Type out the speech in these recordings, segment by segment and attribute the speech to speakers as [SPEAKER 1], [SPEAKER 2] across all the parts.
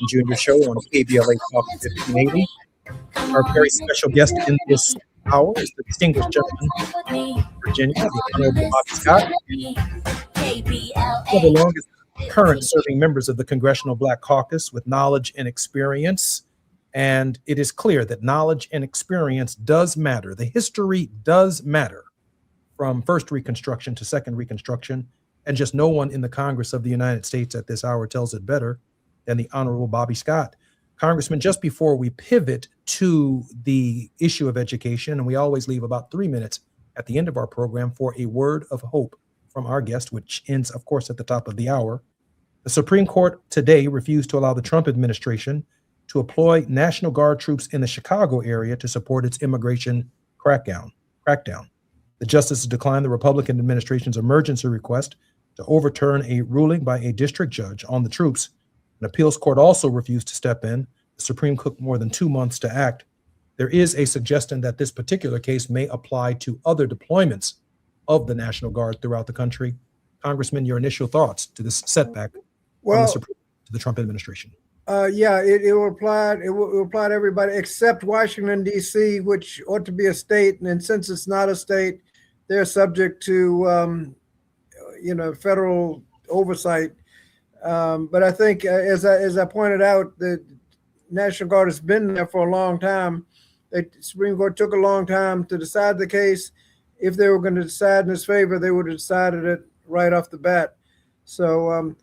[SPEAKER 1] Junior Show on KBLA Talk 1580. Our very special guest in this hour is the distinguished gentleman from Virginia, the Honorable Bobby Scott, one of the longest current serving members of the Congressional Black Caucus with knowledge and experience. And it is clear that knowledge and experience does matter. The history does matter from first Reconstruction to second Reconstruction. And just no one in the Congress of the United States at this hour tells it better than the Honorable Bobby Scott. Congressman, just before we pivot to the issue of education, and we always leave about 3 minutes at the end of our program for a word of hope from our guest, which ends, of course, at the top of the hour. The Supreme Court today refused to allow the Trump administration to employ National Guard troops in the Chicago area to support its immigration crackdown. The justices declined the Republican administration's emergency request to overturn a ruling by a district judge on the troops. An appeals court also refused to step in. The Supreme took more than 2 months to act. There is a suggestion that this particular case may apply to other deployments of the National Guard throughout the country. Congressman, your initial thoughts to this setback from the Supreme to the Trump administration?
[SPEAKER 2] It will apply. It will apply to everybody except Washington, D.C., which ought to be a state. And since it's not a state, they're subject to, federal oversight. But I think, as I pointed out, the National Guard has been there for a long time. The Supreme Court took a long time to decide the case. If they were going to decide in his favor, they would have decided it right off the bat. So,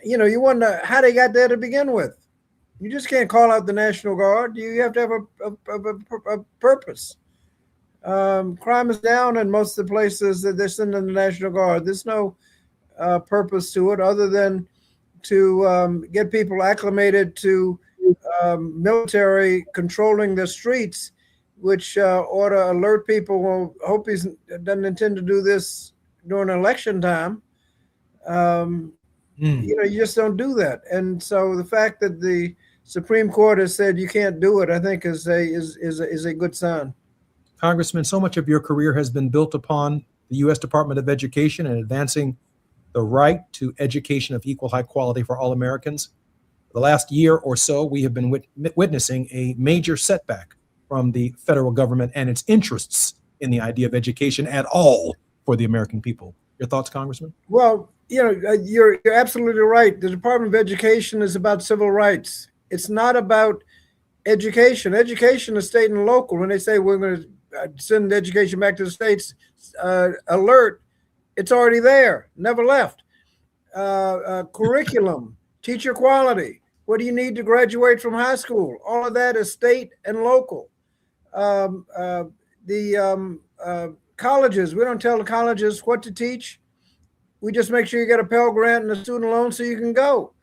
[SPEAKER 2] you wonder how they got there to begin with. You just can't call out the National Guard. You have to have a purpose. Crime is down in most of the places that they're sending the National Guard. There's no purpose to it other than to get people acclimated to military controlling the streets, which ought to alert people. Well, hope he doesn't intend to do this during election time. You just don't do that. And so the fact that the Supreme Court has said you can't do it, I think is a good sign.
[SPEAKER 1] Congressman, so much of your career has been built upon the U.S. Department of Education and advancing the right to education of equal high quality for all Americans. The last year or so, we have been witnessing a major setback from the federal government and its interests in the idea of education at all for the American people. Your thoughts, Congressman?
[SPEAKER 2] Well, you're absolutely right. The Department of Education is about civil rights. It's not about education. Education is state and local. When they say we're going to send education back to the states, alert, it's already there, never left. Curriculum, teacher quality. What do you need to graduate from high school? All of that is state and local. Colleges, we don't tell the colleges what to teach. We just make sure you get a Pell Grant and a student loan so you can go.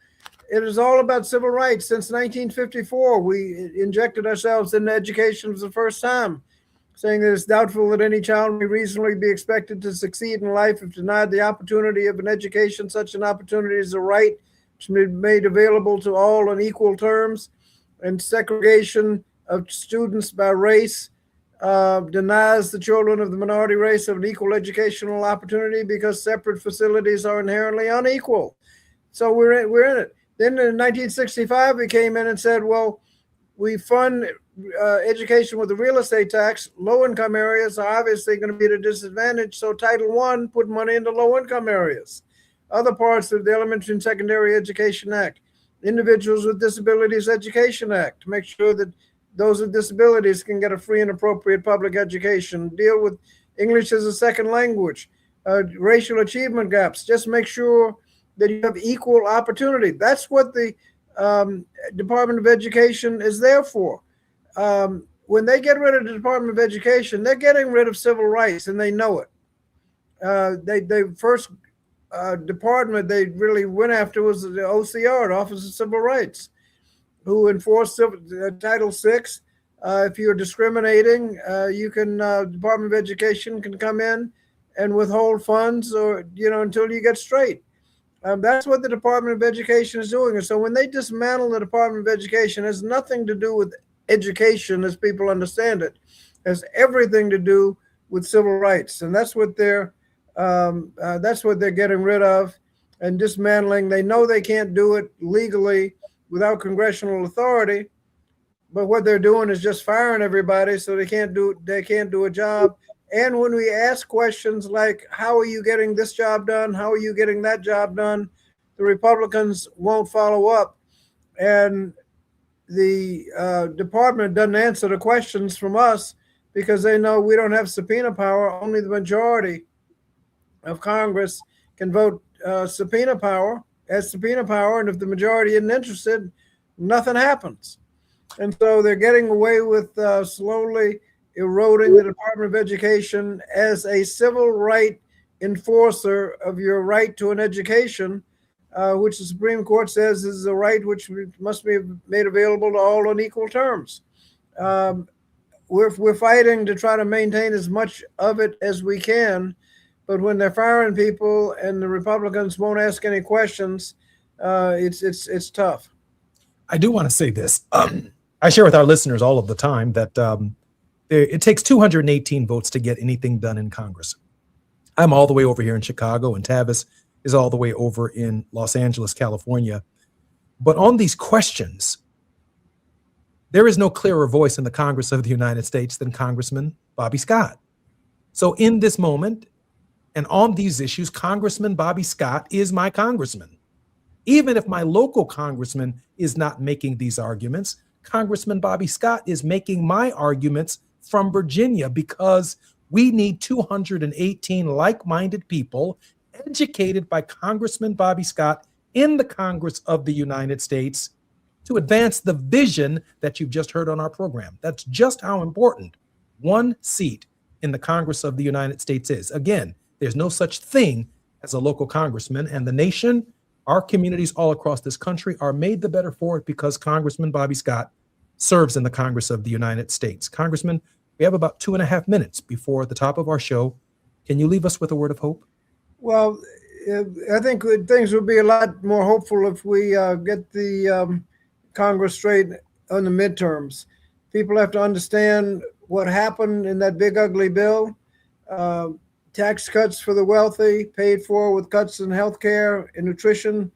[SPEAKER 2] It is all about civil rights. Since 1954, we injected ourselves into education for the first time, saying that it's doubtful that any child may reasonably be expected to succeed in life if denied the opportunity of an education. Such an opportunity is a right which may be made available to all on equal terms, and segregation of students by race denies the children of the minority race of an equal educational opportunity because separate facilities are inherently unequal. So we're in it. Then in 1965, we came in and said, well, we fund education with the real estate tax. Low-income areas are obviously going to be at a disadvantage, so Title I put money into low-income areas. Other parts of the Elementary and Secondary Education Act, Individuals with Disabilities Education Act, to make sure that those with disabilities can get a free and appropriate public education, deal with English as a second language, racial achievement gaps, just make sure that you have equal opportunity. That's what the Department of Education is there for. When they get rid of the Department of Education, they're getting rid of civil rights, and they know it. They first department they really went after was the OCR, the Office of Civil Rights, who enforced Title VI. If you're discriminating, you can Department of Education can come in and withhold funds, or until you get straight. That's what the Department of Education is doing. And so when they dismantle the Department of Education, it has nothing to do with education as people understand it. It has everything to do with civil rights, and that's what they're getting rid of and dismantling. They know they can't do it legally. without congressional authority, but what they're doing is just firing everybody so they can't do a job. And when we ask questions like, how are you getting this job done? How are you getting that job done? The Republicans won't follow up. And the department doesn't answer the questions from us because they know we don't have subpoena power. Only the majority of Congress can vote subpoena power. And if the majority isn't interested, nothing happens. And so they're getting away with slowly eroding the Department of Education as a civil right enforcer of your right to an education, which the Supreme Court says is a right which must be made available to all on equal terms. We're fighting to try to maintain as much of it as we can, but when they're firing people and the Republicans won't ask any questions, it's tough.
[SPEAKER 1] I do want to say this. I share with our listeners all of the time that it takes 218 votes to get anything done in Congress. I'm all the way over here in Chicago, and Tavis is all the way over in Los Angeles, California. But on these questions, there is no clearer voice in the Congress of the United States than Congressman Bobby Scott. So in this moment, and on these issues, Congressman Bobby Scott is my congressman. Even if my local congressman is not making these arguments, Congressman Bobby Scott is making my arguments from Virginia, because we need 218 like-minded people educated by Congressman Bobby Scott in the Congress of the United States to advance the vision that you've just heard on our program. That's just how important one seat in the Congress of the United States is. Again, there's no such thing as a local congressman, and the nation, our communities all across this country, are made the better for it because Congressman Bobby Scott serves in the Congress of the United States. Congressman, we have about 2.5 minutes before the top of our show. Can you leave us with a word of hope?
[SPEAKER 2] Well, I think things would be a lot more hopeful if we get the Congress straight on the midterms. People have to understand what happened in that big ugly bill. Tax cuts for the wealthy, paid for with cuts in health care and nutrition.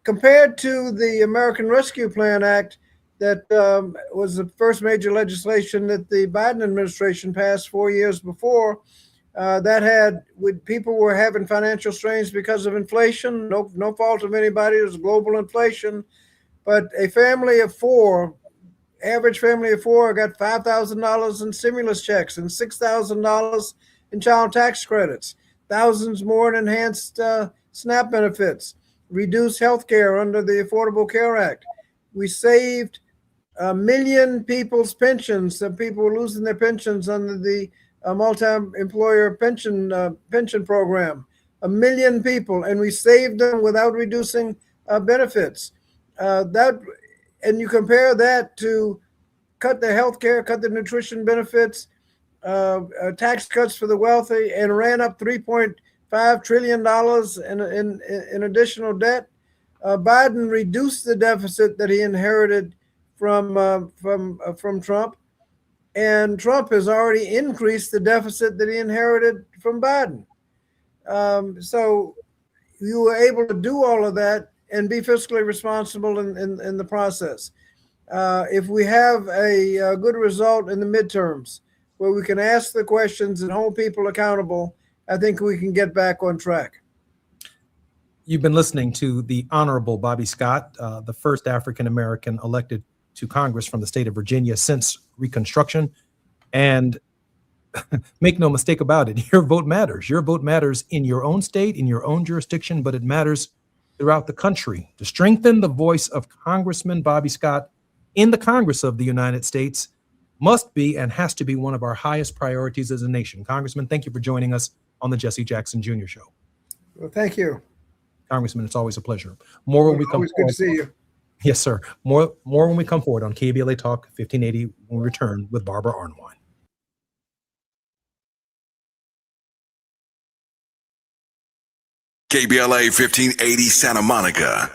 [SPEAKER 2] Compared to the American Rescue Plan Act, that was the first major legislation that the Biden administration passed 4 years before, people were having financial strains because of inflation. No fault of anybody. It was global inflation. But a family of four, average family of four, got $5,000 in stimulus checks and $6,000 in child tax credits, thousands more in enhanced SNAP benefits, reduced health care under the Affordable Care Act. We saved 1 million people's pensions. Some people were losing their pensions under the multi-employer pension program. 1 million people, and we saved them without reducing benefits. And you compare that to cut the health care, cut the nutrition benefits, tax cuts for the wealthy, and ran up $3.5 trillion in additional debt. Biden reduced the deficit that he inherited from Trump, and Trump has already increased the deficit that he inherited from Biden. So you were able to do all of that and be fiscally responsible in the process. If we have a good result in the midterms where we can ask the questions and hold people accountable, I think we can get back on track.
[SPEAKER 1] You've been listening to the Honorable Bobby Scott, the first African-American elected to Congress from the state of Virginia since Reconstruction. And make no mistake about it, your vote matters. Your vote matters in your own state, in your own jurisdiction, but it matters throughout the country. To strengthen the voice of Congressman Bobby Scott in the Congress of the United States must be and has to be one of our highest priorities as a nation. Congressman, thank you for joining us on the Jesse Jackson Jr. Show.
[SPEAKER 2] Well, thank you.
[SPEAKER 1] Congressman, it's always a pleasure. More when we come
[SPEAKER 2] always good to see you.
[SPEAKER 1] Yes, sir. More when we come forward on KBLA Talk 1580 when we return with Barbara Arnwine.
[SPEAKER 3] KBLA 1580 Santa Monica.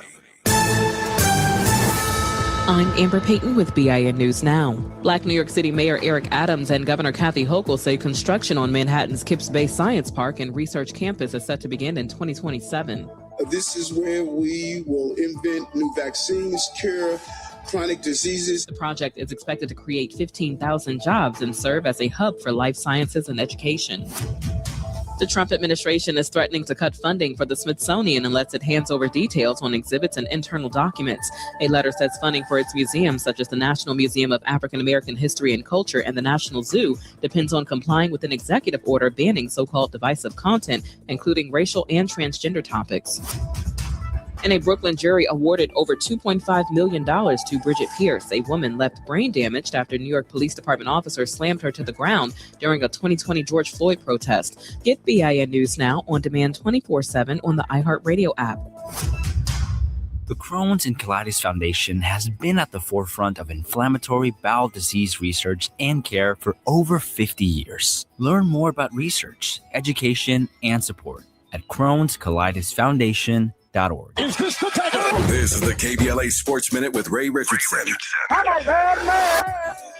[SPEAKER 3] I'm Amber Payton with BIN News Now. Black New York City Mayor Eric Adams and Governor Kathy Hochul say construction on Manhattan's Kips Bay Science Park and Research Campus is set to begin in 2027.
[SPEAKER 4] This is where we will invent new vaccines, cure chronic diseases.
[SPEAKER 3] The project is expected to create 15,000 jobs and serve as a hub for life sciences and education. The Trump administration is threatening to cut funding for the Smithsonian unless it hands over details on exhibits and internal documents. A letter says funding for its museums, such as the National Museum of African American History and Culture and the National Zoo, depends on complying with an executive order banning so-called divisive content, including racial and transgender topics. And a Brooklyn jury awarded over $2.5 million to Bridget Pierce, a woman left brain damaged after New York Police Department officers slammed her to the ground during a 2020 George Floyd protest. Get BIN News Now on demand 24/7 on the iHeartRadio app.
[SPEAKER 5] The Crohn's and Colitis Foundation has been at the forefront of inflammatory bowel disease research and care for over 50 years. Learn more about research, education, and support at Crohn'sColitisFoundation.org.
[SPEAKER 6] This is the KBLA Sports Minute with Ray Richardson.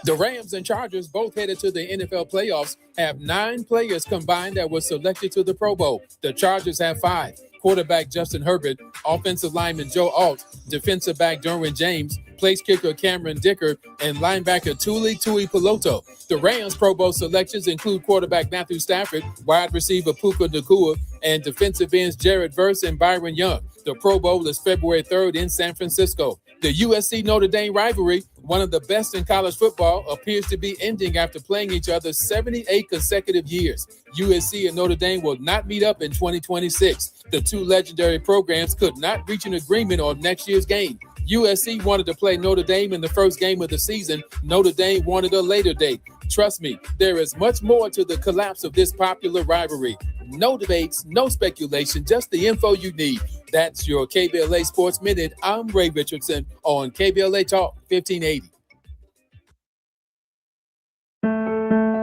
[SPEAKER 7] The Rams and Chargers, both headed to the NFL playoffs, have 9 players combined that were selected to the Pro Bowl. The Chargers have 5. Quarterback Justin Herbert, offensive lineman Joe Alt, defensive back Derwin James, place kicker Cameron Dicker, and linebacker Tuli Peloto. The Rams Pro Bowl selections include quarterback Matthew Stafford, wide receiver Puka Nacua, and defensive ends Jared Verse and Byron Young. The Pro Bowl is February 3rd in San Francisco. The USC-Notre Dame rivalry, one of the best in college football, appears to be ending after playing each other 78 consecutive years. USC and Notre Dame will not meet up in 2026. The two legendary programs could not reach an agreement on next year's game. USC wanted to play Notre Dame in the first game of the season. Notre Dame wanted a later date. Trust me, there is much more to the collapse of this popular rivalry. No debates, no speculation, just the info you need. That's your KBLA Sports Minute. I'm Ray Richardson on KBLA Talk 1580.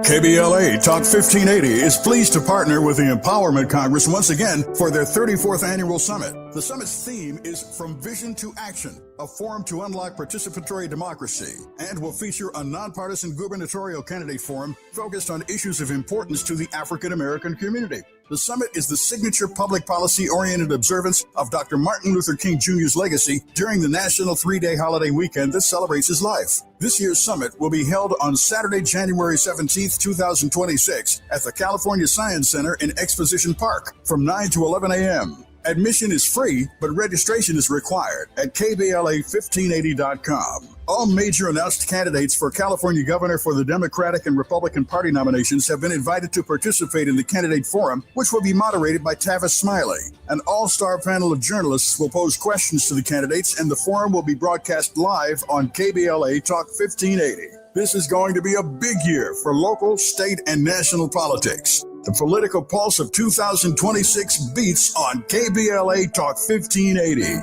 [SPEAKER 6] KBLA Talk 1580 is pleased to partner with the Empowerment Congress once again for their 34th annual summit. The summit's theme is From Vision to Action, a forum to unlock participatory democracy, and will feature a nonpartisan gubernatorial candidate forum focused on issues of importance to the African American community. The summit is the signature public policy-oriented observance of Dr. Martin Luther King Jr.'s legacy during the national 3-day holiday weekend that celebrates his life. This year's summit will be held on Saturday, January 17th, 2026 at the California Science Center in Exposition Park from 9 to 11 a.m. Admission is free, but registration is required at KBLA1580.com. All major announced candidates for California governor for the Democratic and Republican Party nominations have been invited to participate in the candidate forum, which will be moderated by Tavis Smiley. An all-star panel of journalists will pose questions to the candidates, and the forum will be broadcast live on KBLA Talk 1580. This is going to be a big year for local, state, and national politics. The political pulse of 2026 beats on KBLA Talk 1580.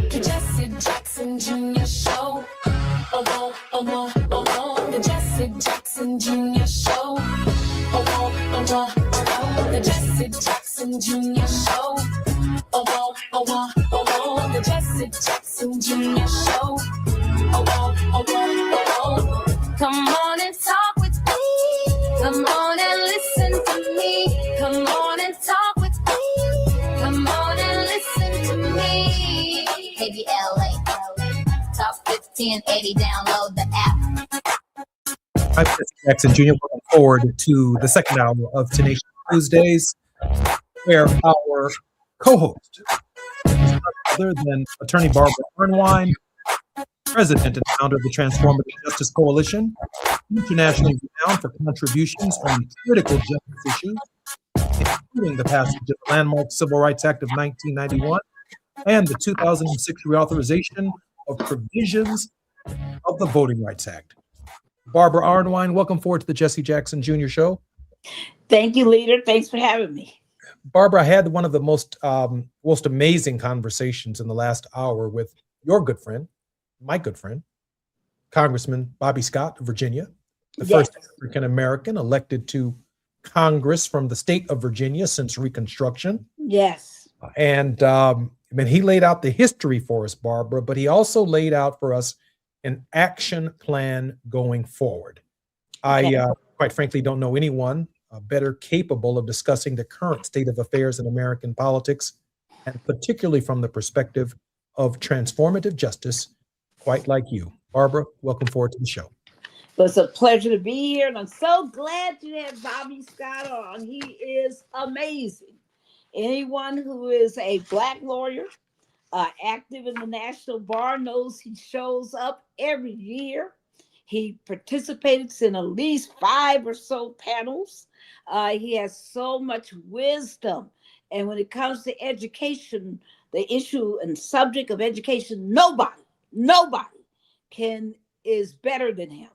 [SPEAKER 8] Jesse Jackson Jr. Show. The Jesse Jackson Jr. Show. The Jesse Jackson Jr. Show. The Jesse Jackson Jr. Show. Come on and talk with me. Come on and listen to me. Come on and talk with me. Come on and listen to me. KBLA Talk 1580. Download the app.
[SPEAKER 1] I'm Jesse Jackson Jr. Looking forward to the second hour of Tenacious Tuesdays, where our co-host is none other than attorney Barbara Arnwine, president and founder of the Transformative Justice Coalition, internationally renowned for contributions on critical justice issues, including the passage of the landmark Civil Rights Act of 1991 and the 2006 reauthorization of provisions of the Voting Rights Act. Barbara Arnwine, welcome forward to the Jesse Jackson Jr. Show.
[SPEAKER 9] Thank you, leader. Thanks for having me.
[SPEAKER 1] Barbara, I had one of the most amazing conversations in the last hour with your good friend, my good friend, Congressman Bobby Scott of Virginia. the first African American elected to Congress from the state of Virginia since Reconstruction.
[SPEAKER 9] Yes.
[SPEAKER 1] And I mean, he laid out the history for us, Barbara, but he also laid out for us an action plan going forward.
[SPEAKER 9] Okay.
[SPEAKER 1] I, quite frankly, don't know anyone better capable of discussing the current state of affairs in American politics, and particularly from the perspective of transformative justice, quite like you. Barbara, welcome forward to the show.
[SPEAKER 9] Well, it's a pleasure to be here, and I'm so glad to have Bobby Scott on. He is amazing. Anyone who is a Black lawyer, active in the National Bar, knows he shows up every year. He participates in at least 5 or so panels. He has so much wisdom. And when it comes to education, the issue and subject of education, nobody is better than him.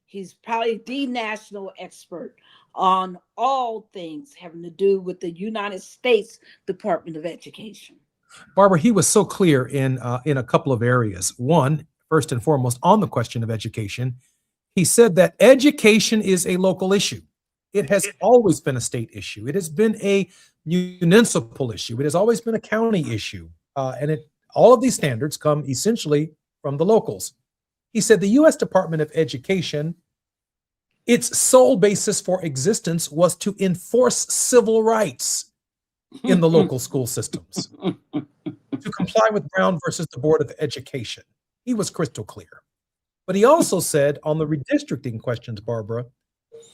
[SPEAKER 9] He's probably the national expert on all things having to do with the United States Department of Education.
[SPEAKER 1] Barbara, he was so clear in a couple of areas. One, first and foremost, on the question of education, he said that education is a local issue. It has always been a state issue. It has been a municipal issue. It has always been a county issue. All of these standards come essentially from the locals. He said the U.S. Department of Education, its sole basis for existence was to enforce civil rights in the local school systems, to comply with Brown versus the Board of Education. He was crystal clear. But he also said on the redistricting questions, Barbara,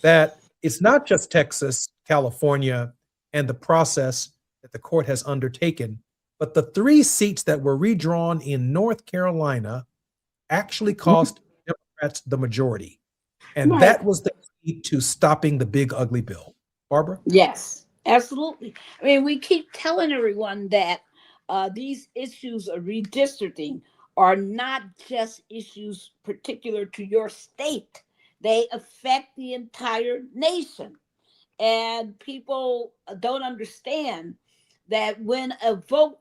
[SPEAKER 1] that it's not just Texas, California, and the process that the court has undertaken, but the 3 seats that were redrawn in North Carolina actually cost Democrats the majority. And that was the key to stopping the big ugly bill. Barbara?
[SPEAKER 9] Yes, absolutely. I mean, we keep telling everyone that these issues of redistricting are not just issues particular to your state. They affect the entire nation. And people don't understand that when a vote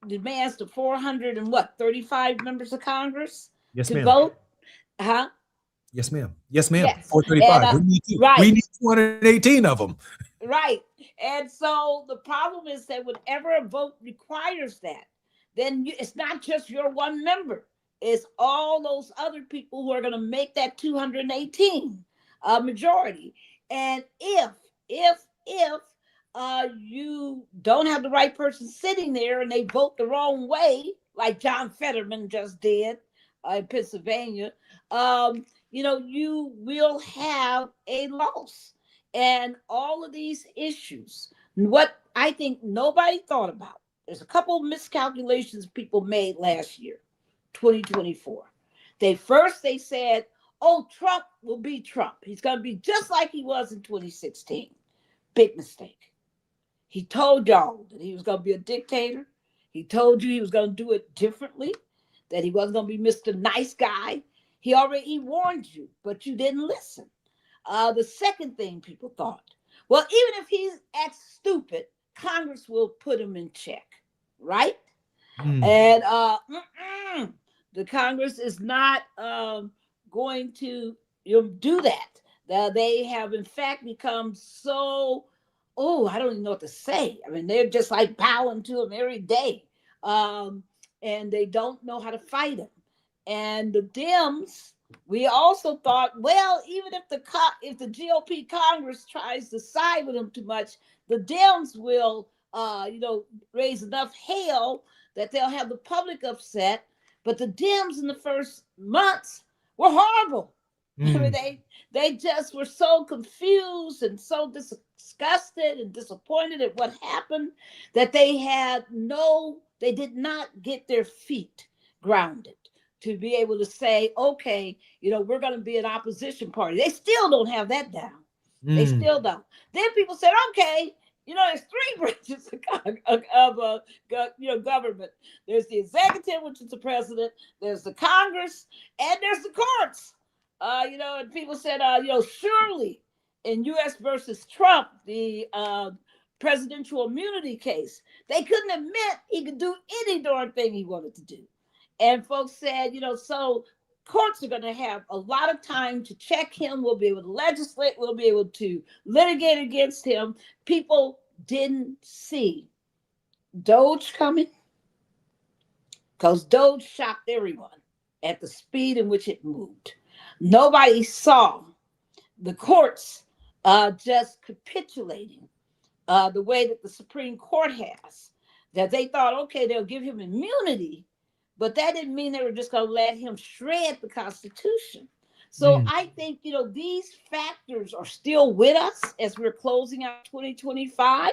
[SPEAKER 9] demands the 35 members of Congress to vote,
[SPEAKER 1] Yes, ma'am. Yes, ma'am.
[SPEAKER 9] Yes.
[SPEAKER 1] 435.
[SPEAKER 9] And,
[SPEAKER 1] we need 218 of them.
[SPEAKER 9] Right. And so the problem is that whenever a vote requires that, then it's not just your one member. It's all those other people who are going to make that 218 majority. And if you don't have the right person sitting there and they vote the wrong way, like John Fetterman just did in Pennsylvania, you will have a loss. And all of these issues, what I think nobody thought about, there's a couple of miscalculations people made last year, 2024. They said, oh, Trump will be Trump. He's going to be just like he was in 2016. Big mistake. He told y'all that he was going to be a dictator. He told you he was going to do it differently, that he wasn't going to be Mr. Nice Guy. He warned you, but you didn't listen. The second thing people thought, well, even if he's acts stupid, Congress will put him in check, right? And the Congress is not going to do that. They have, in fact, become so, I don't even know what to say. I mean, they're just like bowing to him every day. And they don't know how to fight him. And the Dems, we also thought, well, even if the GOP Congress tries to side with him too much, the Dems will, raise enough hell that they'll have the public upset. But the Dems in the first months were horrible. I mean, they just were so confused and so disgusted and disappointed at what happened that they did not get their feet grounded to be able to say, okay, we're going to be an opposition party. They still don't have that down. They still don't. Then people said, okay, there's 3 branches of government. There's the executive, which is the president. There's the Congress, and there's the courts. And people said, surely in U.S. versus Trump, the presidential immunity case, they couldn't admit he could do any darn thing he wanted to do. And folks said, so courts are going to have a lot of time to check him. We'll be able to legislate. We'll be able to litigate against him. People didn't see Doge coming because Doge shocked everyone at the speed in which it moved. Nobody saw the courts just capitulating the way that the Supreme Court has, that they thought, okay, they'll give him immunity, but that didn't mean they were just going to let him shred the Constitution. So I think, these factors are still with us as we're closing out 2025.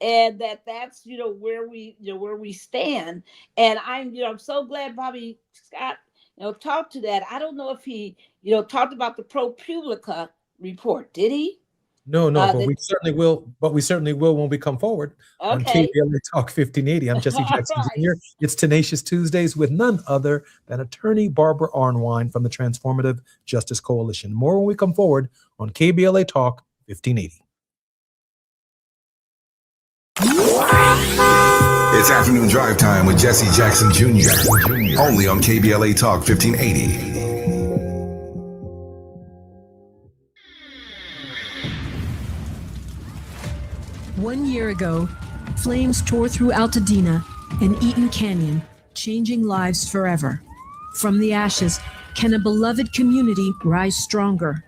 [SPEAKER 9] And that's where we stand. And I'm so glad Bobby Scott talked to that. I don't know if he talked about the ProPublica report. Did he?
[SPEAKER 1] No, but we certainly will. But we certainly will when we come forward on KBLA Talk 1580. I'm Jesse Jackson Jr. It's Tenacious Tuesdays with none other than attorney Barbara Arnwine from the Transformative Justice Coalition. More when we come forward on KBLA Talk 1580.
[SPEAKER 10] It's afternoon drive time with Jesse Jackson Jr. Only on KBLA Talk 1580.
[SPEAKER 11] One year ago, flames tore through Altadena and Eaton Canyon, changing lives forever. From the ashes, can a beloved community rise stronger?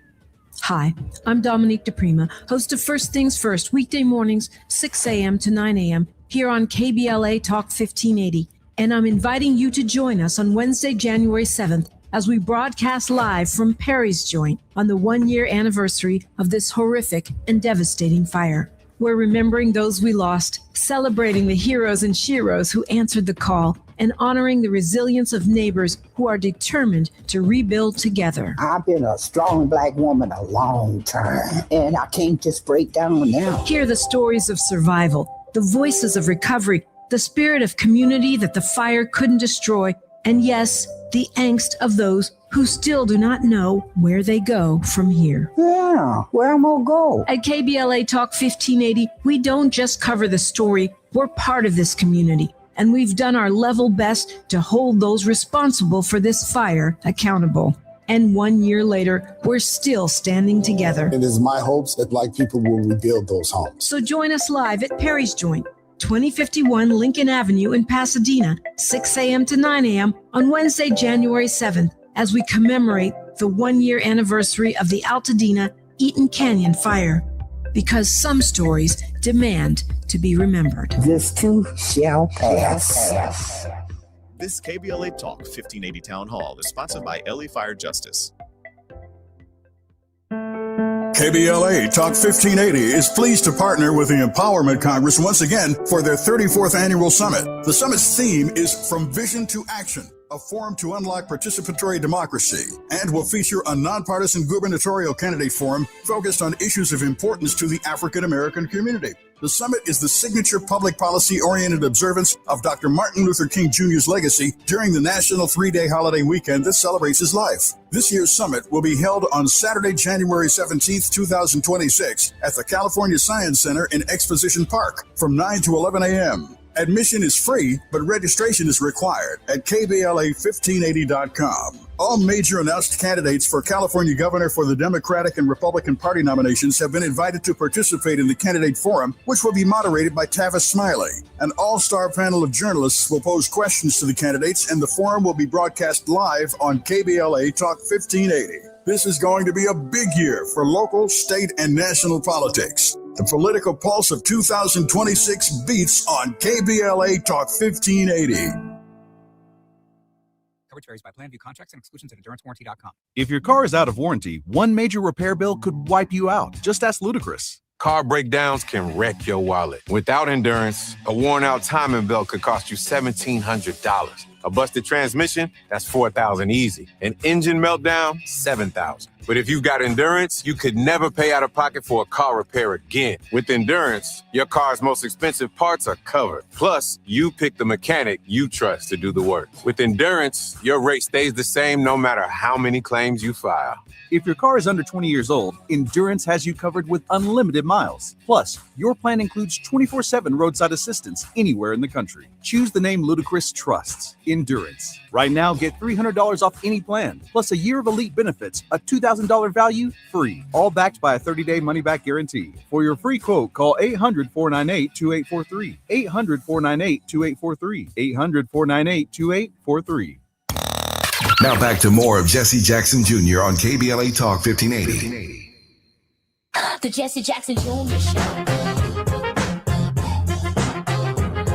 [SPEAKER 11] Hi, I'm Dominique DePrima, host of First Things First, weekday mornings, 6 a.m. to 9 a.m., here on KBLA Talk 1580. And I'm inviting you to join us on Wednesday, January 7th, as we broadcast live from Perry's Joint on the one-year anniversary of this horrific and devastating fire. We're remembering those we lost, celebrating the heroes and sheroes who answered the call, and honoring the resilience of neighbors who are determined to rebuild together.
[SPEAKER 12] I've been a strong Black woman a long time, and I can't just break down now.
[SPEAKER 11] Hear the stories of survival, the voices of recovery, the spirit of community that the fire couldn't destroy, and yes, the angst of those who still do not know where they go from here.
[SPEAKER 12] Yeah, where am I go?
[SPEAKER 11] At KBLA Talk 1580, we don't just cover the story, we're part of this community. And we've done our level best to hold those responsible for this fire accountable. And 1 year later, we're still standing together.
[SPEAKER 13] It is my hopes that Black people will rebuild those homes.
[SPEAKER 11] So join us live at Perry's Joint, 2051 Lincoln Avenue in Pasadena, 6 a.m. to 9 a.m. on Wednesday, January 7th, as we commemorate the 1 year anniversary of the Altadena Eaton Canyon fire. Because some stories demand to be remembered.
[SPEAKER 12] This too shall pass.
[SPEAKER 14] This KBLA Talk 1580 Town Hall is sponsored by LA Fire Justice.
[SPEAKER 6] KBLA Talk 1580 is pleased to partner with the Empowerment Congress once again for their 34th annual summit. The summit's theme is From Vision to Action, a forum to unlock participatory democracy, and will feature a nonpartisan gubernatorial candidate forum focused on issues of importance to the African American community. The summit is the signature public policy-oriented observance of Dr. Martin Luther King Jr.'s legacy during the national 3-day holiday weekend that celebrates his life. This year's summit will be held on Saturday, January 17th, 2026 at the California Science Center in Exposition Park from 9 to 11 a.m. Admission is free, but registration is required at KBLA1580.com. All major announced candidates for California governor for the Democratic and Republican Party nominations have been invited to participate in the candidate forum, which will be moderated by Tavis Smiley. An all-star panel of journalists will pose questions to the candidates, and the forum will be broadcast live on KBLA Talk 1580. This is going to be a big year for local, state, and national politics. The political pulse of 2026 beats on KBLA Talk 1580.
[SPEAKER 15] Coverage varies by plan, view contracts and exclusions at endurancewarranty.com.
[SPEAKER 16] If your car is out of warranty, one major repair bill could wipe you out. Just ask Ludacris.
[SPEAKER 17] Car breakdowns can wreck your wallet. Without Endurance, a worn-out timing belt could cost you $1,700. A busted transmission, that's $4,000 easy. An engine meltdown, $7,000. But if you've got Endurance, you could never pay out of pocket for a car repair again. With Endurance, your car's most expensive parts are covered. Plus, you pick the mechanic you trust to do the work. With Endurance, your rate stays the same no matter how many claims you file.
[SPEAKER 16] If your car is under 20 years old, Endurance has you covered with unlimited miles. Plus, your plan includes 24/7 roadside assistance anywhere in the country. Choose the name Ludacris trusts. Endurance. Right now, get $300 off any plan, plus a year of elite benefits, a $2,000 value, free. All backed by a 30-day money-back guarantee. For your free quote, call 800-498-2843. 800-498-2843. 800-498-2843.
[SPEAKER 10] Now back to more of Jesse Jackson Jr. on KBLA Talk 1580.
[SPEAKER 8] The Jesse Jackson Jr. Show.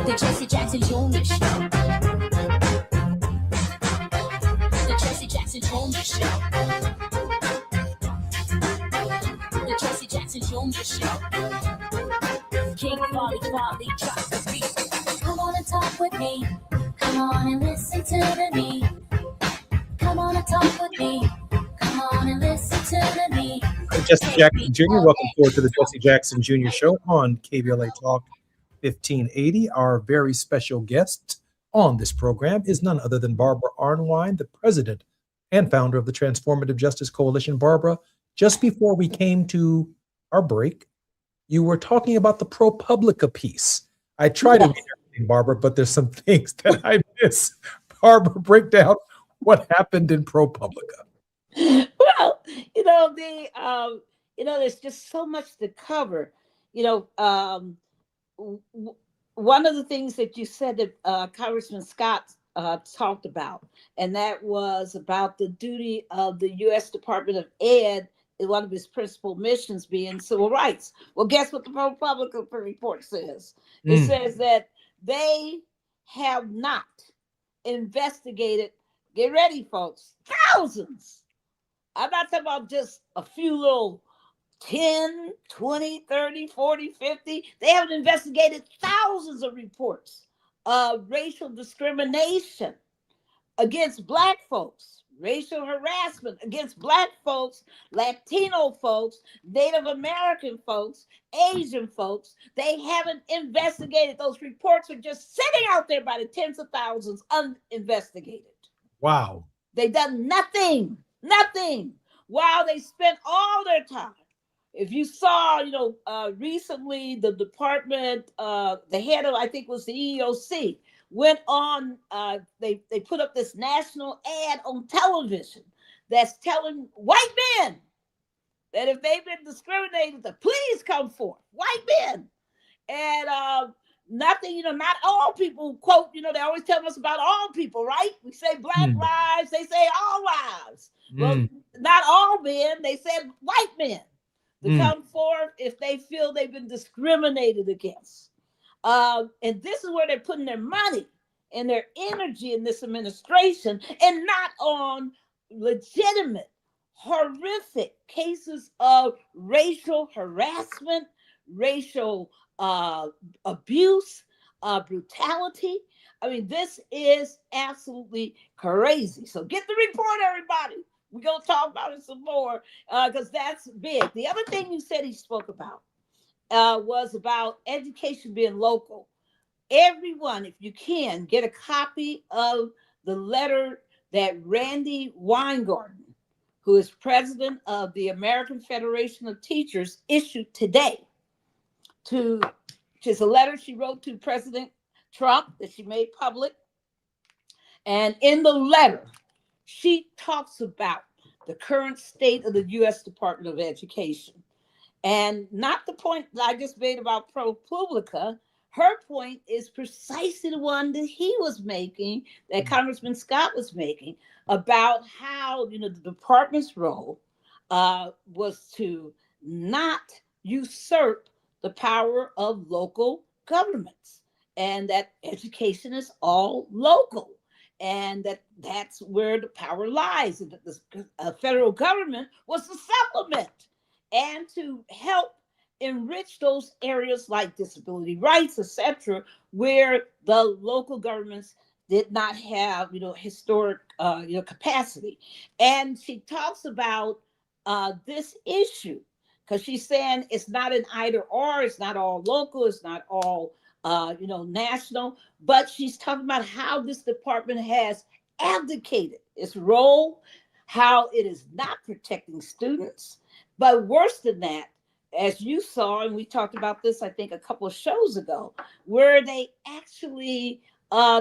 [SPEAKER 8] The Jesse Jackson Jr. Show. The Jesse Jackson Jr. Show. The Jesse Jackson Jr. Show. King Farley, drop the beat. Come on and talk with me. Come on and listen to me. Come on and talk with me. Come on and listen to me.
[SPEAKER 1] I'm Jesse Jackson Jr. Welcome forward to the Jesse Jackson Jr. Show on KBLA Talk 1580. Our very special guest on this program is none other than Barbara Arnwine, the president and founder of the Transformative Justice Coalition. Barbara, just before we came to our break, you were talking about the ProPublica piece. I try to read everything, Barbara, but there's some things that I miss. Barbara, break down what happened in ProPublica.
[SPEAKER 9] Well, there's just so much to cover. One of the things that you said that Congressman Scott talked about, and that was about the duty of the U.S. Department of Ed, one of his principal missions being civil rights. Well, guess what the ProPublica report says? It says that they have not investigated, get ready, folks, thousands. I'm not talking about just a few little 10, 20, 30, 40, 50. They haven't investigated thousands of reports of racial discrimination against Black folks, racial harassment against Black folks, Latino folks, Native American folks, Asian folks. They haven't investigated. Those reports are just sitting out there by the tens of thousands uninvestigated.
[SPEAKER 1] Wow.
[SPEAKER 9] They've done nothing. While they spent all their time. If you saw, recently the department, the head of, I think was the EEOC, went on, they put up this national ad on television that's telling white men that if they've been discriminated, to please come forth, white men. And nothing, not all people, quote, they always tell us about all people, right? We say Black lives, they say all lives. Well, not all men, they said white men to come forth if they feel they've been discriminated against. And this is where they're putting their money and their energy in this administration, and not on legitimate, horrific cases of racial harassment, racial abuse, brutality. I mean, this is absolutely crazy. So get the report, everybody. We're going to talk about it some more because that's big. The other thing you said he spoke about was about education being local. Everyone, if you can, get a copy of the letter that Randy Weingarten, who is president of the American Federation of Teachers, issued today. Which is a letter she wrote to President Trump that she made public. And in the letter, she talks about the current state of the U.S. Department of Education. And not the point that I just made about ProPublica. Her point is precisely the one that he was making, that Congressman Scott was making, about how, the department's role was to not usurp the power of local governments, and that education is all local. And that's where the power lies. And that the federal government was to supplement and to help enrich those areas like disability rights, etc., where the local governments did not have, historic, capacity. And she talks about this issue because she's saying it's not an either or. It's not all local. It's not all national, but she's talking about how this department has abdicated its role, how it is not protecting students. But worse than that, as you saw, and we talked about this, I think, a couple of shows ago, where they actually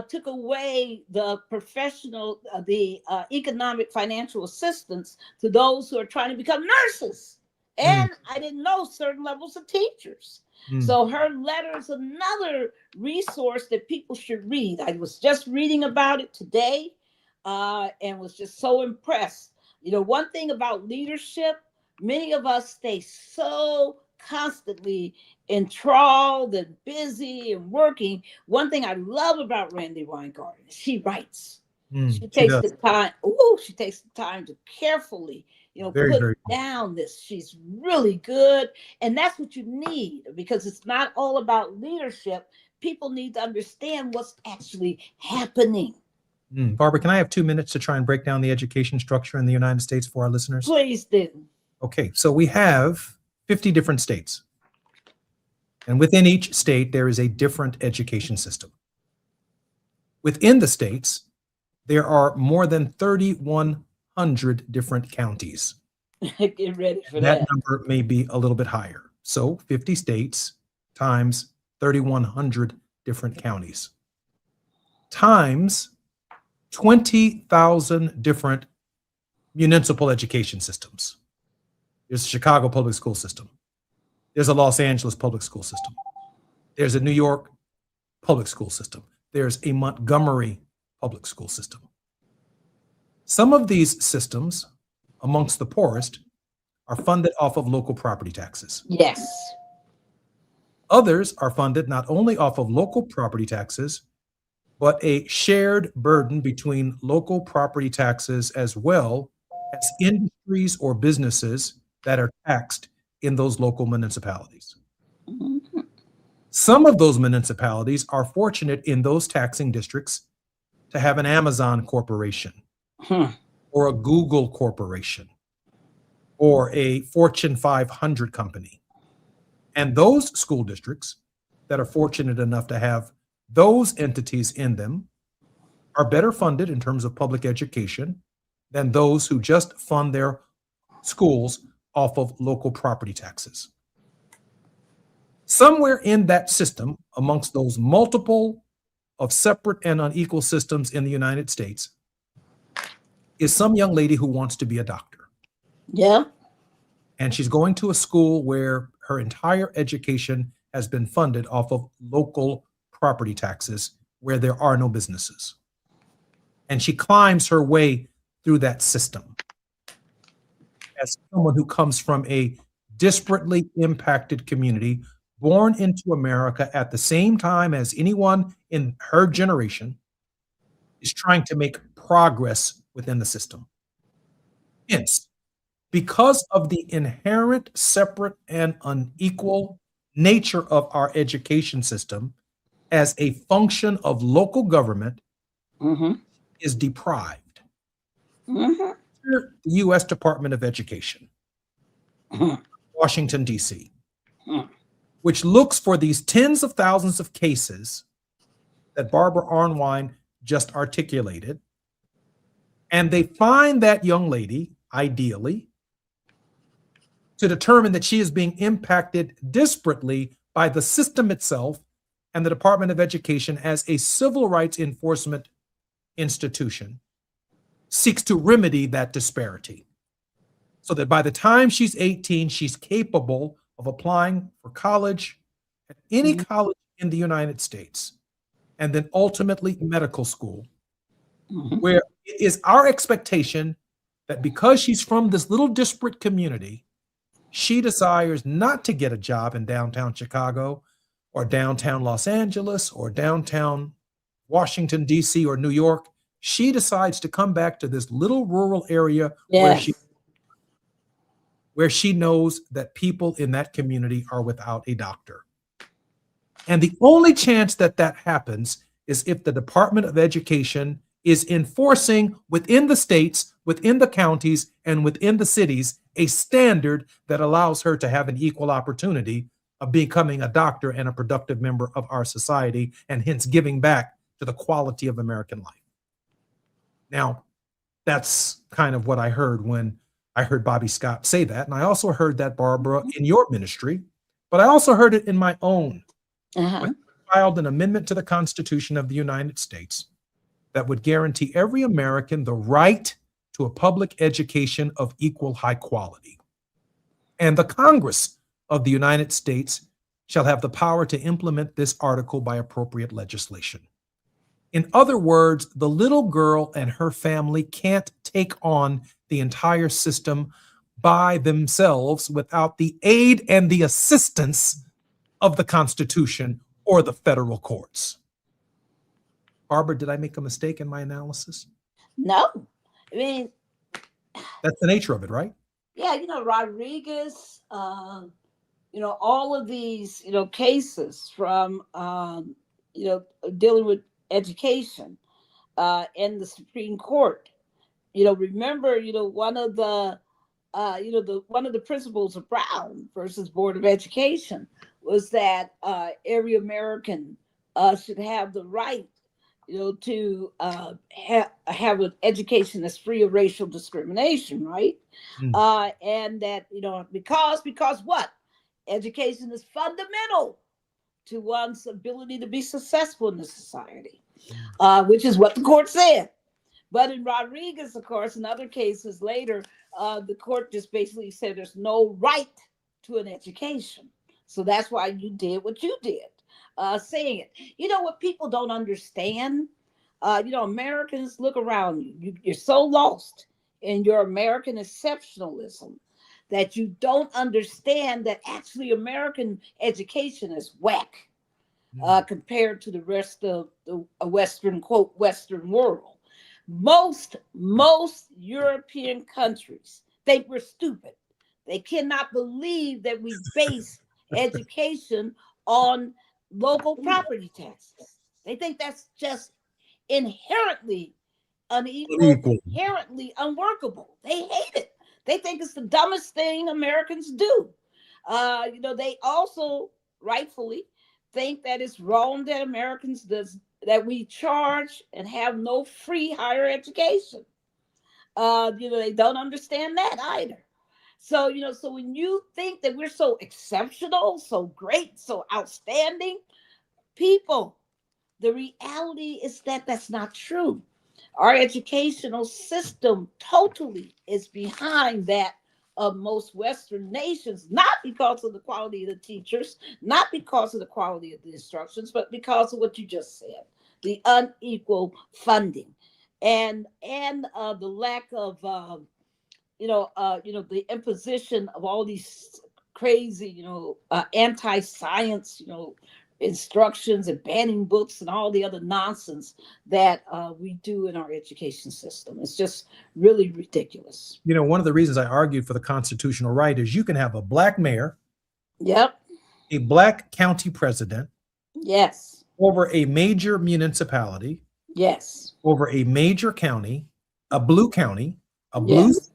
[SPEAKER 9] took away the professional, the economic financial assistance to those who are trying to become nurses. And I didn't know certain levels of teachers. So her letter is another resource that people should read. I was just reading about it today and was just so impressed. You know, one thing about leadership, many of us stay so constantly enthralled and busy and working. One thing I love about Randy Weingarten is she writes. She takes the time. She takes the time to carefully, put down this. She's really good, and that's what you need, because it's not all about leadership. People need to understand what's actually happening.
[SPEAKER 1] Barbara, can I have 2 minutes to try and break down the education structure in the United States for our listeners?
[SPEAKER 9] Please do.
[SPEAKER 1] Okay, so we have 50 different states. And within each state, there is a different education system. Within the states, there are more than 3,100 different counties.
[SPEAKER 9] Get ready for that.
[SPEAKER 1] That number may be a little bit higher. So 50 states times 3,100 different counties times 20,000 different municipal education systems. There's a Chicago public school system. There's a Los Angeles public school system. There's a New York public school system. There's a Montgomery public school system. Some of these systems, amongst the poorest, are funded off of local property taxes.
[SPEAKER 9] Yes.
[SPEAKER 1] Others are funded not only off of local property taxes, but a shared burden between local property taxes as well as industries or businesses that are taxed in those local municipalities. Some of those municipalities are fortunate in those taxing districts to have an Amazon corporation or a Google corporation or a Fortune 500 company. And those school districts that are fortunate enough to have those entities in them are better funded in terms of public education than those who just fund their schools off of local property taxes. Somewhere in that system, amongst those multiple of separate and unequal systems in the United States, is some young lady who wants to be a doctor.
[SPEAKER 9] Yeah.
[SPEAKER 1] And she's going to a school where her entire education has been funded off of local property taxes where there are no businesses. And she climbs her way through that system as someone who comes from a disparately impacted community, born into America at the same time as anyone in her generation, is trying to make progress within the system. Hence, because of the inherent, separate, and unequal nature of our education system as a function of local government, is deprived. The U.S. Department of Education, Washington, D.C., which looks for these tens of thousands of cases that Barbara Arnwine just articulated, and they find that young lady, ideally, to determine that she is being impacted disparately by the system itself and the Department of Education as a civil rights enforcement institution seeks to remedy that disparity so that by the time she's 18, she's capable of applying for college at any college in the United States, and then ultimately medical school, where it is our expectation that because she's from this little disparate community, she desires not to get a job in downtown Chicago or downtown Los Angeles or downtown Washington, D.C. or New York. She decides to come back to this little rural area where she knows that people in that community are without a doctor. And the only chance that that happens is if the Department of Education is enforcing within the states, within the counties, and within the cities a standard that allows her to have an equal opportunity of becoming a doctor and a productive member of our society, and hence giving back to the quality of American life. Now, that's kind of what I heard when I heard Bobby Scott say that. And I also heard that, Barbara, in your ministry, but I also heard it in my own. When filed an amendment to the Constitution of the United States that would guarantee every American the right to a public education of equal high quality. And the Congress of the United States shall have the power to implement this article by appropriate legislation. In other words, the little girl and her family can't take on the entire system by themselves without the aid and the assistance of the Constitution or the federal courts. Barbara, did I make a mistake in my analysis?
[SPEAKER 9] No. I mean,
[SPEAKER 1] that's the nature of it, right?
[SPEAKER 9] Yeah, Rodriguez, all of these, cases from, dealing with education in the Supreme Court. Remember, one of the principles of Brown versus Board of Education was that every American should have the right, to have an education that's free of racial discrimination, right? And that, because what? Education is fundamental to one's ability to be successful in the society, which is what the court said. But in Rodriguez, of course, in other cases later, the court just basically said there's no right to an education. So that's why you did what you did, saying it. What people don't understand, Americans, look around you. You're so lost in your American exceptionalism that you don't understand that actually American education is whack compared to the rest of the Western, quote, Western world. Most European countries think we're stupid. They cannot believe that we base education on local property taxes. They think that's just inherently unequal, inherently unworkable. They hate it. They think it's the dumbest thing Americans do. They also rightfully think that it's wrong that Americans that we charge and have no free higher education. They don't understand that either. So, so when you think that we're so exceptional, so great, so outstanding, people, the reality is that that's not true. Our educational system totally is behind that of most Western nations, not because of the quality of the teachers, not because of the quality of the instructions, but because of what you just said, the unequal funding and the lack of, the imposition of all these crazy, anti-science, instructions and banning books and all the other nonsense that we do in our education system. It's just really ridiculous.
[SPEAKER 1] One of the reasons I argued for the constitutional right is you can have a black mayor,
[SPEAKER 9] yep,
[SPEAKER 1] a black county president,
[SPEAKER 9] yes,
[SPEAKER 1] over a major municipality,
[SPEAKER 9] yes,
[SPEAKER 1] over a major county, a blue county, a blue city,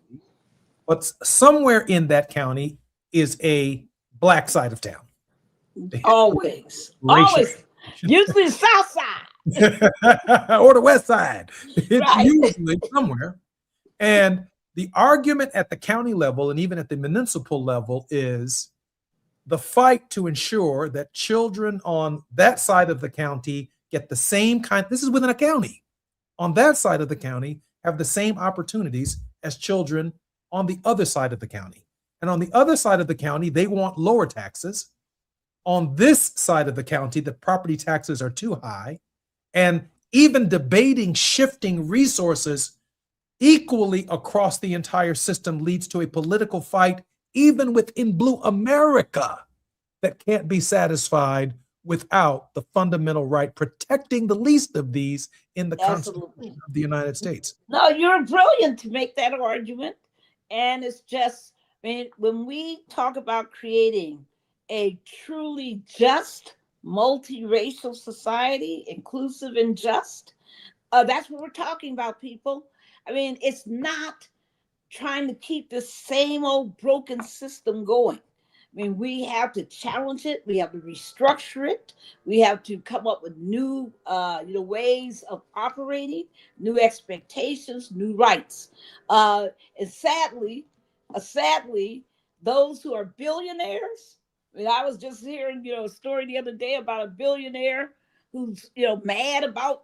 [SPEAKER 1] but somewhere in that county is a black side of town.
[SPEAKER 9] Always. Usually the south side.
[SPEAKER 1] Or the west side. It's
[SPEAKER 9] right.
[SPEAKER 1] Usually somewhere. And the argument at the county level and even at the municipal level is the fight to ensure that children on that side of the county get the same kind, this is within a county, on that side of the county have the same opportunities as children on the other side of the county. And on the other side of the county, they want lower taxes. On this side of the county, the property taxes are too high. And even debating shifting resources equally across the entire system leads to a political fight, even within Blue America, that can't be satisfied without the fundamental right protecting the least of these in the Constitution of the United States.
[SPEAKER 9] No, you're brilliant to make that argument. And it's just, when we talk about creating a truly just, multiracial society, inclusive and just, that's what we're talking about, people. It's not trying to keep the same old broken system going. We have to challenge it. We have to restructure it. We have to come up with new, ways of operating, new expectations, new rights. And sadly, those who are billionaires, I mean, I was just hearing, a story the other day about a billionaire who's, mad about,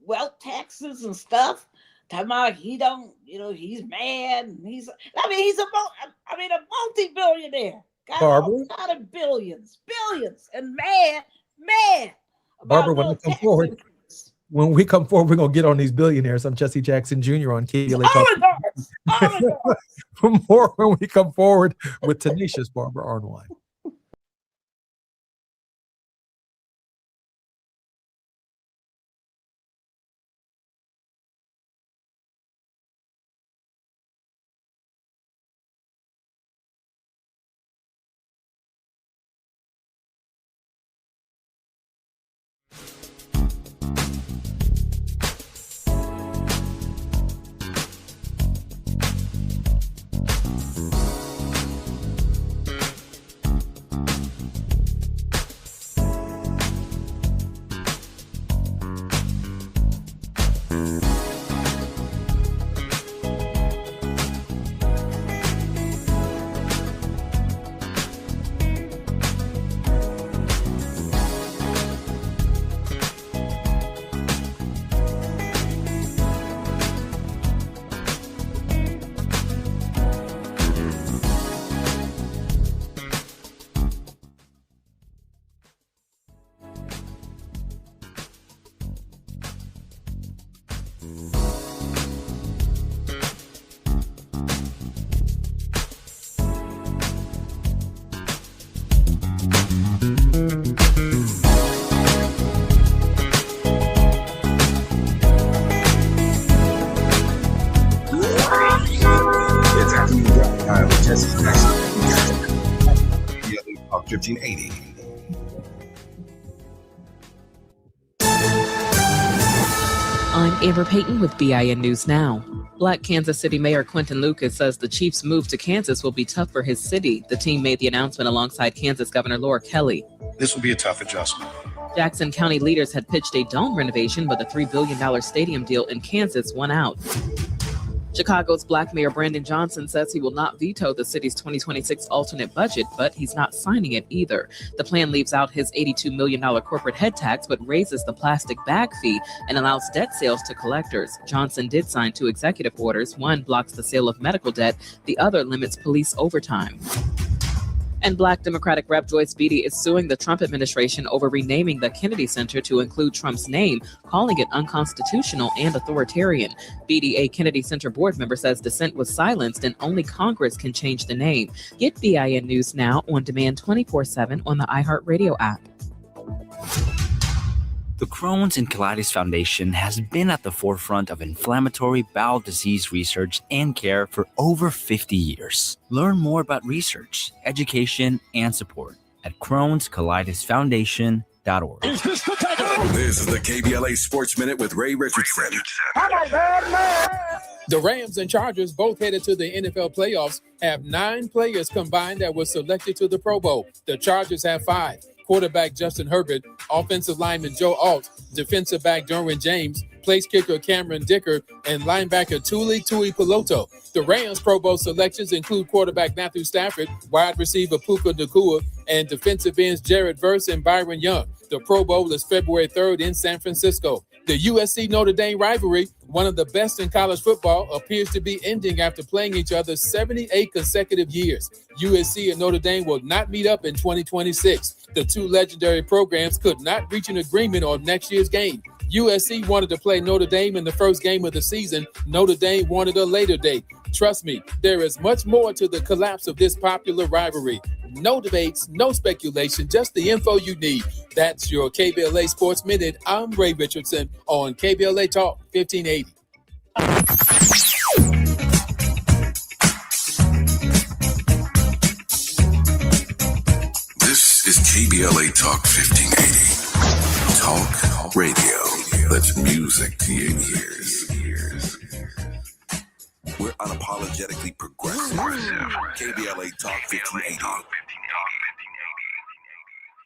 [SPEAKER 9] wealth taxes and stuff. Talking about he don't, he's mad. And he's a multi-billionaire. Got
[SPEAKER 1] Barbara,
[SPEAKER 9] all kind of billions, and mad about
[SPEAKER 1] Barbara,
[SPEAKER 9] a little tax increase.
[SPEAKER 1] when we come forward, we're gonna get on these billionaires. I'm Jesse Jackson Jr. on KBLA Talk.
[SPEAKER 9] Oligarchs.
[SPEAKER 1] For more when we come forward with tenacious Barbara Arnwine.
[SPEAKER 10] It's afternoon drive time with Jesse Jackson. KBLA Talk 1580.
[SPEAKER 3] I'm Amber Payton with BIN News Now. Black Kansas City Mayor Quentin Lucas says the Chiefs' move to Kansas will be tough for his city. The team made the announcement alongside Kansas Governor Laura Kelly.
[SPEAKER 18] This will be a tough adjustment.
[SPEAKER 3] Jackson County leaders had pitched a dome renovation, but the $3 billion stadium deal in Kansas won out. Chicago's Black Mayor Brandon Johnson says he will not veto the city's 2026 alternate budget, but he's not signing it either. The plan leaves out his $82 million corporate head tax, but raises the plastic bag fee and allows debt sales to collectors. Johnson did sign 2 executive orders. One blocks the sale of medical debt. The other limits police overtime. And Black Democratic Rep Joyce Beatty is suing the Trump administration over renaming the Kennedy Center to include Trump's name, calling it unconstitutional and authoritarian. Beatty, a Kennedy Center board member, says dissent was silenced and only Congress can change the name. Get BIN News Now on demand 24/7 on the iHeartRadio app.
[SPEAKER 5] The Crohn's and Colitis Foundation has been at the forefront of inflammatory bowel disease research and care for over 50 years. Learn more about research, education, and support at Crohn'sColitisFoundation.org.
[SPEAKER 10] This is the KBLA Sports Minute with Ray Richardson.
[SPEAKER 7] The Rams and Chargers, both headed to the NFL playoffs, have 9 players combined that were selected to the Pro Bowl. The Chargers have 5. Quarterback Justin Herbert, offensive lineman Joe Alt, defensive back Derwin James, place kicker Cameron Dicker, and linebacker Tuli Peloto. The Rams Pro Bowl selections include quarterback Matthew Stafford, wide receiver Puka Nacua, and defensive ends Jared Verse and Byron Young. The Pro Bowl is February 3rd in San Francisco. The USC-Notre Dame rivalry, one of the best in college football, appears to be ending after playing each other 78 consecutive years. USC and Notre Dame will not meet up in 2026. The 2 legendary programs could not reach an agreement on next year's game. USC wanted to play Notre Dame in the first game of the season. Notre Dame wanted a later date. Trust me, there is much more to the collapse of this popular rivalry. No debates, no speculation, just the info you need. That's your KBLA Sports Minute. I'm Ray Richardson on KBLA Talk 1580.
[SPEAKER 10] This is KBLA Talk 1580. Talk radio. That's music to your ears. We're unapologetically progressive. KBLA Talk 1580.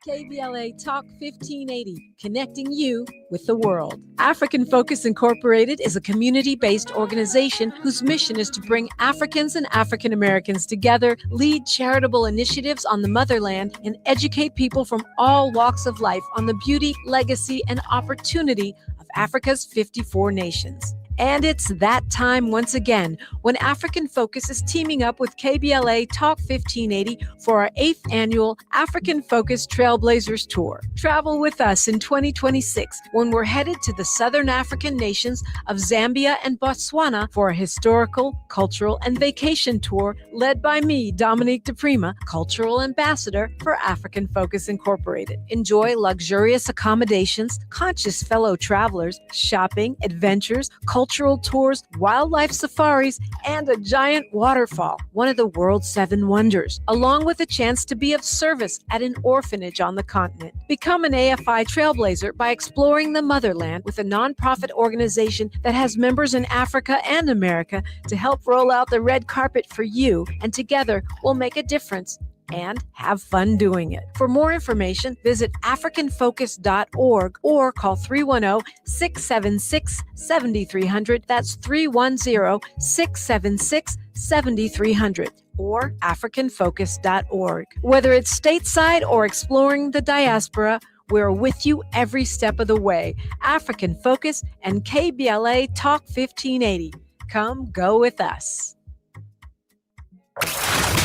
[SPEAKER 11] KBLA Talk 1580, connecting you with the world. African Focus Incorporated is a community-based organization whose mission is to bring Africans and African Americans together, lead charitable initiatives on the motherland, and educate people from all walks of life on the beauty, legacy, and opportunity of Africa's 54 nations. And it's that time once again when African Focus is teaming up with KBLA Talk 1580 for our 8th annual African Focus Trailblazers Tour. Travel with us in 2026 when we're headed to the Southern African nations of Zambia and Botswana for a historical, cultural, and vacation tour led by me, Dominique DePrima, Cultural Ambassador for African Focus Incorporated. Enjoy luxurious accommodations, conscious fellow travelers, shopping, adventures, cultural tours, wildlife safaris, and a giant waterfall, one of the world's 7 wonders, along with a chance to be of service at an orphanage on the continent. Become an AFI trailblazer by exploring the motherland with a nonprofit organization that has members in Africa and America to help roll out the red carpet for you, and together we'll make a difference and have fun doing it. For more information, visit africanfocus.org or call 310-676-7300. That's 310-676-7300 or africanfocus.org. Whether it's stateside or exploring the diaspora, we're with you every step of the way. African Focus and KBLA Talk 1580. Come go with us.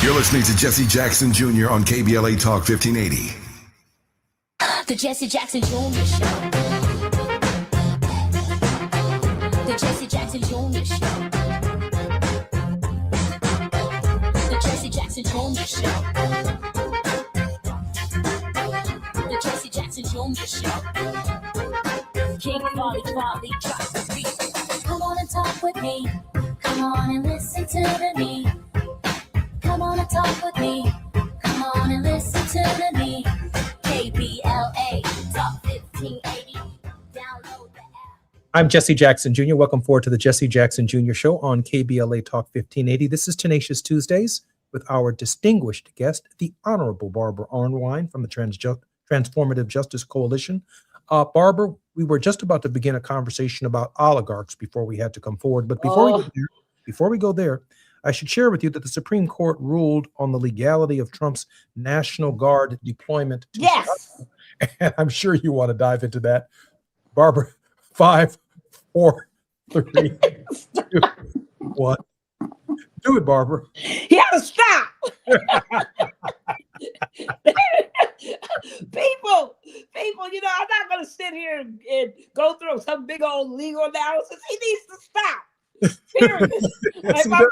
[SPEAKER 10] You're listening to Jesse Jackson Jr. on KBLA Talk 1580.
[SPEAKER 8] The Jesse Jackson Jr. Show. The Jesse Jackson Jr. Show. The Jesse Jackson Jr. Show. The Jesse Jackson Jr. Show. King Volley, drop the beat. Come on and talk with me. Come on and listen to me. Come on and talk with me. Come on and listen to me. KBLA Talk 1580. Download the app.
[SPEAKER 1] I'm Jesse Jackson Jr. Welcome forward to the Jesse Jackson Jr. Show on KBLA Talk 1580. This is Tenacious Tuesdays with our distinguished guest, the Honorable Barbara Arnwine from the Transformative Justice Coalition. Barbara, we were just about to begin a conversation about oligarchs before we had to come forward. But before we go there, I should share with you that the Supreme Court ruled on the legality of Trump's National Guard deployment.
[SPEAKER 9] Yes.
[SPEAKER 1] And I'm sure you want to dive into that. Barbara, 5, 4, 3, 2, 1. Do it, Barbara.
[SPEAKER 9] He had to stop. People, I'm not going to sit here and go through some big old legal analysis. He needs to stop. Period. Like my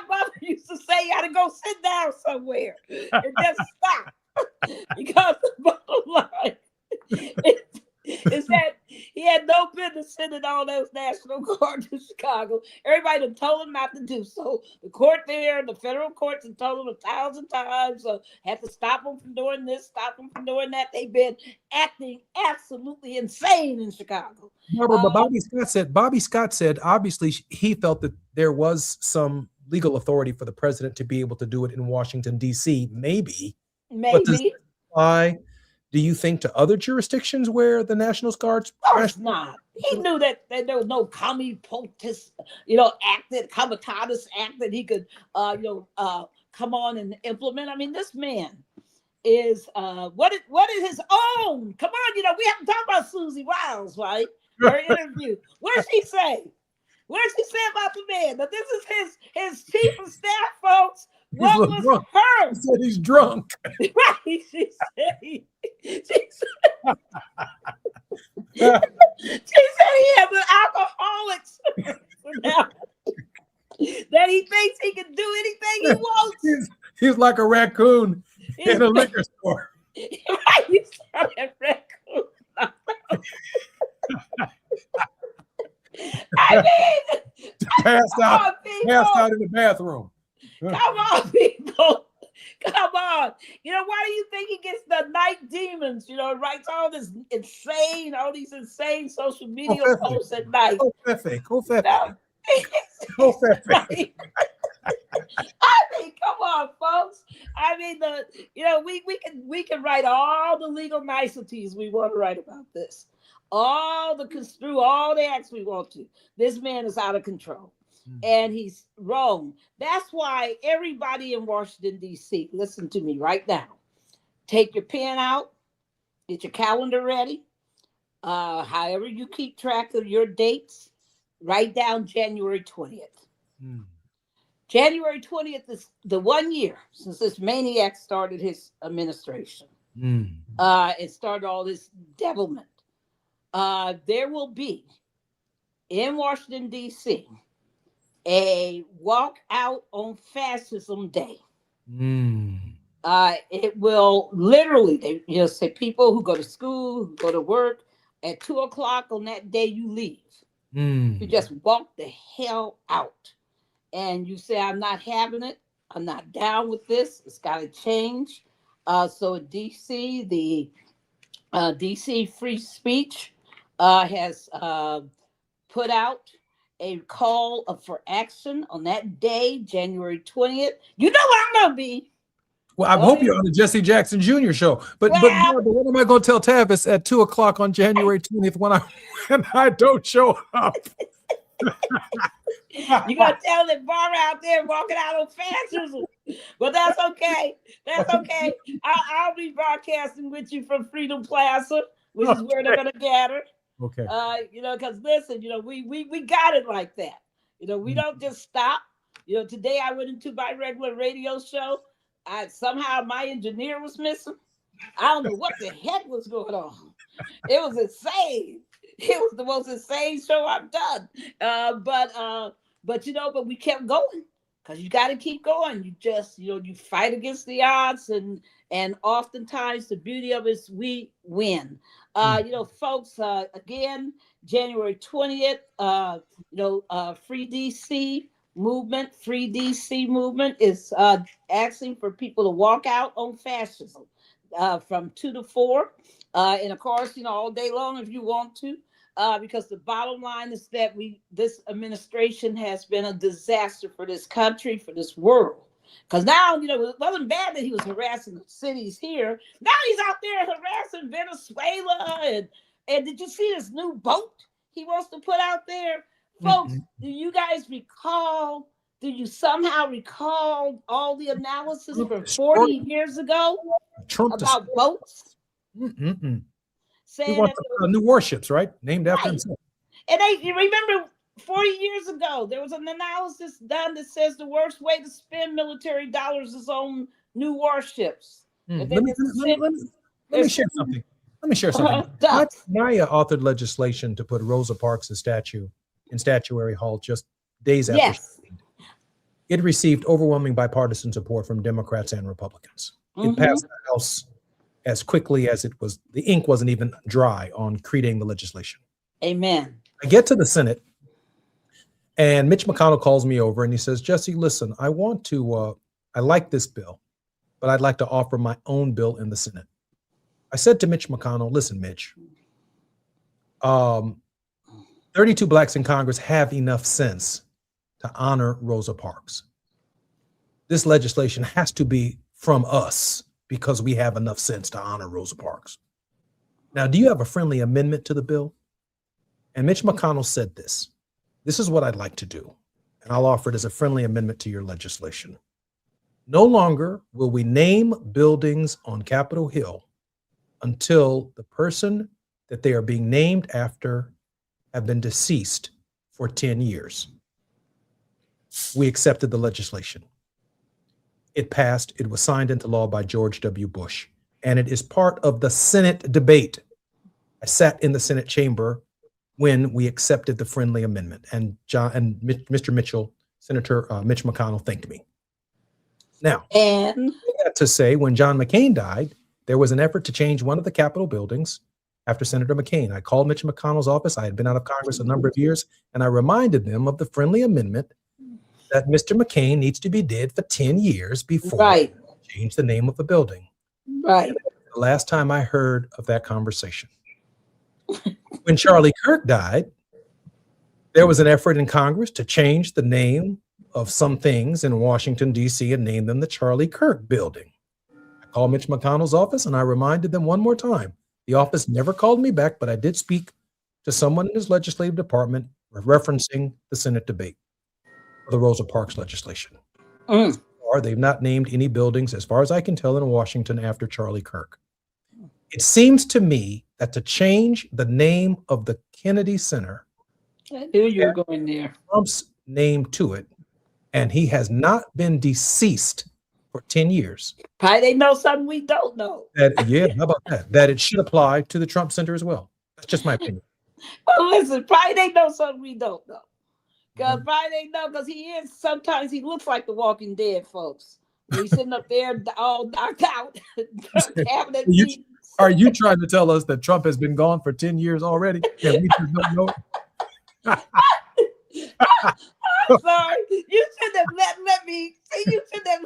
[SPEAKER 9] mom used to say, you got to go sit down somewhere and just stop. Because the bottom line is that he had no business sending all those National Guard to Chicago. Everybody had told him not to do so. The court there, the federal courts have told him 1,000 times, had to stop him from doing this, stop him from doing that. They've been acting absolutely insane in Chicago.
[SPEAKER 1] But Bobby Scott said, obviously, he felt that there was some legal authority for the president to be able to do it in Washington, D.C. Maybe. But does that apply, do you think, to other jurisdictions where the National Guard's?
[SPEAKER 9] Of course not. He knew that there was no comitatus act that he could, come on and implement. I mean, this man is what is his own? Come on, we haven't talked about Susie Wiles, right? Her interview. What does she say? What does she say about the man? But this is his chief of staff, folks. What was
[SPEAKER 1] drunk.
[SPEAKER 9] her?
[SPEAKER 1] He said he's drunk.
[SPEAKER 9] Right. She said he has an alcoholics now, that he thinks he can do anything he wants.
[SPEAKER 1] He's like a raccoon in a liquor store.
[SPEAKER 9] Right. He's like a raccoon. I mean,
[SPEAKER 1] passed out in the bathroom.
[SPEAKER 9] Come on, people. Come on. Why do you think he gets the night demons? Writes all these insane social media posts at night.
[SPEAKER 1] Go Fefe.
[SPEAKER 9] No. I mean, come on, folks. I mean, we can write all the legal niceties we want to write about this, construe all the acts we want to. This man is out of control, and he's wrong. That's why everybody in Washington D.C., listen to me right now. Take your pen out, get your calendar ready. However you keep track of your dates, write down January 20th. January 20th is the 1 year since this maniac started his administration. It started all this devilment. There will be in Washington, D.C., a walk out on fascism day. It will literally, say people who go to school, who go to work, at 2:00 on that day you leave. You just walk the hell out. And you say, I'm not having it. I'm not down with this. It's got to change. So in D.C., the D.C. Free Speech has put out a call for action on that day, January 20th. You know what I'm going to be.
[SPEAKER 1] Well, I hope you're on the Jesse Jackson Jr. show. But what am I going to tell Tavis at 2:00 on January 20th when I don't show up?
[SPEAKER 9] You gotta tell that Barbara out there walking out on fascism. Well, that's okay. That's okay. I'll be broadcasting with you from Freedom Plaza, which is where they're gonna gather.
[SPEAKER 1] Okay.
[SPEAKER 9] Because listen, we got it like that. We don't just stop. Today I went into my regular radio show. Somehow my engineer was missing. I don't know what the heck was going on. It was insane. It was the most insane show I've done. But we kept going because you got to keep going. You just, you fight against the odds, and oftentimes the beauty of it is we win. Folks, again, January 20th, Free DC movement is asking for people to walk out on fascism from 2 to 4. And of course, all day long if you want to, because the bottom line is that this administration has been a disaster for this country, for this world. Because now, it wasn't bad that he was harassing the cities here. Now he's out there harassing Venezuela. And did you see this new boat he wants to put out there? Folks, do you guys recall? Do you somehow recall all the analysis from 40 years ago about boats?
[SPEAKER 1] Saying he wants new warships, right? Named after himself.
[SPEAKER 9] And you remember 40 years ago, there was an analysis done that says the worst way to spend military dollars is on new warships.
[SPEAKER 1] Let me share something. My authored legislation to put Rosa Parks' statue in Statuary Hall just days after.
[SPEAKER 9] Yes.
[SPEAKER 1] It received overwhelming bipartisan support from Democrats and Republicans. It passed the House as quickly as it was. The ink wasn't even dry on creating the legislation.
[SPEAKER 9] Amen.
[SPEAKER 1] I get to the Senate, and Mitch McConnell calls me over and he says, Jesse, listen, I like this bill, but I'd like to offer my own bill in the Senate. I said to Mitch McConnell, listen, Mitch, 32 blacks in Congress have enough sense to honor Rosa Parks. This legislation has to be from us because we have enough sense to honor Rosa Parks. Now, do you have a friendly amendment to the bill? And Mitch McConnell said this. This is what I'd like to do, and I'll offer it as a friendly amendment to your legislation. No longer will we name buildings on Capitol Hill until the person that they are being named after have been deceased for 10 years. We accepted the legislation. It passed. It was signed into law by George W. Bush, and it is part of the Senate debate. I sat in the Senate chamber when we accepted the friendly amendment, and Mr. Mitchell, Senator Mitch McConnell, thanked me. Now, to say when John McCain died, there was an effort to change one of the Capitol buildings after Senator McCain. I called Mitch McConnell's office. I had been out of Congress a number of years, and I reminded them of the friendly amendment that Mr. McCain needs to be dead for 10 years before change the name of the building.
[SPEAKER 9] Right.
[SPEAKER 1] The last time I heard of that conversation. When Charlie Kirk died, there was an effort in Congress to change the name of some things in Washington, D.C., and named them the Charlie Kirk Building. I called Mitch McConnell's office, and I reminded them one more time. The office never called me back, but I did speak to someone in his legislative department referencing the Senate debate for the Rosa Parks legislation. Or they've not named any buildings, as far as I can tell, in Washington after Charlie Kirk. It seems to me that to change the name of the Kennedy Center,
[SPEAKER 9] I knew you were going there.
[SPEAKER 1] Trump's name to it, and he has not been deceased for 10 years.
[SPEAKER 9] Probably they know something we don't know.
[SPEAKER 1] Yeah, how about that? That it should apply to the Trump Center as well. That's just my opinion.
[SPEAKER 9] Well, listen, probably they know something we don't know. Because probably they know, because sometimes he looks like the Walking Dead, folks. He's sitting up there all knocked out.
[SPEAKER 1] Are you trying to tell us that Trump has been gone for 10 years already? Yeah, we just don't know.
[SPEAKER 9] I'm sorry. You should have let me. See, you should have.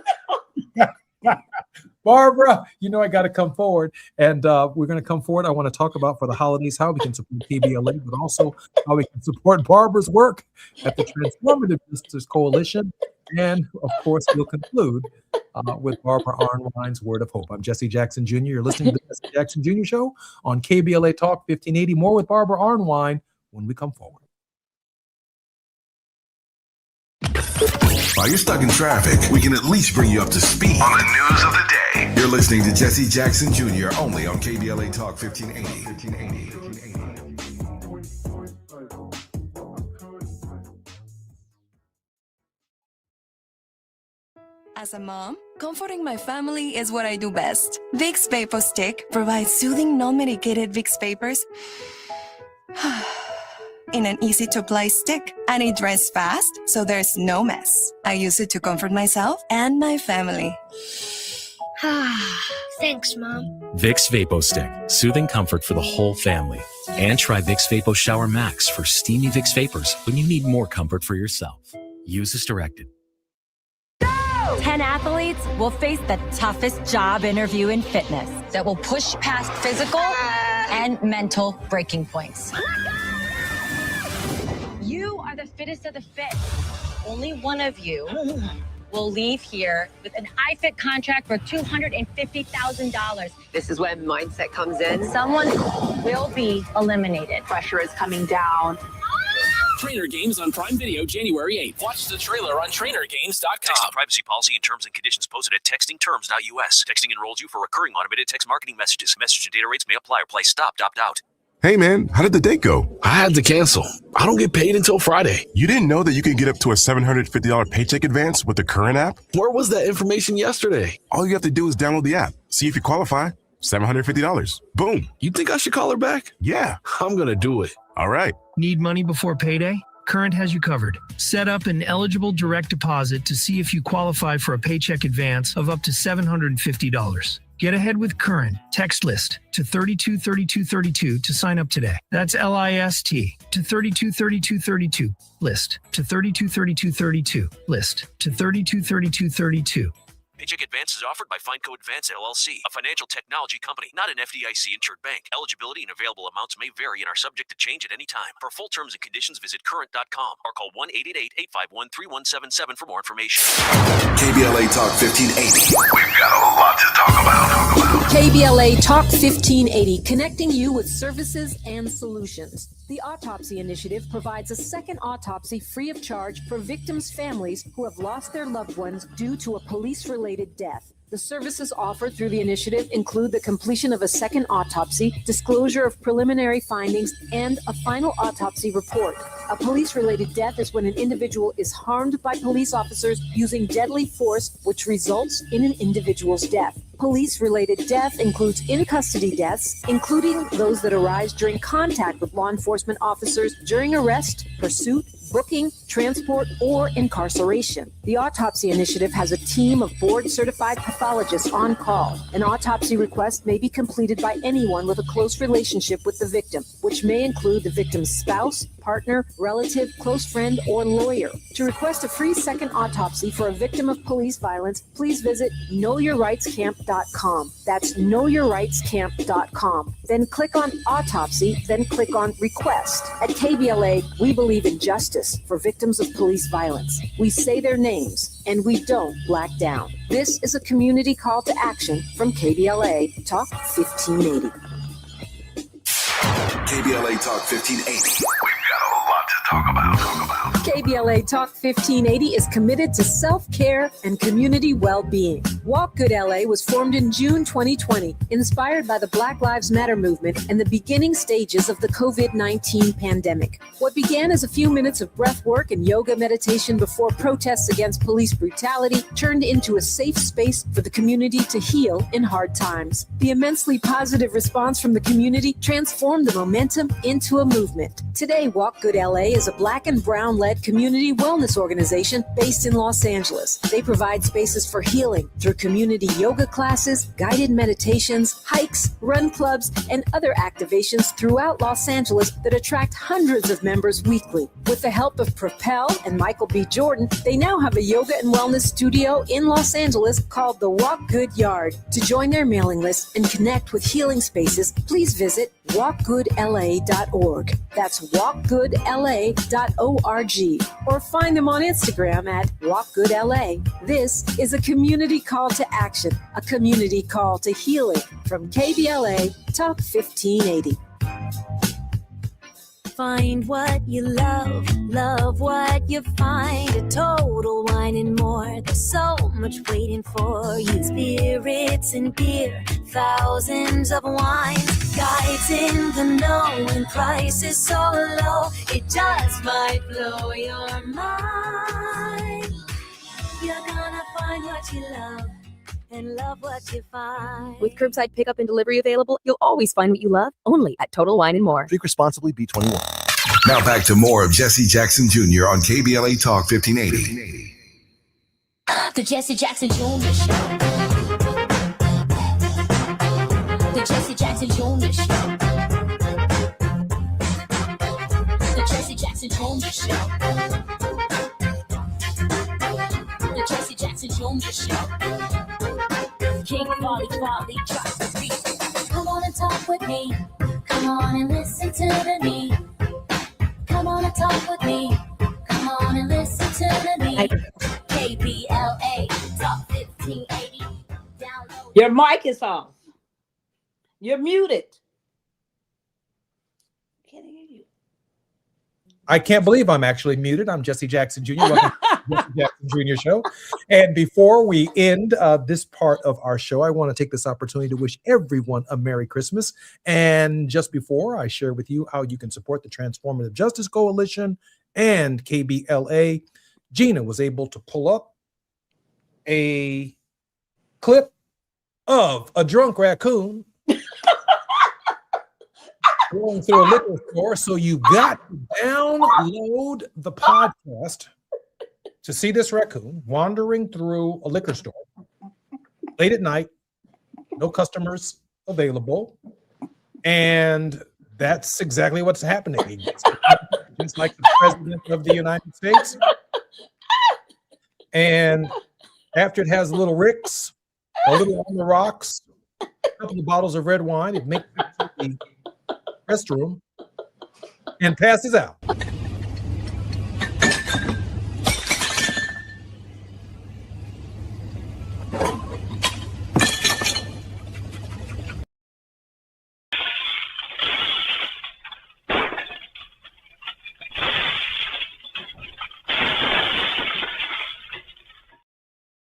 [SPEAKER 1] Barbara, I got to come forward, and we're going to come forward. I want to talk about for the holidays how we can support KBLA, but also how we can support Barbara's work at the Transformative Justice Coalition. And of course, we'll conclude with Barbara Arnwine's Word of Hope. I'm Jesse Jackson Jr. You're listening to the Jesse Jackson Jr. Show on KBLA Talk 1580. More with Barbara Arnwine when we come forward.
[SPEAKER 10] While you're stuck in traffic, we can at least bring you up to speed on the news of the day. You're listening to Jesse Jackson Jr. only on KBLA Talk 1580.
[SPEAKER 18] As a mom, comforting my family is what I do best. Vicks Vapor Stick provides soothing, non-medicated Vicks vapors in an easy-to-apply stick, and it dries fast, so there's no mess. I use it to comfort myself and my family.
[SPEAKER 19] Thanks, Mom.
[SPEAKER 20] Vicks Vapo Stick, soothing comfort for the whole family. And try Vicks Vapo Shower Max for steamy Vicks Vapors when you need more comfort for yourself. Use as directed.
[SPEAKER 21] 10 athletes will face the toughest job interview in fitness that will push past physical and mental breaking points. You are the fittest of the fit. Only one of you will leave here with an iFit contract for $250,000.
[SPEAKER 22] This is when mindset comes in.
[SPEAKER 21] Someone will be eliminated.
[SPEAKER 22] Pressure is coming down.
[SPEAKER 23] Trainer Games on Prime Video January 8th. Watch the trailer on trainergames.com.
[SPEAKER 24] Texting privacy policy and terms and conditions posted at textingterms.us. Texting enrolls you for recurring automated text marketing messages. Message and data rates may apply or price stopped. Opt out.
[SPEAKER 10] Hey man, how did the date go?
[SPEAKER 25] I had to cancel. I don't get paid until Friday.
[SPEAKER 10] You didn't know that you could get up to a $750 paycheck advance with the Current app?
[SPEAKER 25] Where was that information yesterday?
[SPEAKER 10] All you have to do is download the app. See if you qualify. $750. Boom.
[SPEAKER 25] You think I should call her back?
[SPEAKER 10] Yeah.
[SPEAKER 25] I'm going to do it.
[SPEAKER 10] All right.
[SPEAKER 26] Need money before payday? Current has you covered. Set up an eligible direct deposit to see if you qualify for a paycheck advance of up to $750. Get ahead with Current. Text LIST to 323232 to sign up today. That's LIST to 323232. LIST to 323232. LIST to 323232.
[SPEAKER 24] Paycheck advance is offered by Fineco Advance LLC, a financial technology company, not an FDIC-insured bank. Eligibility and available amounts may vary and are subject to change at any time. For full terms and conditions, visit current.com or call 1-888-851-3177 for more information.
[SPEAKER 10] KBLA Talk 1580. We've got a lot to talk about.
[SPEAKER 11] KBLA Talk 1580, connecting you with services and solutions. The Autopsy Initiative provides a second autopsy free of charge for victims' families who have lost their loved ones due to a police-related death. The services offered through the initiative include the completion of a second autopsy, disclosure of preliminary findings, and a final autopsy report. A police-related death is when an individual is harmed by police officers using deadly force, which results in an individual's death. Police-related death includes in-custody deaths, including those that arise during contact with law enforcement officers during arrest, pursuit, booking, transport, or incarceration. The Autopsy Initiative has a team of board-certified pathologists on call. An autopsy request may be completed by anyone with a close relationship with the victim, which may include the victim's spouse, partner, relative, close friend, or lawyer. To request a free second autopsy for a victim of police violence, please visit knowyourrightscamp.com. That's knowyourrightscamp.com. Then click on autopsy, then click on request. At KBLA, we believe in justice for victims of police violence. We say their names and we don't black down. This is a community call to action from KBLA Talk 1580.
[SPEAKER 10] KBLA Talk 1580. We've got a lot to talk about.
[SPEAKER 11] KBLA Talk 1580 is committed to self-care and community well-being. Walk Good LA was formed in June 2020, inspired by the Black Lives Matter movement and the beginning stages of the COVID-19 pandemic. What began as a few minutes of breath work and yoga meditation before protests against police brutality turned into a safe space for the community to heal in hard times. The immensely positive response from the community transformed the momentum into a movement. Today, Walk Good LA is a Black and Brown-led community wellness organization based in Los Angeles. They provide spaces for healing through community yoga classes, guided meditations, hikes, run clubs, and other activations throughout Los Angeles that attract hundreds of members weekly. With the help of Propel and Michael B. Jordan, they now have a yoga and wellness studio in Los Angeles called the Walk Good Yard. To join their mailing list and connect with healing spaces, please visit walkgoodla.org. That's walkgoodla.org. Or find them on Instagram at walkgoodla. This is a community call to action, a community call to healing from KBLA Talk 1580.
[SPEAKER 8] Find what you love, love what you find. A Total Wine and More. There's so much waiting for you. Spirits and beer, thousands of wines. Guides in the know and prices so low, it just might blow your mind. You're gonna find what you love and love what you find.
[SPEAKER 2] With curbside pickup and delivery available, you'll always find what you love only at Total Wine and More.
[SPEAKER 16] Drink responsibly, B21.
[SPEAKER 10] Now back to more of Jesse Jackson Jr. on KBLA Talk 1580.
[SPEAKER 8] The Jesse Jackson Jr. Show. The Jesse Jackson Jr. Show. The Jesse Jackson Jr. Show. The Jesse Jackson Jr. Show. King Volley, drop the beat. Come on and talk with me. Come on and listen to me. Come on and talk with me. Come on and listen to me. KBLA Talk 1580. Download.
[SPEAKER 9] Your mic is off. You're muted. Can't hear you.
[SPEAKER 1] I can't believe I'm actually muted. I'm Jesse Jackson Jr. Welcome to the Jesse Jackson Jr. Show. And before we end this part of our show, I want to take this opportunity to wish everyone a Merry Christmas. And just before I share with you how you can support the Transformative Justice Coalition and KBLA, Gina was able to pull up a clip of a drunk raccoon going through a liquor store. So you got to download the podcast to see this raccoon wandering through a liquor store late at night, no customers available, and that's exactly what's happening. It's like the president of the United States. And after it has little Ricks, a little on the rocks, a couple of bottles of red wine, it makes it to the restroom and passes out.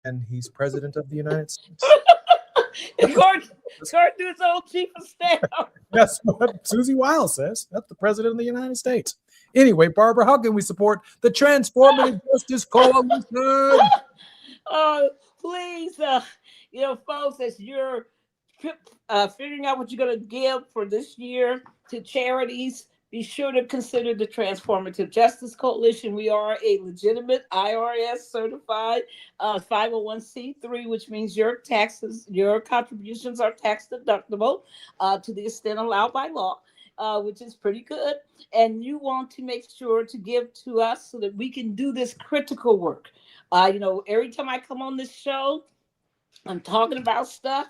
[SPEAKER 1] And he's president of the United States.
[SPEAKER 9] According to his old chief of staff.
[SPEAKER 1] That's what Susie Wiles says. That's the president of the United States. Anyway, Barbara, how can we support the Transformative Justice Coalition?
[SPEAKER 9] Please, folks, as you're figuring out what you're going to give for this year to charities, be sure to consider the Transformative Justice Coalition. We are a legitimate IRS certified 501c3, which means your taxes, your contributions are tax deductible to the extent allowed by law. which is pretty good. And you want to make sure to give to us so that we can do this critical work. Every time I come on this show, I'm talking about stuff,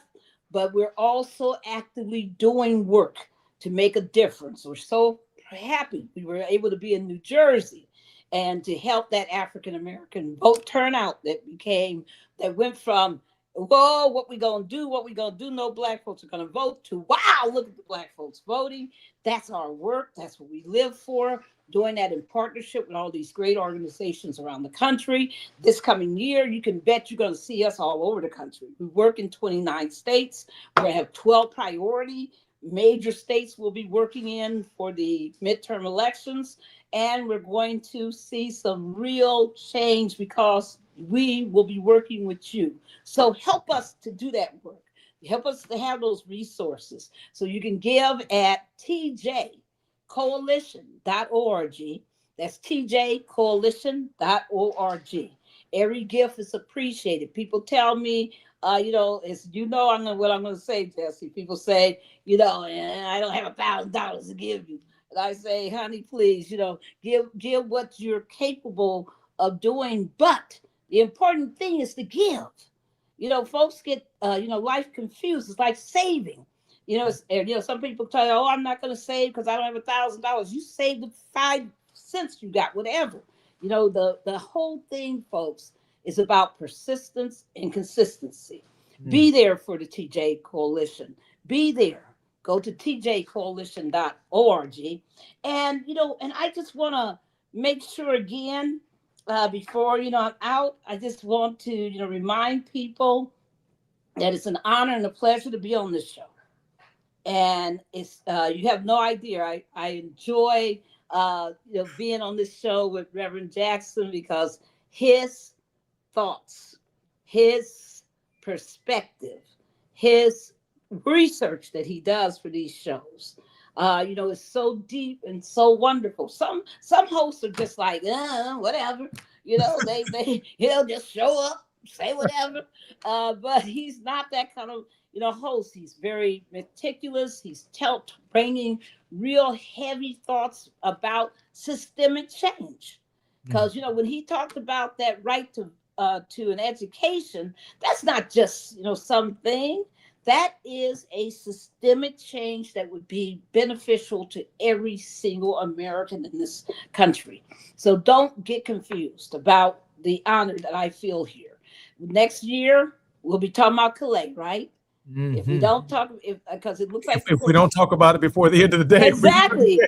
[SPEAKER 9] but we're also actively doing work to make a difference. We're so happy we were able to be in New Jersey and to help that African American vote turnout that went from, whoa, what we gonna do, no black folks are gonna vote, to wow, look at the black folks voting. That's our work. That's what we live for, doing that in partnership with all these great organizations around the country. This coming year, you can bet you're going to see us all over the country. We work in 29 states. We're going to have 12 priority major states we'll be working in for the midterm elections. And we're going to see some real change because we will be working with you. So help us to do that work. Help us to have those resources. So you can give at tjcoalition.org. That's tjcoalition.org. Every gift is appreciated. People tell me, what I'm going to say, Jesse. People say, I don't have $1,000 to give you. And I say, honey, please, give what you're capable of doing. But the important thing is to give. Folks get, life confused. It's like saving. Some people tell you, I'm not going to save because I don't have $1,000. You save the 5 cents you got, whatever. The whole thing, folks, is about persistence and consistency. Be there for the TJ Coalition. Be there. Go to tjcoalition.org. And I just want to make sure again, before I'm out, I just want to remind people that it's an honor and a pleasure to be on this show. And it's you have no idea. I enjoy being on this show with Reverend Jackson because his thoughts, his perspective, his research that he does for these shows, is so deep and so wonderful. Some hosts are just like, whatever, they just show up, say whatever. But he's not that kind of host. He's very meticulous. He's bringing real heavy thoughts about systemic change. Because when he talked about that right to an education, that's not just something. That is a systemic change that would be beneficial to every single American in this country. So don't get confused about the honor that I feel here. Next year, we'll be talking about Calais, right? Mm-hmm. If we don't talk, because it looks like
[SPEAKER 1] if we don't talk about it before the end of the day,
[SPEAKER 9] exactly,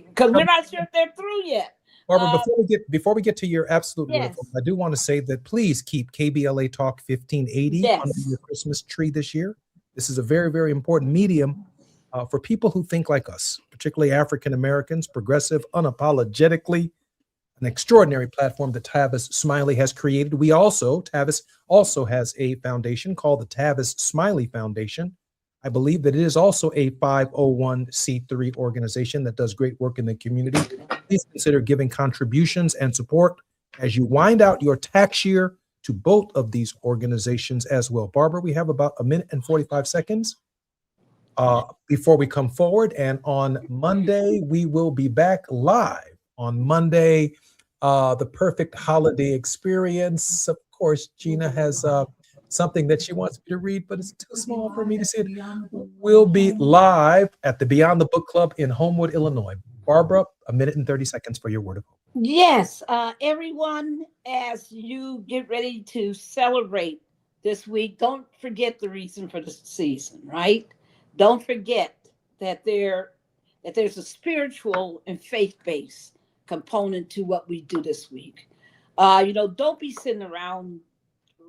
[SPEAKER 9] because we're not sure if they're through yet.
[SPEAKER 1] Barbara, before we get to your absolute wonderful, I do want to say that please keep KBLA Talk 1580 under your Christmas tree this year. This is a very, very important medium for people who think like us, particularly African Americans, progressive, unapologetically, an extraordinary platform that Tavis Smiley has created. Tavis also has a foundation called the Tavis Smiley Foundation. I believe that it is also a 501c3 organization that does great work in the community. Please consider giving contributions and support as you wind out your tax year to both of these organizations as well. Barbara, we have about 1 minute and 45 seconds before we come forward. And on Monday, we will be back live. On Monday, the perfect holiday experience. Of course, Gina has something that she wants me to read, but it's too small for me to see it. We'll be live at the Beyond the Book Club in Homewood, Illinois. Barbara, 1 minute and 30 seconds for your word of hope.
[SPEAKER 9] Yes, everyone, as you get ready to celebrate this week, don't forget the reason for the season, right? Don't forget that there's a spiritual and faith-based component to what we do this week. Don't be sitting around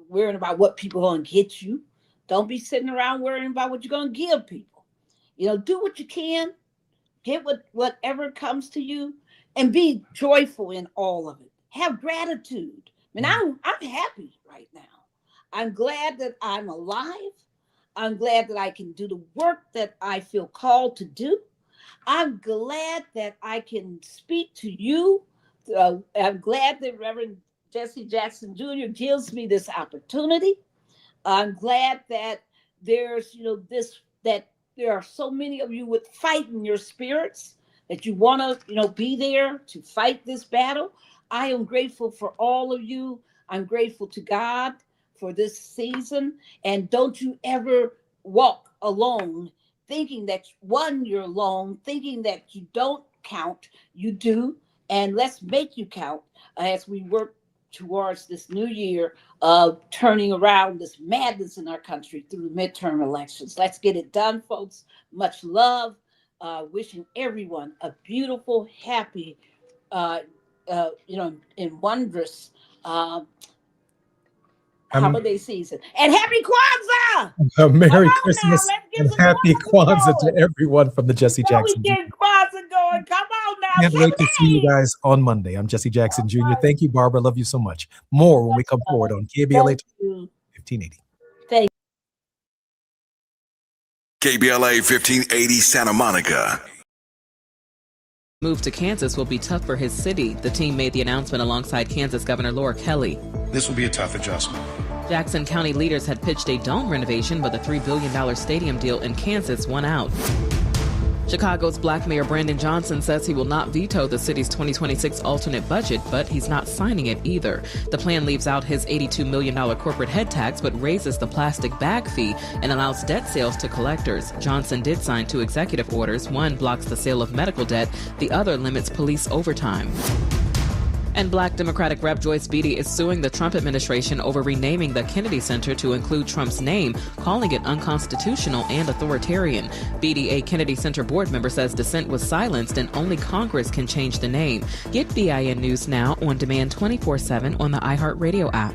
[SPEAKER 9] worrying about what people are going to get you. Don't be sitting around worrying about what you're going to give people. Do what you can, get whatever comes to you, and be joyful in all of it. Have gratitude. I'm happy right now. I'm glad that I'm alive. I'm glad that I can do the work that I feel called to do. I'm glad that I can speak to you. I'm glad that Reverend Jesse Jackson Jr. gives me this opportunity. I'm glad that there's, that there are so many of you with fight in your spirits that you want to, be there to fight this battle. I am grateful for all of you. I'm grateful to God for this season. And don't you ever walk alone thinking that, one, you're alone, thinking that you don't count. You do. And let's make you count as we work towards this new year of turning around this madness in our country through the midterm elections. Let's get it done, folks. Much love. Wishing everyone a beautiful, happy, and wondrous holiday season. And happy Kwanzaa!
[SPEAKER 1] Merry Christmas and happy Kwanzaa to everyone from the Jesse Jackson.
[SPEAKER 9] We get Kwanzaa going. Come on now.
[SPEAKER 1] Can't wait to see you guys on Monday. I'm Jesse Jackson Jr. Thank you, Barbara. Love you so much. More when we come forward on KBLA 1580.
[SPEAKER 9] Thank
[SPEAKER 10] KBLA 1580 Santa Monica.
[SPEAKER 3] Move to Kansas will be tough for his city. The team made the announcement alongside Kansas Governor Laura Kelly.
[SPEAKER 4] This will be a tough adjustment.
[SPEAKER 3] Jackson County leaders had pitched a dome renovation, but the $3 billion stadium deal in Kansas won out. Chicago's Black Mayor Brandon Johnson says he will not veto the city's 2026 alternate budget, but he's not signing it either. The plan leaves out his $82 million corporate head tax, but raises the plastic bag fee and allows debt sales to collectors. Johnson did sign 2 executive orders. One blocks the sale of medical debt. The other limits police overtime. And Black Democratic Rep Joyce Beatty is suing the Trump administration over renaming the Kennedy Center to include Trump's name, calling it unconstitutional and authoritarian. Beatty, a Kennedy Center board member, says dissent was silenced and only Congress can change the name. Get BIN News now on demand 24/7 on the iHeartRadio app.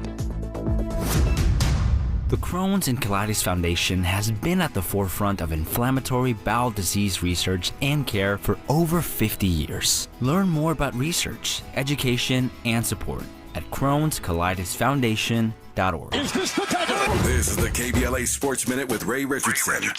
[SPEAKER 5] The Crohn's and Colitis Foundation has been at the forefront of inflammatory bowel disease research and care for over 50 years. Learn more about research, education, and support at Crohn'sColitisFoundation.org.
[SPEAKER 10] This is the KBLA Sports Minute with Ray Richardson.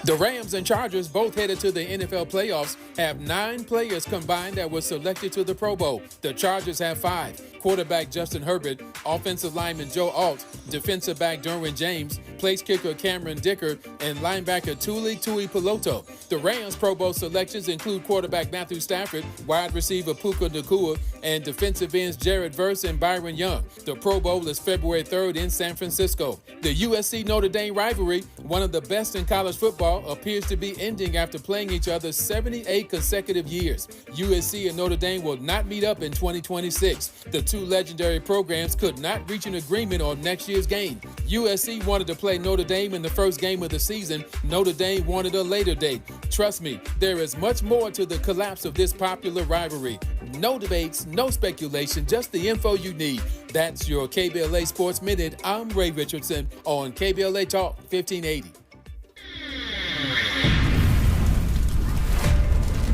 [SPEAKER 7] The Rams and Chargers, both headed to the NFL playoffs, have 9 players combined that were selected to the Pro Bowl. The Chargers have 5. Quarterback Justin Herbert, offensive lineman Joe Alt, defensive back Derwin James, place kicker Cameron Dicker, and linebacker Tuli Tuipulotu. The Rams' Pro Bowl selections include quarterback Matthew Stafford, wide receiver Puka Nacua, and defensive ends Jared Verse and Byron Young. The Pro Bowl is February 3rd in San Francisco. The USC-Notre Dame rivalry, one of the best in college football, appears to be ending after playing each other 78 consecutive years. USC and Notre Dame will not meet up in 2026. The 2 legendary programs could not reach an agreement on next year's game. USC wanted to play Notre Dame in the first game of the season. Notre Dame wanted a later date. Trust me, there is much more to the collapse of this popular rivalry. No debates, no speculation, just the info you need. That's your KBLA Sports Minute. I'm Ray Richardson on KBLA Talk 1580.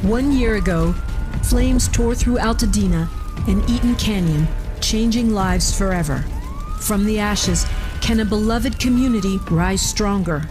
[SPEAKER 11] 1 year ago, flames tore through Altadena and Eaton Canyon, changing lives forever. From the ashes, can a beloved community rise stronger?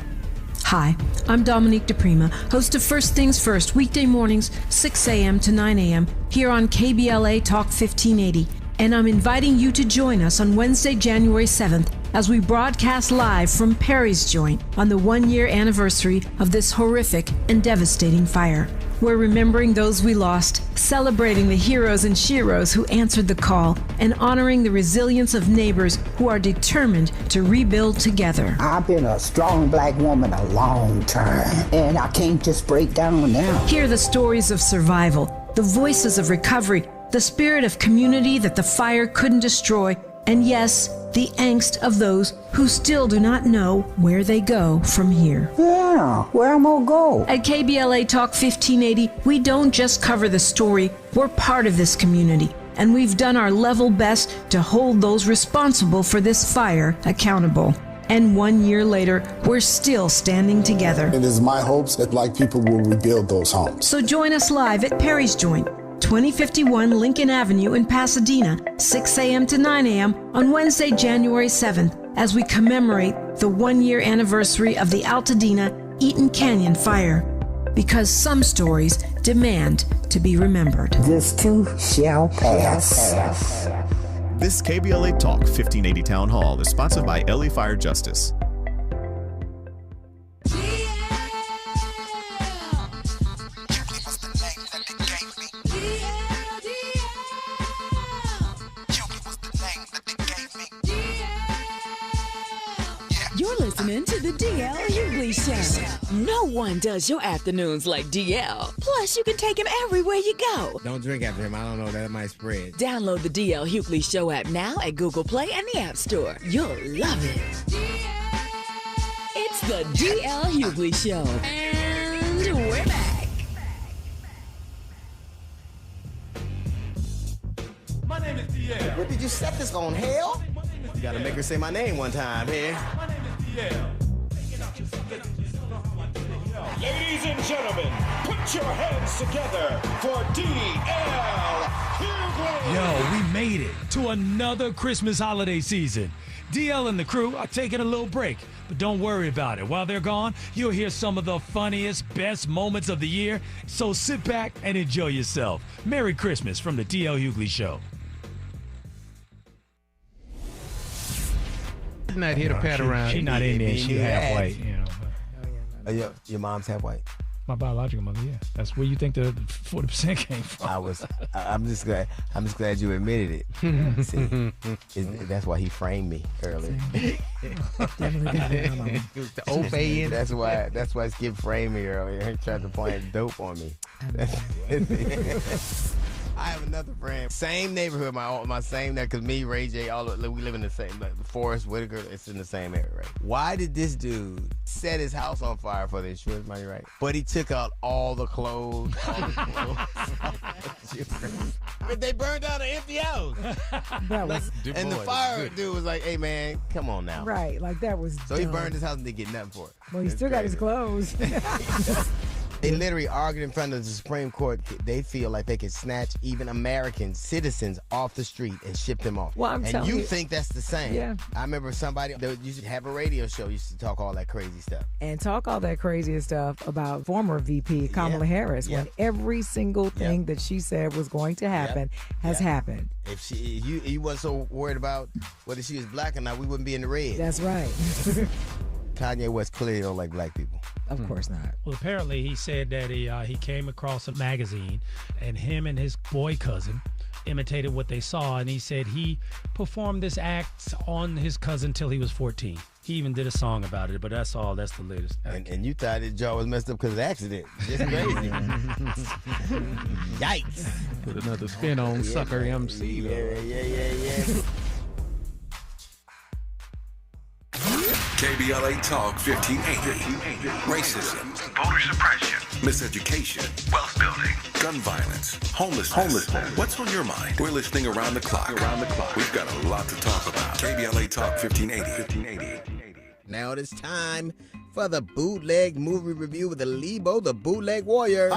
[SPEAKER 11] Hi, I'm Dominique DePrima, host of First Things First, weekday mornings, 6 a.m. to 9 a.m. here on KBLA Talk 1580. And I'm inviting you to join us on Wednesday, January 7th, as we broadcast live from Perry's Joint on the 1-year anniversary of this horrific and devastating fire. We're remembering those we lost, celebrating the heroes and sheroes who answered the call, and honoring the resilience of neighbors who are determined to rebuild together.
[SPEAKER 6] I've been a strong black woman a long time, and I can't just break down now.
[SPEAKER 11] Hear the stories of survival, the voices of recovery, the spirit of community that the fire couldn't destroy, and yes, the angst of those who still do not know where they go from here.
[SPEAKER 6] Yeah, where am I go?
[SPEAKER 11] At KBLA Talk 1580, we don't just cover the story, we're part of this community, and we've done our level best to hold those responsible for this fire accountable. And 1 year later, we're still standing together.
[SPEAKER 12] It is my hopes that black people will rebuild those homes.
[SPEAKER 11] So join us live at Perry's Joint, 2051 Lincoln Avenue in Pasadena, 6 a.m. to 9 a.m. on Wednesday, January 7th, as we commemorate the 1-year anniversary of the Altadena Eaton Canyon fire. Because some stories demand to be remembered.
[SPEAKER 6] This too shall pass.
[SPEAKER 13] This KBLA Talk 1580 Town Hall is sponsored by LA Fire Justice.
[SPEAKER 14] The DL Hughley Show. No one does your afternoons like DL. Plus, you can take him everywhere you go.
[SPEAKER 15] Don't drink after him. I don't know. That might spread.
[SPEAKER 14] Download the DL Hughley Show app now at Google Play and the App Store. You'll love it. It's the DL Hughley Show. And we're back.
[SPEAKER 15] My name is DL. What did you set this on, hell? You gotta make her say my name one time, here. My name is DL.
[SPEAKER 17] Ladies and gentlemen, put your hands together for DL Hughley.
[SPEAKER 18] Yo, we made it to another Christmas holiday season. DL and the crew are taking a little break, but don't worry about it. While they're gone, you'll hear some of the funniest, best moments of the year. So sit back and enjoy yourself. Merry Christmas from the DL Hughley Show.
[SPEAKER 19] Not here to pat around.
[SPEAKER 18] She not in there. She half white. You know.
[SPEAKER 15] Your mom's half white.
[SPEAKER 18] My biological mother. Yeah, that's where you think the 40% came from.
[SPEAKER 15] I'm just glad you admitted it. See, that's why he framed me earlier.
[SPEAKER 19] The obeying.
[SPEAKER 15] That's why Skip framed me earlier. He tried to plant dope on me. I have another friend, same neighborhood, my same there, because me, Ray J, we live in the same, like Forest Whitaker, it's in the same area, right? Why did this dude set his house on fire for the insurance money, right? But he took out all the clothes. But they burned down an empty house. And the fire dude was like, hey man, come on now.
[SPEAKER 20] Right, like that was
[SPEAKER 15] So dumb. He burned his house and didn't get nothing for it.
[SPEAKER 20] Well, he still got his clothes.
[SPEAKER 15] They literally argued in front of the Supreme Court. They feel like they can snatch even American citizens off the street and ship them off.
[SPEAKER 20] Well, I'm telling you.
[SPEAKER 15] And you think that's the same.
[SPEAKER 20] Yeah.
[SPEAKER 15] I remember somebody that used to have a radio show used to talk all that crazy stuff.
[SPEAKER 20] And talk all that crazy stuff about former VP Kamala Harris when every single thing that she said was going to happen has happened.
[SPEAKER 15] If you wasn't so worried about whether she was black or not, we wouldn't be in the red.
[SPEAKER 20] That's right.
[SPEAKER 15] Kanye West clearly don't like black people.
[SPEAKER 20] Of course not.
[SPEAKER 18] Well, apparently he said that he came across a magazine and him and his boy cousin imitated what they saw, and he said he performed this act on his cousin till he was 14. He even did a song about it, but that's all. That's the latest.
[SPEAKER 15] And you thought his jaw was messed up because of the accident. Just crazy. Yikes.
[SPEAKER 19] Put another spin on Sucker MC.
[SPEAKER 15] Yeah.
[SPEAKER 10] KBLA Talk 1580. Racism, voter suppression, miseducation, wealth building, gun violence, homelessness. What's on your mind? We're listening around the clock. We've got a lot to talk about. KBLA Talk 1580.
[SPEAKER 15] Now it is time for the bootleg movie review with Lebo, the bootleg warrior.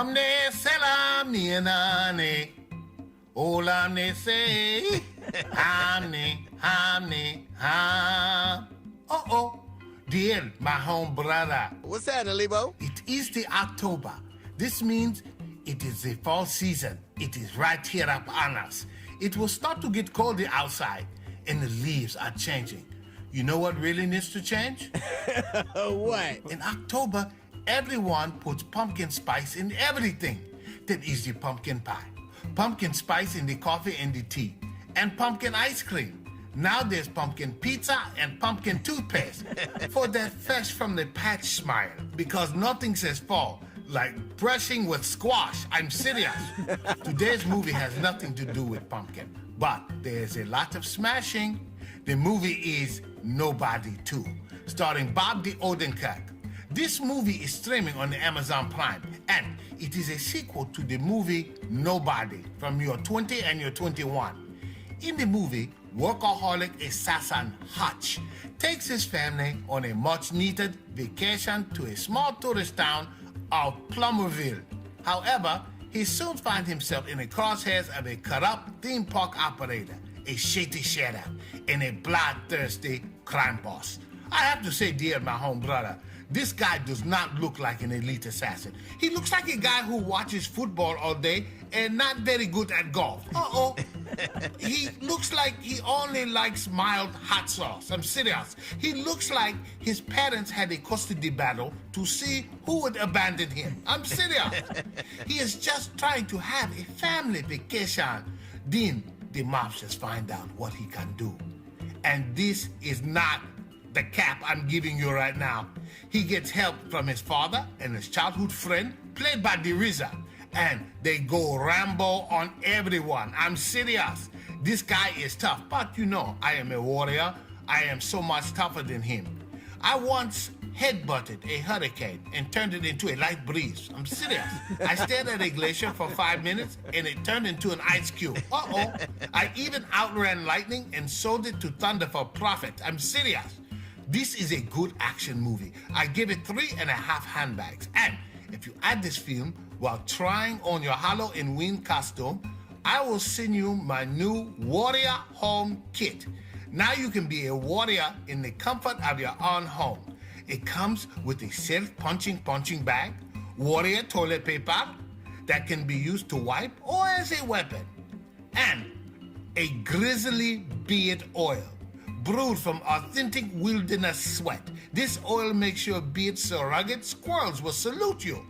[SPEAKER 27] Dear my home brother.
[SPEAKER 15] What's that, Lebo?
[SPEAKER 27] It is the October. This means it is the fall season. It is right here up on us. It will start to get colder outside, and the leaves are changing. You know what really needs to change?
[SPEAKER 15] What?
[SPEAKER 27] In October, everyone puts pumpkin spice in everything. That is the pumpkin pie, pumpkin spice in the coffee and the tea, and pumpkin ice cream. Now there's pumpkin pizza and pumpkin toothpaste for that fresh from the patch smile. Because nothing says fall like brushing with squash. I'm serious. Today's movie has nothing to do with pumpkin, but there's a lot of smashing. The movie is Nobody 2, starring Bob the Odenkirk. This movie is streaming on the Amazon Prime, and it is a sequel to the movie Nobody from your 20 and your 21. In the movie, workaholic assassin Hutch takes his family on a much-needed vacation to a small tourist town of Plumerville. However, he soon finds himself in the crosshairs of a corrupt theme park operator, a shady sheriff, and a bloodthirsty crime boss. I have to say, dear my home brother, this guy does not look like an elite assassin. He looks like a guy who watches football all day and not very good at golf. He looks like he only likes mild hot sauce. I'm serious. He looks like his parents had a custody battle to see who would abandon him. I'm serious. He is just trying to have a family vacation. Then the mobsters find out what he can do. And this is not the cap I'm giving you right now. He gets help from his father and his childhood friend, played by the RZA, and they go Rambo on everyone. I'm serious. This guy is tough, but you know, I am a warrior. I am so much tougher than him. I once headbutted a hurricane and turned it into a light breeze. I'm serious. I stared at a glacier for 5 minutes and it turned into an ice cube. Uh-oh. I even outran lightning and sold it to thunder for profit. I'm serious. This is a good action movie. I give it 3.5 handbags. And if you add this film while trying on your Halloween costume, I will send you my new Warrior Home Kit. Now you can be a warrior in the comfort of your own home. It comes with a self-punching punching bag, warrior toilet paper that can be used to wipe or as a weapon, and a grizzly beard oil brewed from authentic wilderness sweat. This oil makes your beard so rugged, squirrels will salute you.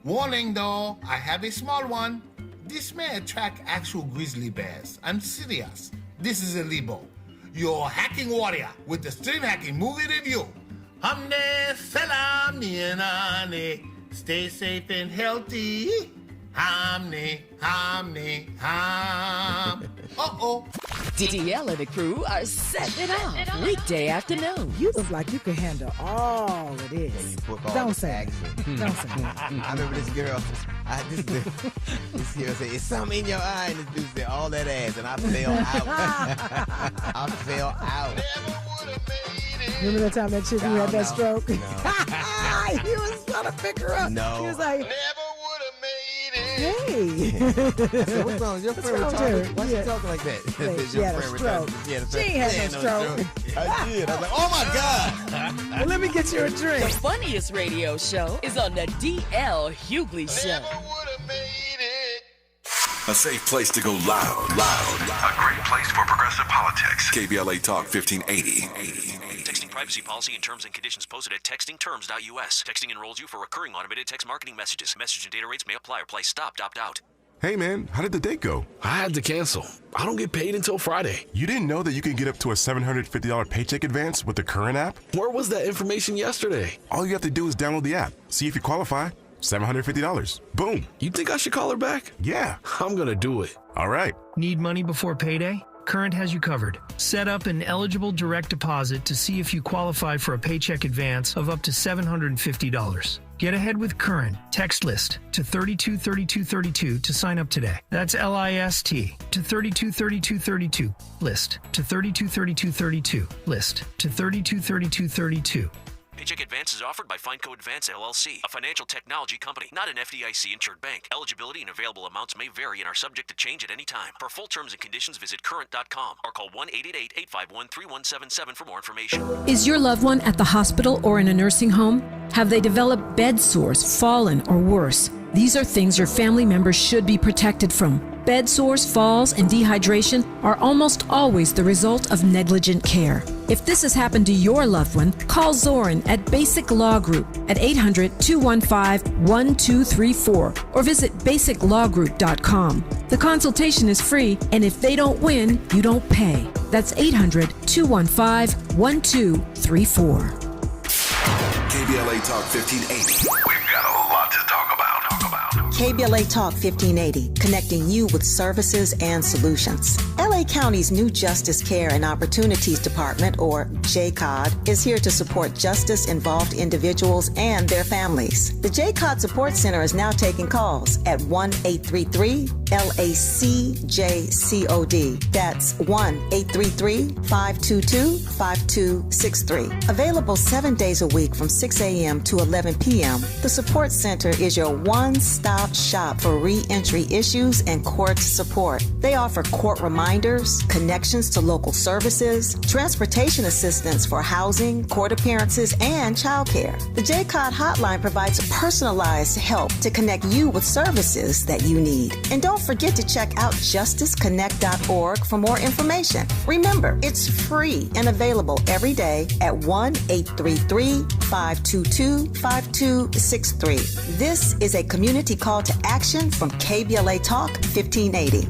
[SPEAKER 27] Warning though, I have a small one. This may attract actual grizzly bears. I'm serious. This is a Lebo, your hacking warrior with the Stream Hacking Movie Review. Hamne salam niyanane. Stay safe and healthy. Hamne, hamne, ham. Uh-oh.
[SPEAKER 14] DL and the crew are setting it off weekday afternoon.
[SPEAKER 20] You look like you can handle all of this. Don't say it. Don't say it.
[SPEAKER 15] I remember this girl. This girl said, "It's something in your eye," and this dude said, "All that ass," and I fell out. I fell out.
[SPEAKER 20] Remember that time that chick who had that stroke?
[SPEAKER 15] No.
[SPEAKER 20] He was trying to pick her up.
[SPEAKER 15] No.
[SPEAKER 20] He was like, hey.
[SPEAKER 15] I said, what's wrong? Your friend retarded? Why she talking like that?
[SPEAKER 20] She had a stroke. She ain't had no stroke.
[SPEAKER 15] I did. I was like, oh my God.
[SPEAKER 20] Well, let me get you a drink.
[SPEAKER 14] The funniest radio show is on the DL Hughley Show.
[SPEAKER 10] A safe place to go loud. A great place for progressive politics. KBLA Talk 1580.
[SPEAKER 2] Texting privacy policy and terms and conditions posted at textingterms.us. Texting enrolls you for recurring automated text marketing messages. Message and data rates may apply or price stopped. Opt out.
[SPEAKER 21] Hey man, how did the date go?
[SPEAKER 22] I had to cancel. I don't get paid until Friday.
[SPEAKER 21] You didn't know that you can get up to a $750 paycheck advance with the Current app?
[SPEAKER 22] Where was that information yesterday?
[SPEAKER 21] All you have to do is download the app, see if you qualify. $750. Boom.
[SPEAKER 22] You think I should call her back?
[SPEAKER 21] Yeah.
[SPEAKER 22] I'm gonna do it.
[SPEAKER 21] All right.
[SPEAKER 23] Need money before payday? Current has you covered. Set up an eligible direct deposit to see if you qualify for a paycheck advance of up to $750. Get ahead with Current. Text list to 323232 to sign up today. That's LIST to 323232. List to 323232. List to 323232.
[SPEAKER 2] Paycheck advance is offered by FineCo Advance LLC, a financial technology company, not an FDIC-insured bank. Eligibility and available amounts may vary and are subject to change at any time. For full terms and conditions, visit current.com or call 1-888-851-3177 for more information.
[SPEAKER 11] Is your loved one at the hospital or in a nursing home? Have they developed bed sores, fallen, or worse? These are things your family members should be protected from. Bed sores, falls, and dehydration are almost always the result of negligent care. If this has happened to your loved one, call Zoran at Basic Law Group at 800-215-1234 or visit basiclawgroup.com. The consultation is free, and if they don't win, you don't pay. That's 800-215-1234.
[SPEAKER 10] KBLA Talk 1580. We've got a lot to talk about.
[SPEAKER 24] KBLA Talk 1580, connecting you with services and solutions. LA County's new Justice Care and Opportunities Department, or JCOD, is here to support justice-involved individuals and their families. The JCOD Support Center is now taking calls at 1-833-LACJCOD. That's 1-833-522-5263. Available 7 days a week from 6 a.m. to 11 p.m., the Support Center is your one-stop shop for re-entry issues and court support. They offer court reminders, connections to local services, transportation assistance for housing, court appearances, and childcare. The JCOD hotline provides personalized help to connect you with services that you need. And don't forget to check out justiceconnect.org for more information. Remember, it's free and available every day at 1-833-522-5263. This is a community call to action from KBLA Talk 1580.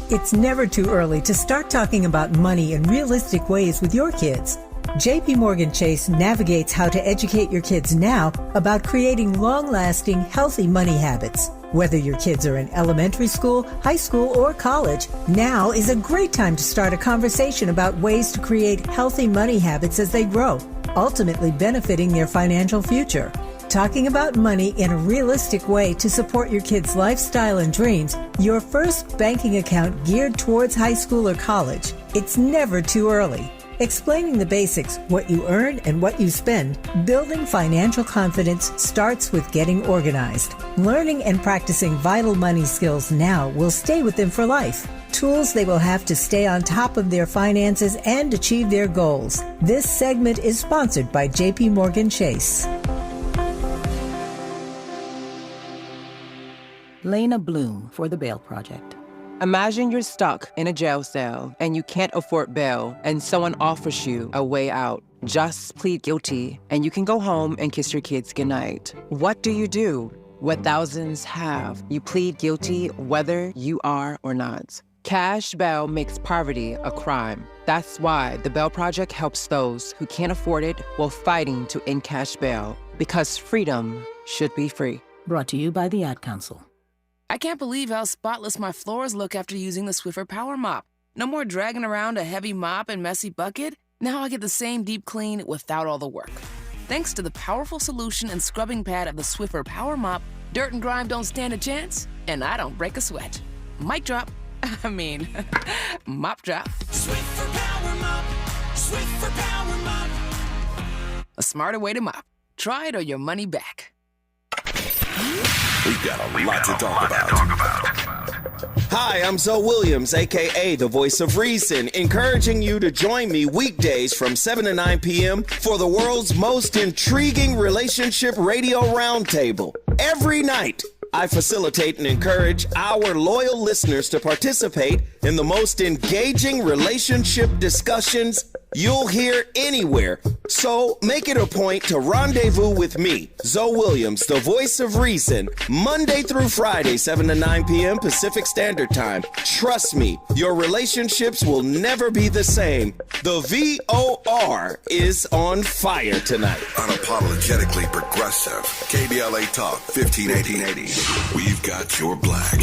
[SPEAKER 1] It's never too early to start talking about money in realistic ways with your kids. JP Morgan Chase navigates how to educate your kids now about creating long-lasting, healthy money habits. Whether your kids are in elementary school, high school, or college, now is a great time to start a conversation about ways to create healthy money habits as they grow, ultimately benefiting their financial future. Talking about money in a realistic way to support your kids' lifestyle and dreams, your first banking account geared towards high school or college. It's never too early. Explaining the basics, what you earn and what you spend, building financial confidence starts with getting organized. Learning and practicing vital money skills now will stay with them for life. Tools they will have to stay on top of their finances and achieve their goals. This segment is sponsored by JP Morgan Chase.
[SPEAKER 4] Lena Bloom for the Bail Project. Imagine you're stuck in a jail cell and you can't afford bail and someone offers you a way out. Just plead guilty and you can go home and kiss your kids goodnight. What do you do? What thousands have. You plead guilty whether you are or not. Cash bail makes poverty a crime. That's why the Bail Project helps those who can't afford it while fighting to end cash bail. Because freedom should be free. Brought to you by the Ad Council.
[SPEAKER 8] I can't believe how spotless my floors look after using the Swiffer Power Mop. No more dragging around a heavy mop and messy bucket. Now I get the same deep clean without all the work. Thanks to the powerful solution and scrubbing pad of the Swiffer Power Mop, dirt and grime don't stand a chance, and I don't break a sweat. Mic drop. Mop drop.
[SPEAKER 17] Swiffer Power Mop. Swiffer Power Mop.
[SPEAKER 8] A smarter way to mop. Try it or your money back.
[SPEAKER 10] We've got a lot to talk about.
[SPEAKER 9] Hi, I'm Zoe Williams, a.k.a. the Voice of Reason, encouraging you to join me weekdays from 7 to 9 p.m. for the world's most intriguing relationship radio roundtable. Every night, I facilitate and encourage our loyal listeners to participate in the most engaging relationship discussions you'll hear anywhere. So make it a point to rendezvous with me, Zoe Williams, the Voice of Reason, Monday through Friday, 7 to 9 p.m. Pacific Standard Time. Trust me, your relationships will never be the same. The VOR is on fire tonight.
[SPEAKER 10] Unapologetically progressive. KBLA Talk 1580. We've got your black.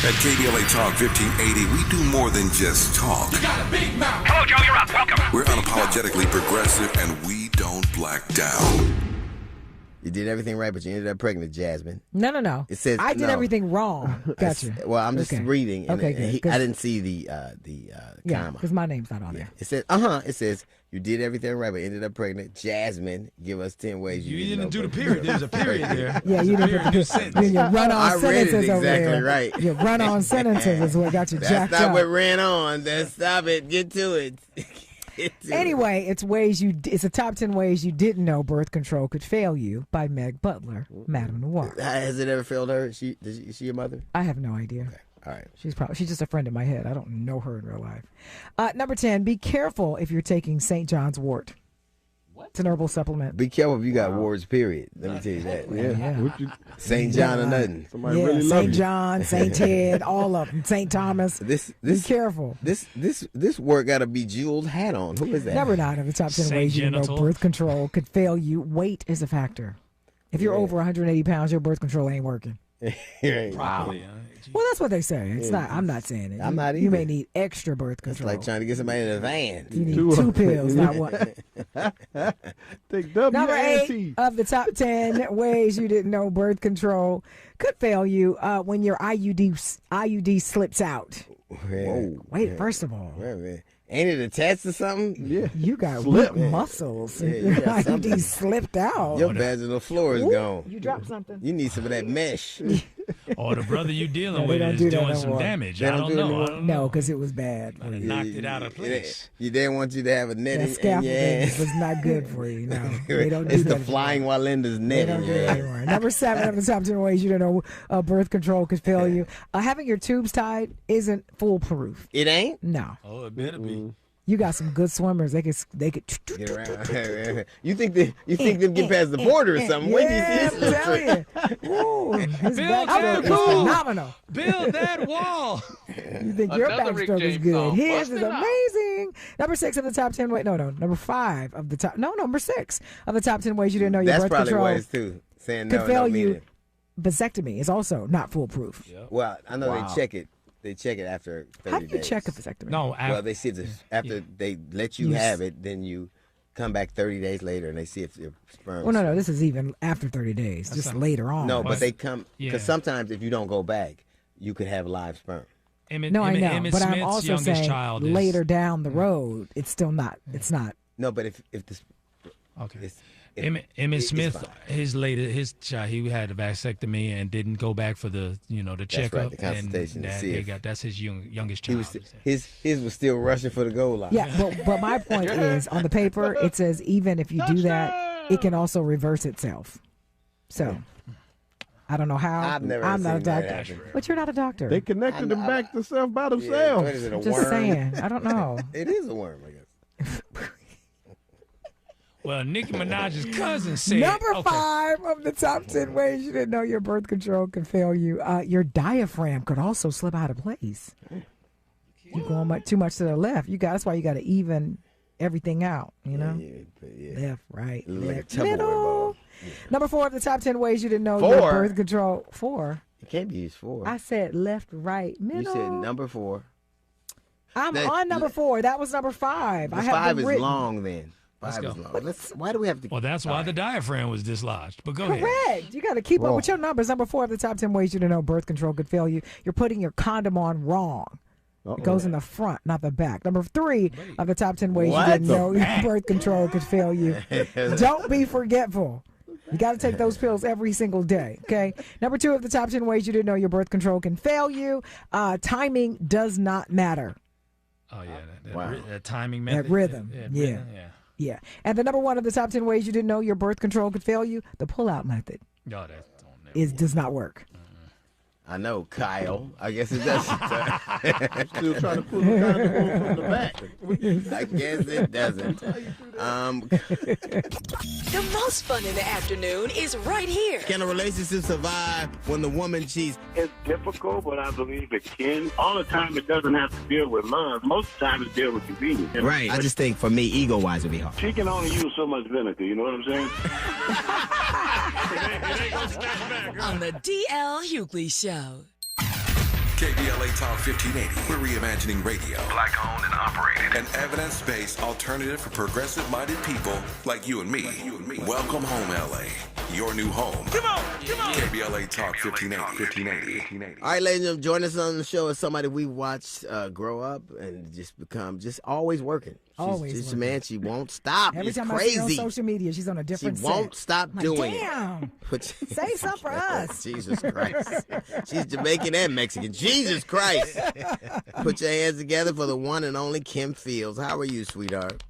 [SPEAKER 10] At KBLA Talk 1580, we do more than just talk.
[SPEAKER 17] You got a big mouth.
[SPEAKER 2] Hello, Joe, you're up. Welcome.
[SPEAKER 10] We're unapologetically progressive, and we don't black down.
[SPEAKER 15] You did everything right, but you ended up pregnant, Jasmine.
[SPEAKER 20] No.
[SPEAKER 15] It says
[SPEAKER 20] I did everything wrong. Gotcha.
[SPEAKER 15] Well, I'm just reading. And,
[SPEAKER 20] okay, good.
[SPEAKER 15] I didn't see the comma.
[SPEAKER 20] Because my name's not on there.
[SPEAKER 15] It says, It says you did everything right, but ended up pregnant. Jasmine, give us 10 ways
[SPEAKER 18] you didn't do the period. There's a period there.
[SPEAKER 20] Yeah, you didn't put the your run-on sentences over there.
[SPEAKER 15] Exactly right.
[SPEAKER 20] Your run-on sentences is what got you jacked up.
[SPEAKER 15] That's not what ran on. Stop it. Get to it.
[SPEAKER 20] Anyway, it's a top 10 ways you didn't know birth control could fail you by Meg Butler, Madame Noir.
[SPEAKER 15] Has it ever failed her? Is she your mother?
[SPEAKER 20] I have no idea.
[SPEAKER 15] Okay. All right.
[SPEAKER 20] She's just a friend in my head. I don't know her in real life. Number 10, be careful if you're taking St. John's wort. What? It's an herbal supplement.
[SPEAKER 15] Be careful if you got warts, period. Let me tell you that.
[SPEAKER 20] Yeah.
[SPEAKER 15] St. John or nothing.
[SPEAKER 20] Somebody really love St. John, St. Ted, all of them. St. Thomas. Be careful.
[SPEAKER 15] This wort got a bejeweled hat on. Who is that?
[SPEAKER 20] Number 9 of the top 10 ways you know birth control could fail you. Weight is a factor. If you're over 180 pounds, your birth control ain't working.
[SPEAKER 18] Probably.
[SPEAKER 20] Well, that's what they say. It's not. I'm not saying it.
[SPEAKER 15] I'm not either.
[SPEAKER 20] You may need extra birth control.
[SPEAKER 15] It's like trying to get somebody in a van.
[SPEAKER 20] You need 2 pills, not one.
[SPEAKER 19] Take
[SPEAKER 20] Number 8 of the top 10 ways you didn't know birth control could fail you when your IUD slips out.
[SPEAKER 15] Whoa.
[SPEAKER 20] Wait, first of all.
[SPEAKER 15] Ain't it attached to something?
[SPEAKER 19] Yeah.
[SPEAKER 20] You got weak muscles. Your IUD slipped out.
[SPEAKER 15] Your vaginal floor is gone.
[SPEAKER 20] You dropped something.
[SPEAKER 15] You need some of that mesh.
[SPEAKER 18] Or the brother you dealing with is doing some damage. I don't know.
[SPEAKER 20] No, because it was bad.
[SPEAKER 18] Knocked it out of place.
[SPEAKER 15] You didn't want you to have a net
[SPEAKER 20] that scaffolding was not good for you. No, they don't do
[SPEAKER 15] it's
[SPEAKER 20] that
[SPEAKER 15] the flying Walenda's net.
[SPEAKER 20] They don't do that anymore. Number 7 of the top 10 ways you don't know birth control could fail you. Having your tubes tied isn't foolproof.
[SPEAKER 15] It ain't?
[SPEAKER 20] No.
[SPEAKER 18] Oh, it better be.
[SPEAKER 20] You got some good swimmers. They could
[SPEAKER 15] Get around. You think them get past the border or something? When
[SPEAKER 20] Yeah,
[SPEAKER 15] do you see
[SPEAKER 20] I'm telling you. Ooh, his
[SPEAKER 18] Build
[SPEAKER 20] backstroke
[SPEAKER 18] that
[SPEAKER 20] is
[SPEAKER 18] wall.
[SPEAKER 20] phenomenal.
[SPEAKER 18] Build that wall.
[SPEAKER 20] You think your
[SPEAKER 3] Another Rick
[SPEAKER 20] backstroke is
[SPEAKER 3] James
[SPEAKER 20] good?
[SPEAKER 3] song.
[SPEAKER 20] His
[SPEAKER 3] Bust
[SPEAKER 20] is
[SPEAKER 3] it out.
[SPEAKER 20] amazing. Number 6 of the top 10 ways. No, number 5 of the top. No, number 6 of the top 10 ways you didn't know your
[SPEAKER 15] That's
[SPEAKER 20] birth
[SPEAKER 15] probably
[SPEAKER 20] control
[SPEAKER 15] ways too. Saying
[SPEAKER 20] could
[SPEAKER 15] no,
[SPEAKER 20] fail
[SPEAKER 15] don't mean
[SPEAKER 20] you.
[SPEAKER 15] it.
[SPEAKER 20] Vasectomy is also not foolproof.
[SPEAKER 15] Well, I know
[SPEAKER 19] Wow.
[SPEAKER 15] they check it. They check it after 30
[SPEAKER 20] How do you
[SPEAKER 15] days.
[SPEAKER 20] check a vasectomy?
[SPEAKER 18] No,
[SPEAKER 15] Well, they see this after they let you have it, then you come back 30 days later and they see if your sperm.
[SPEAKER 20] Well, no. This is even after 30 days, just later on.
[SPEAKER 15] No, but they come because
[SPEAKER 18] Yeah.
[SPEAKER 15] sometimes if you don't go back, you could have live sperm.
[SPEAKER 20] No, I know,
[SPEAKER 18] Emmett
[SPEAKER 20] but I'm
[SPEAKER 18] Smith's
[SPEAKER 20] also
[SPEAKER 18] youngest
[SPEAKER 20] saying
[SPEAKER 18] child is,
[SPEAKER 20] later down the road, it's still not. It's not.
[SPEAKER 15] No, but if this.
[SPEAKER 18] Okay.
[SPEAKER 15] If
[SPEAKER 18] Emmett
[SPEAKER 15] it's
[SPEAKER 18] Smith,
[SPEAKER 15] fine.
[SPEAKER 18] his child, he had a vasectomy and didn't go back for the the
[SPEAKER 15] That's
[SPEAKER 18] checkup.
[SPEAKER 15] right, the consultation
[SPEAKER 18] And
[SPEAKER 15] to
[SPEAKER 18] that,
[SPEAKER 15] see
[SPEAKER 18] they
[SPEAKER 15] if-
[SPEAKER 18] that's his youngest
[SPEAKER 15] He
[SPEAKER 18] child.
[SPEAKER 15] was his was still rushing for the goal line.
[SPEAKER 20] Yeah, but my point is, on the paper, it says even if you do that, it can also reverse itself. So, I don't know how.
[SPEAKER 15] I've never
[SPEAKER 20] I'm not a
[SPEAKER 15] seen that
[SPEAKER 20] doctor.
[SPEAKER 15] happen.
[SPEAKER 20] But you're not a doctor.
[SPEAKER 19] They connected them back to self by
[SPEAKER 15] Yeah,
[SPEAKER 19] themselves.
[SPEAKER 15] what is it, a
[SPEAKER 20] Just
[SPEAKER 15] worm?
[SPEAKER 20] saying. I don't know.
[SPEAKER 15] It is a worm, I guess.
[SPEAKER 18] Well, Nicki Minaj's cousin said
[SPEAKER 20] Number
[SPEAKER 18] okay.
[SPEAKER 20] 5 of the top 10 ways you didn't know your birth control could fail you. Your diaphragm could also slip out of place. You're going too much to the left. That's why you got to even everything out. You know,
[SPEAKER 15] Yeah.
[SPEAKER 20] left, right,
[SPEAKER 15] It look like a
[SPEAKER 20] left,
[SPEAKER 15] Tupperware
[SPEAKER 20] middle.
[SPEAKER 15] bowl.
[SPEAKER 20] Number 4 of the top 10 ways you didn't know your
[SPEAKER 15] 4?
[SPEAKER 20] birth control. 4.
[SPEAKER 15] It can't be used for.
[SPEAKER 20] I said left, right, middle.
[SPEAKER 15] You said number 4.
[SPEAKER 20] I'm
[SPEAKER 15] that-
[SPEAKER 20] on number 4. That was number 5. I have
[SPEAKER 15] 5
[SPEAKER 20] them
[SPEAKER 15] is
[SPEAKER 20] written.
[SPEAKER 15] long then.
[SPEAKER 18] Let's
[SPEAKER 15] 5 is
[SPEAKER 18] go.
[SPEAKER 15] long. Why do we have to?
[SPEAKER 18] Well, that's why the diaphragm was dislodged. But go ahead.
[SPEAKER 20] Correct. You got to keep up with your numbers. Number 4 of the top 10 ways you didn't know birth control could fail you. You're putting your condom on wrong. It goes in the front, not the back. Number 3 of the top 10 ways you didn't know your birth control could fail you. Don't be forgetful. You got to take those pills every single day, okay? Number 2 of the top 10 ways you didn't know your birth control can fail you. Timing does not matter.
[SPEAKER 18] Oh yeah, that,
[SPEAKER 15] Wow.
[SPEAKER 18] that timing method.
[SPEAKER 20] That rhythm. Yeah.
[SPEAKER 18] rhythm, yeah.
[SPEAKER 20] Yeah. And the number 1 of the top 10 ways you didn't know your birth control could fail you, the pull-out method
[SPEAKER 18] No, that don't never.
[SPEAKER 20] does not work.
[SPEAKER 15] I know, Kyle. I guess it doesn't.
[SPEAKER 19] Still trying to pull the condom from the back.
[SPEAKER 15] I guess it doesn't.
[SPEAKER 14] The most fun in the afternoon is right here.
[SPEAKER 15] Can a relationship survive when the woman cheats?
[SPEAKER 5] It's difficult, but I believe it can. All the time, it doesn't have to deal with love. Most of the time, it deals with convenience.
[SPEAKER 15] Right. I just think for me, ego-wise, it'd be hard.
[SPEAKER 5] She can only use so much vinegar. You know what I'm saying?
[SPEAKER 14] On the DL Hughley Show.
[SPEAKER 10] KBLA Talk 1580. We're reimagining radio. Black owned and operated. An evidence-based alternative for progressive-minded people like you and me. Welcome home, LA. Your new home. Come on. KBLA Talk 1580.
[SPEAKER 15] All right, ladies and gentlemen, join us on the show as somebody we watched grow up and just become always working.
[SPEAKER 20] Always
[SPEAKER 15] She's
[SPEAKER 20] working.
[SPEAKER 15] man, she won't stop.
[SPEAKER 20] Every
[SPEAKER 15] It's
[SPEAKER 20] time
[SPEAKER 15] crazy.
[SPEAKER 20] I see her on social media, she's on a different
[SPEAKER 15] She won't
[SPEAKER 20] set.
[SPEAKER 15] stop
[SPEAKER 20] I'm like,
[SPEAKER 15] doing
[SPEAKER 20] damn.
[SPEAKER 15] it.
[SPEAKER 20] Say something for us.
[SPEAKER 15] Jesus Christ. She's Jamaican and Mexican. Jesus Christ. Put your hands together for the one and only Kim Fields. How are you, sweetheart?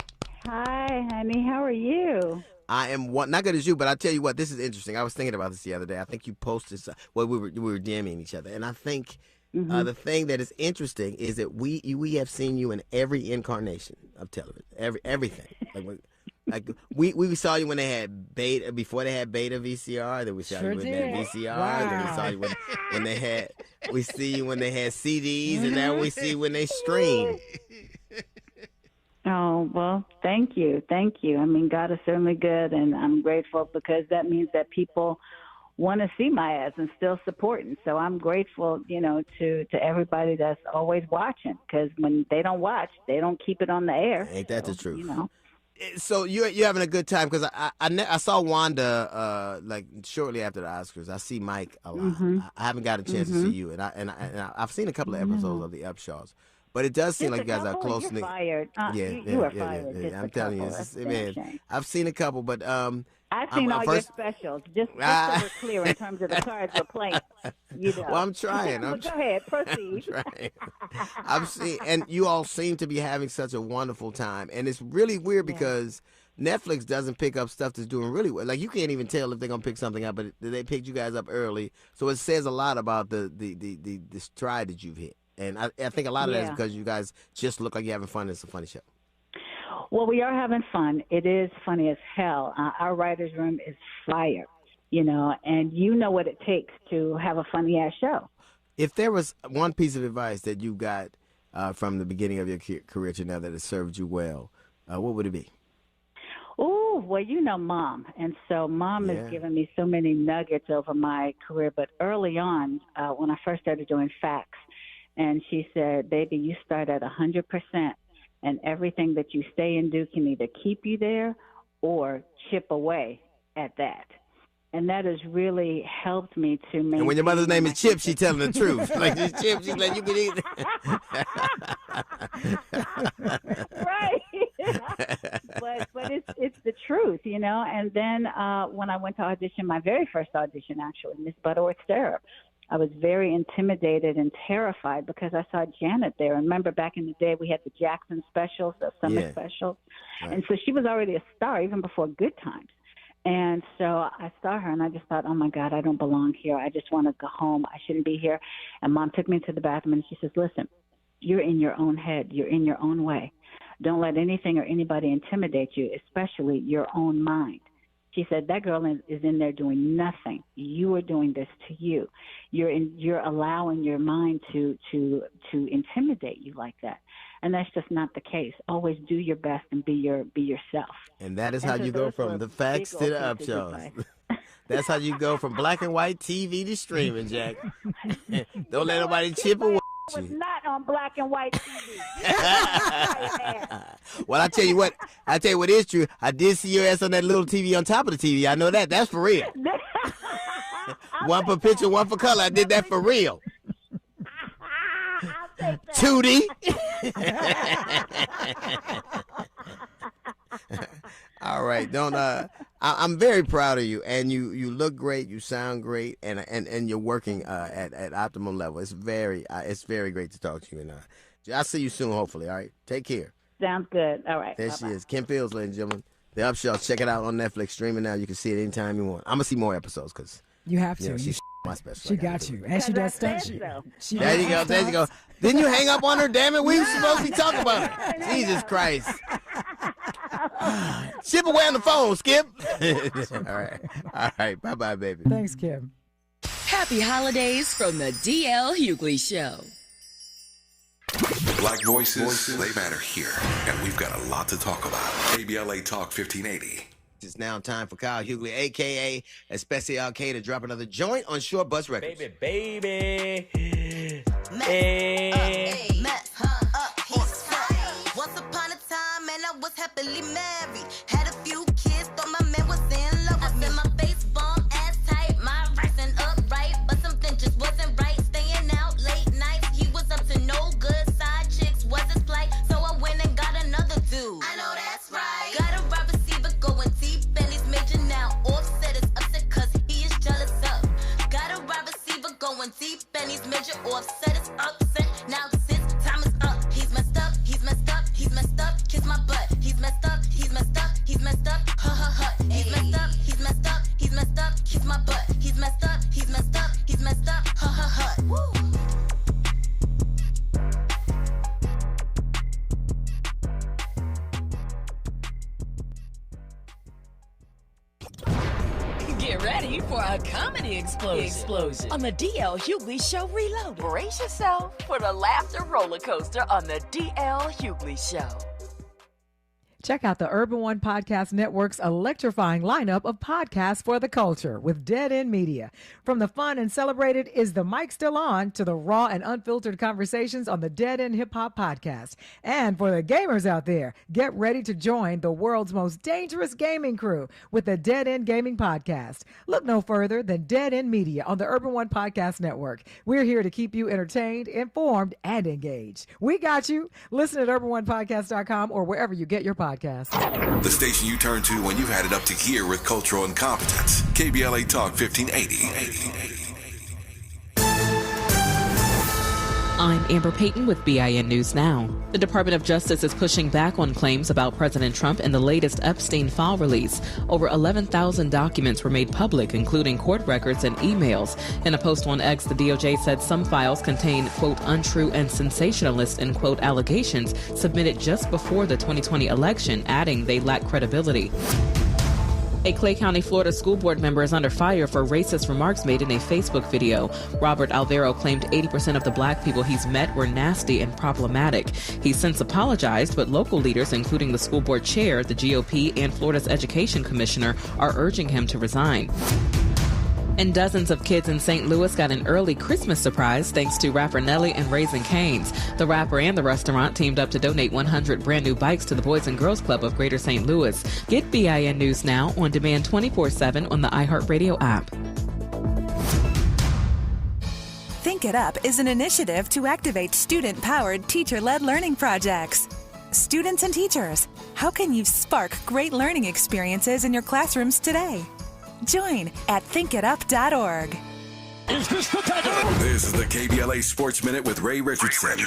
[SPEAKER 7] Hi, honey. How are you?
[SPEAKER 15] I am not good as you, but I'll tell you what, this is interesting. I was thinking about this the other day. I think you posted, we were DMing each other, and I think the thing that is interesting is that we have seen you in every incarnation of television, everything. Like we saw you when they had beta, before they had beta VCR. Then we saw you when they had VCR.
[SPEAKER 20] Wow.
[SPEAKER 15] Then we saw you when they had. We see you when they had CDs, and now we see when they stream.
[SPEAKER 7] Oh, well, thank you. Thank you. I mean, God is certainly good, and I'm grateful because that means that people want to see my ads and still supporting. So I'm grateful, to everybody that's always watching, because when they don't watch, they don't keep it on the air.
[SPEAKER 15] Ain't that the truth?
[SPEAKER 7] You know.
[SPEAKER 15] So you're having a good time because I saw Wanda like shortly after the Oscars. I see Mike a lot. I haven't got a chance to see you, and I've seen a couple of episodes of the Upshaws. But it does seem like you guys are close.
[SPEAKER 7] You're fired.
[SPEAKER 15] You
[SPEAKER 7] were fired.
[SPEAKER 15] Yeah. I'm telling you, man. I've seen a couple, but
[SPEAKER 7] I've seen all your specials. Just so we're clear in terms of the cards we're playing.
[SPEAKER 15] Well, I'm trying.
[SPEAKER 7] Go ahead, proceed.
[SPEAKER 15] I'm trying. I've seen, and you all seem to be having such a wonderful time, and it's really weird because Netflix doesn't pick up stuff that's doing really well. Like you can't even tell if they're gonna pick something up, but they picked you guys up early, so it says a lot about the stride that you've hit. And I think a lot of that is because you guys just look like you're having fun. It's a funny show.
[SPEAKER 7] Well, we are having fun. It is funny as hell. Our writer's room is fire, and you know what it takes to have a funny-ass show.
[SPEAKER 15] If there was one piece of advice that you got from the beginning of your career to now that has served you well, what would it be?
[SPEAKER 7] Oh, well, Mom. And so Mom has given me so many nuggets over my career. But early on, when I first started doing facts, and she said, baby, you start at 100%, and everything that you say and do can either keep you there or chip away at that. And that has really helped me to maintain.
[SPEAKER 15] And when your mother's name is Chip, she's telling the truth. Like this Chip, she's like, you can eat it.
[SPEAKER 7] Right. but it's the truth, And then when I went to audition, my very first audition, actually, Miss Butterworth Syrup, I was very intimidated and terrified because I saw Janet there. Remember back in the day, we had the Jackson specials, the summer specials. Right. And so she was already a star even before Good Times. And so I saw her, and I just thought, oh, my God, I don't belong here. I just want to go home. I shouldn't be here. And Mom took me to the bathroom, and she says, listen, you're in your own head. You're in your own way. Don't let anything or anybody intimidate you, especially your own mind. She said, that girl is in there doing nothing. You are doing this to you. You're allowing your mind to intimidate you like that. And that's just not the case. Always do your best and be yourself.
[SPEAKER 15] And that is how you go from the facts to the up shows. That's how you go from black and white TV to streaming, Jack. Don't let nobody chip away.
[SPEAKER 7] I was not on black and white TV.
[SPEAKER 15] Well, I tell you what is true. I did see your ass on that little TV on top of the TV. I know that. That's for real. One for picture, one for color. I did that for real. 2D. All right, I'm very proud of you, and you look great, you sound great, and you're working at optimum level. It's very great to talk to you, and I'll see you soon, hopefully. All right, take care.
[SPEAKER 7] Sounds good. All right.
[SPEAKER 15] There
[SPEAKER 7] Bye-bye.
[SPEAKER 15] she is, Kim Fields, ladies and gentlemen. The Up Show. Check it out on Netflix, streaming now. You can see it anytime you want. I'm gonna see more episodes because
[SPEAKER 20] you have to.
[SPEAKER 15] She's my special.
[SPEAKER 20] She got you, and she does stunts.
[SPEAKER 15] There you go. There you go. Didn't you hang up on her? Damn it, we were supposed to be talking about her. Jesus Christ. Chip away on the phone, Skip. All right. Bye-bye, baby.
[SPEAKER 20] Thanks, Kim.
[SPEAKER 14] Happy holidays from the DL Hughley Show.
[SPEAKER 10] Black voices, they matter here, and we've got a lot to talk about. KBLA Talk 1580.
[SPEAKER 15] It's now time for Kyle Hughley, a.k.a. Especial K, to drop another joint on Short Bus Records.
[SPEAKER 3] Baby.
[SPEAKER 6] Once upon a time, and I was happily married. Had a few kids, thought my man was in love. I said my face bomb, ass tight, my rising upright, but something just wasn't right. Staying out late nights, he was up to no good. Side chicks was his plight, so I went and got another dude. I know that's right. Got a right receiver going deep, and he's major now. Offset is upset 'cause he is jealous of. Got a right receiver going deep, and he's major. Offset is upset now. Since time is up, he's messed up. He's messed up. He's messed up. Kiss my butt. He's messed up. He's messed up. He's messed up. Ha ha ha. He's messed up. He's messed up. He's messed up. Kiss my butt. He's messed up. He's messed up. He's messed up. Ha ha ha. Woo.
[SPEAKER 14] Get ready for a comedy explosion on the DL Hughley Show Reloaded. Brace yourself for the laughter roller coaster on the DL Hughley Show.
[SPEAKER 20] Check out the Urban One Podcast Network's electrifying lineup of podcasts for the culture with Dead End Media. From the fun and celebrated Is the Mic Still On to the raw and unfiltered conversations on the Dead End Hip Hop Podcast. And for the gamers out there, get ready to join the world's most dangerous gaming crew with the Dead End Gaming Podcast. Look no further than Dead End Media on the Urban One Podcast Network. We're here to keep you entertained, informed, and engaged. We got you. Listen at urbanonepodcast.com or wherever you get your podcasts.
[SPEAKER 10] The station you turn to when you've had it up to gear with cultural incompetence. KBLA Talk 1580.
[SPEAKER 3] I'm Amber Payton with BIN News Now. The Department of Justice is pushing back on claims about President Trump and the latest Epstein file release. Over 11,000 documents were made public, including court records and emails. In a post on X, the DOJ said some files contain, quote, untrue and sensationalist, end quote, allegations submitted just before the 2020 election, adding they lack credibility. A Clay County, Florida school board member is under fire for racist remarks made in a Facebook video. Robert Alvaro claimed 80% of the black people he's met were nasty and problematic. He's since apologized, but local leaders, including the school board chair, the GOP, and Florida's education commissioner, are urging him to resign. And dozens of kids in St. Louis got an early Christmas surprise thanks to rapper Nelly and Raising Cane's. The rapper and the restaurant teamed up to donate 100 brand new bikes to the Boys and Girls Club of Greater St. Louis. Get BIN News Now on demand 24/7 on the iHeartRadio app.
[SPEAKER 12] Think It Up is an initiative to activate student-powered, teacher-led learning projects. Students and teachers, how can you spark great learning experiences in your classrooms today? Join at thinkitup.org.
[SPEAKER 10] Is this the tether? This is the KBLA Sports Minute with Ray Richardson.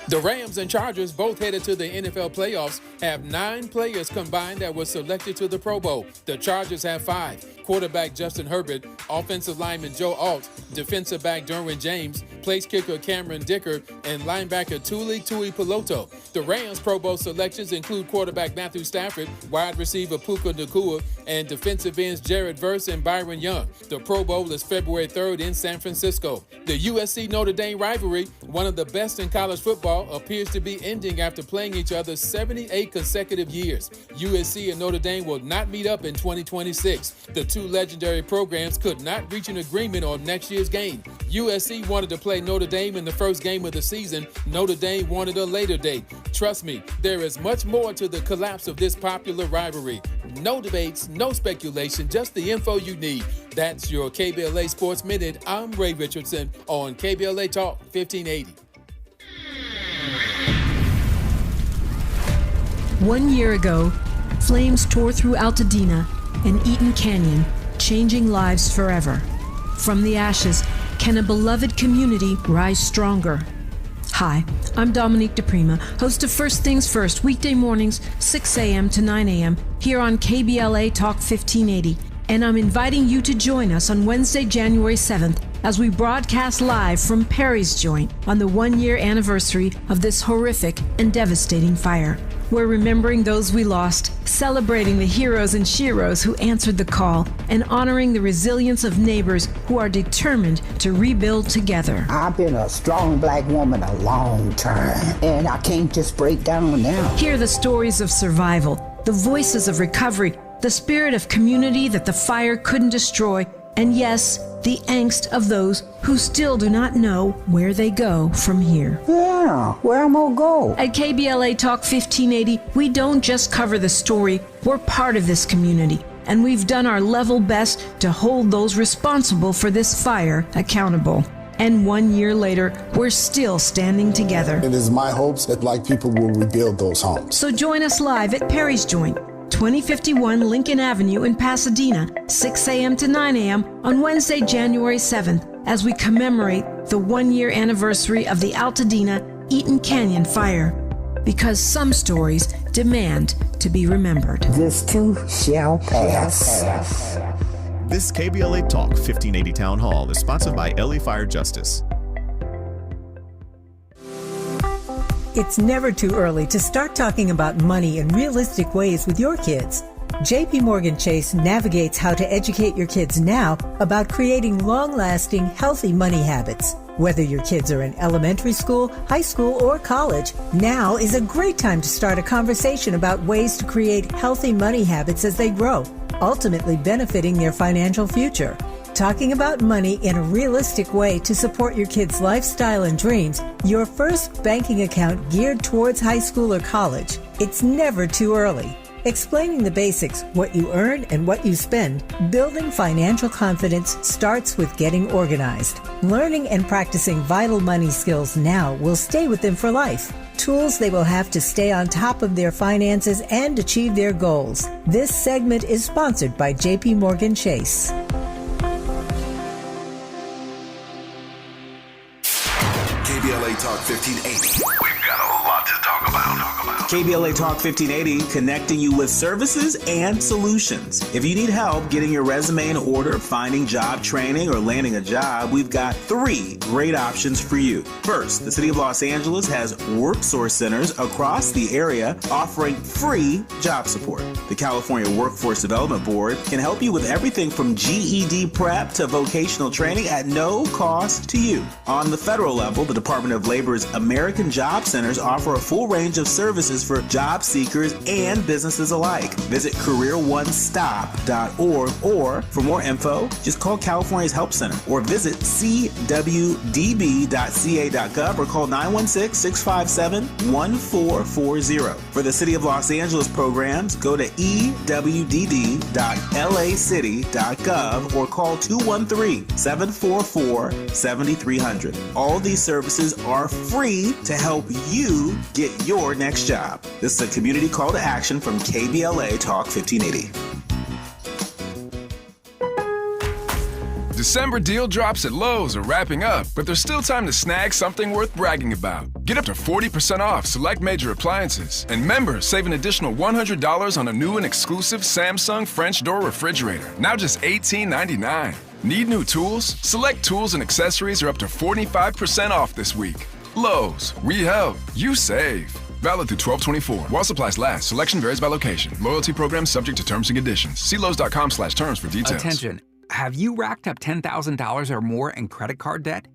[SPEAKER 13] The Rams and Chargers, both headed to the NFL playoffs, have 9 players combined that were selected to the Pro Bowl. The Chargers have 5. Quarterback Justin Herbert, offensive lineman Joe Alt, defensive back Derwin James, place kicker Cameron Dicker, and linebacker Tuli Peloto. The Rams Pro Bowl selections include quarterback Matthew Stafford, wide receiver Puka Nacua, and defensive ends Jared Verse and Byron Young. The Pro Bowl is February 3rd in San Francisco. The USC-Notre Dame rivalry, one of the best in college football, appears to be ending after playing each other 78 consecutive years. USC and Notre Dame will not meet up in 2026. The two legendary programs could not reach an agreement on next year's game. USC wanted to play Notre Dame in the first game of the season. Notre Dame wanted a later date. Trust me, there is much more to the collapse of this popular rivalry. No debates, no speculation, just the info you need. That's your KBLA Sports Minute. I'm Ray Richardson on KBLA Talk 1580.
[SPEAKER 11] 1 year ago, flames tore through Altadena and Eaton Canyon, changing lives forever. From the ashes, can a beloved community rise stronger? Hi, I'm Dominique DePrima, host of First Things First, weekday mornings, 6 a.m. to 9 a.m. here on KBLA Talk 1580. And I'm inviting you to join us on Wednesday, January 7th, as we broadcast live from Perry's Joint on the 1-year anniversary of this horrific and devastating fire. We're remembering those we lost, celebrating the heroes and sheroes who answered the call, and honoring the resilience of neighbors who are determined to rebuild together.
[SPEAKER 16] I've been a strong black woman a long time, and I can't just break down now.
[SPEAKER 11] Hear the stories of survival, the voices of recovery, the spirit of community that the fire couldn't destroy, and yes, the angst of those who still do not know where they go from here.
[SPEAKER 16] Yeah, where am I go?
[SPEAKER 11] At KBLA Talk 1580, we don't just cover the story, we're part of this community, and we've done our level best to hold those responsible for this fire accountable. And 1 year later, we're still standing together.
[SPEAKER 25] It is my hopes that black people will rebuild those homes.
[SPEAKER 11] So join us live at Perry's Joint, 2051 Lincoln Avenue in Pasadena, 6 a.m. to 9 a.m. on Wednesday, January 7th, as we commemorate the 1-year anniversary of the Altadena Eaton Canyon fire. Because some stories demand to be remembered.
[SPEAKER 16] This too shall pass.
[SPEAKER 26] This KBLA Talk 1580 Town Hall is sponsored by LA Fire Justice.
[SPEAKER 1] It's never too early to start talking about money in realistic ways with your kids. JP Morgan Chase navigates how to educate your kids now about creating long-lasting, healthy money habits. Whether your kids are in elementary school, high school, or college, now is a great time to start a conversation about ways to create healthy money habits as they grow, ultimately benefiting their financial future. Talking about money in a realistic way to support your kids' lifestyle and dreams, your first banking account geared towards high school or college. It's never too early. Explaining the basics, what you earn and what you spend, building financial confidence starts with getting organized. Learning and practicing vital money skills now will stay with them for life. Tools they will have to stay on top of their finances and achieve their goals. This segment is sponsored by JP Morgan Chase.
[SPEAKER 10] Talk 1580. We've got a lot to talk about.
[SPEAKER 4] KBLA Talk 1580, connecting you with services and solutions. If you need help getting your resume in order, finding job training, or landing a job, we've got 3 great options for you. First, the City of Los Angeles has WorkSource centers across the area offering free job support. The California Workforce Development Board can help you with everything from GED prep to vocational training at no cost to you. On the federal level, the Department of Labor's American Job Centers offer a full range of services for job seekers and businesses alike. Visit careeronestop.org, or for more info, just call California's Help Center or visit cwdb.ca.gov or call 916-657-1440. For the City of Los Angeles programs, go to ewd.lacity.gov or call 213-744-7300. All these services are free to help you get your next job. This is a community call to action from KBLA Talk 1580.
[SPEAKER 8] December deal drops at Lowe's are wrapping up, but there's still time to snag something worth bragging about. Get up to 40% off select major appliances, and members save an additional $100 on a new and exclusive Samsung French door refrigerator, now just $18.99. Need new tools? Select tools and accessories are up to 45% off this week. Lowe's, we help, you save. Valid through 12/24. While supplies last. Selection varies by location. Loyalty program subject to terms and conditions. See Lowe's.com/terms for details.
[SPEAKER 21] Attention. Have you racked up $10,000 or more in credit card debt?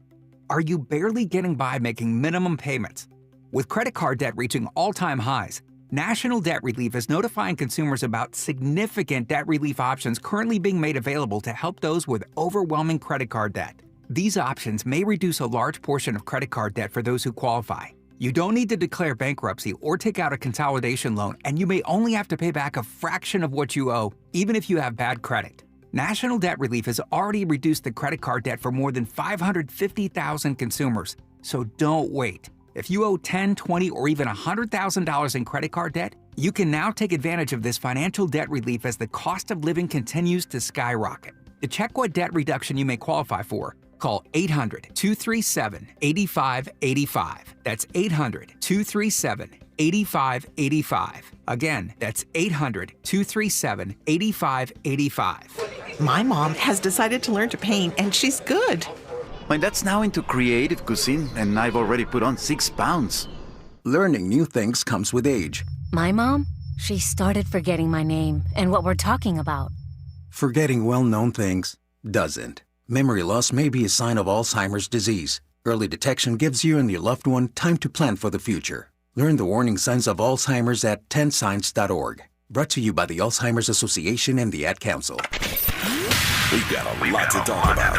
[SPEAKER 21] Are you barely getting by making minimum payments? With credit card debt reaching all-time highs, National Debt Relief is notifying consumers about significant debt relief options currently being made available to help those with overwhelming credit card debt. These options may reduce a large portion of credit card debt for those who qualify. You don't need to declare bankruptcy or take out a consolidation loan, and you may only have to pay back a fraction of what you owe, even if you have bad credit. National Debt Relief has already reduced the credit card debt for more than 550,000 consumers, so don't wait. If you owe $10,000, $20,000, or even $100,000 in credit card debt, you can now take advantage of this financial debt relief as the cost of living continues to skyrocket. To check what debt reduction you may qualify for, call 800-237-8585. That's 800-237-8585. Again, that's 800-237-8585.
[SPEAKER 22] My mom has decided to learn to paint, and she's good.
[SPEAKER 23] My dad's now into creative cuisine, and I've already put on 6 pounds. Learning new things comes with age.
[SPEAKER 24] My mom, she started forgetting my name and what we're talking about.
[SPEAKER 23] Forgetting well-known things doesn't. Memory loss may be a sign of Alzheimer's disease. Early detection gives you and your loved one time to plan for the future. Learn the warning signs of Alzheimer's at 10signs.org. Brought to you by the Alzheimer's Association and the Ad Council.
[SPEAKER 10] We've got a lot to talk about.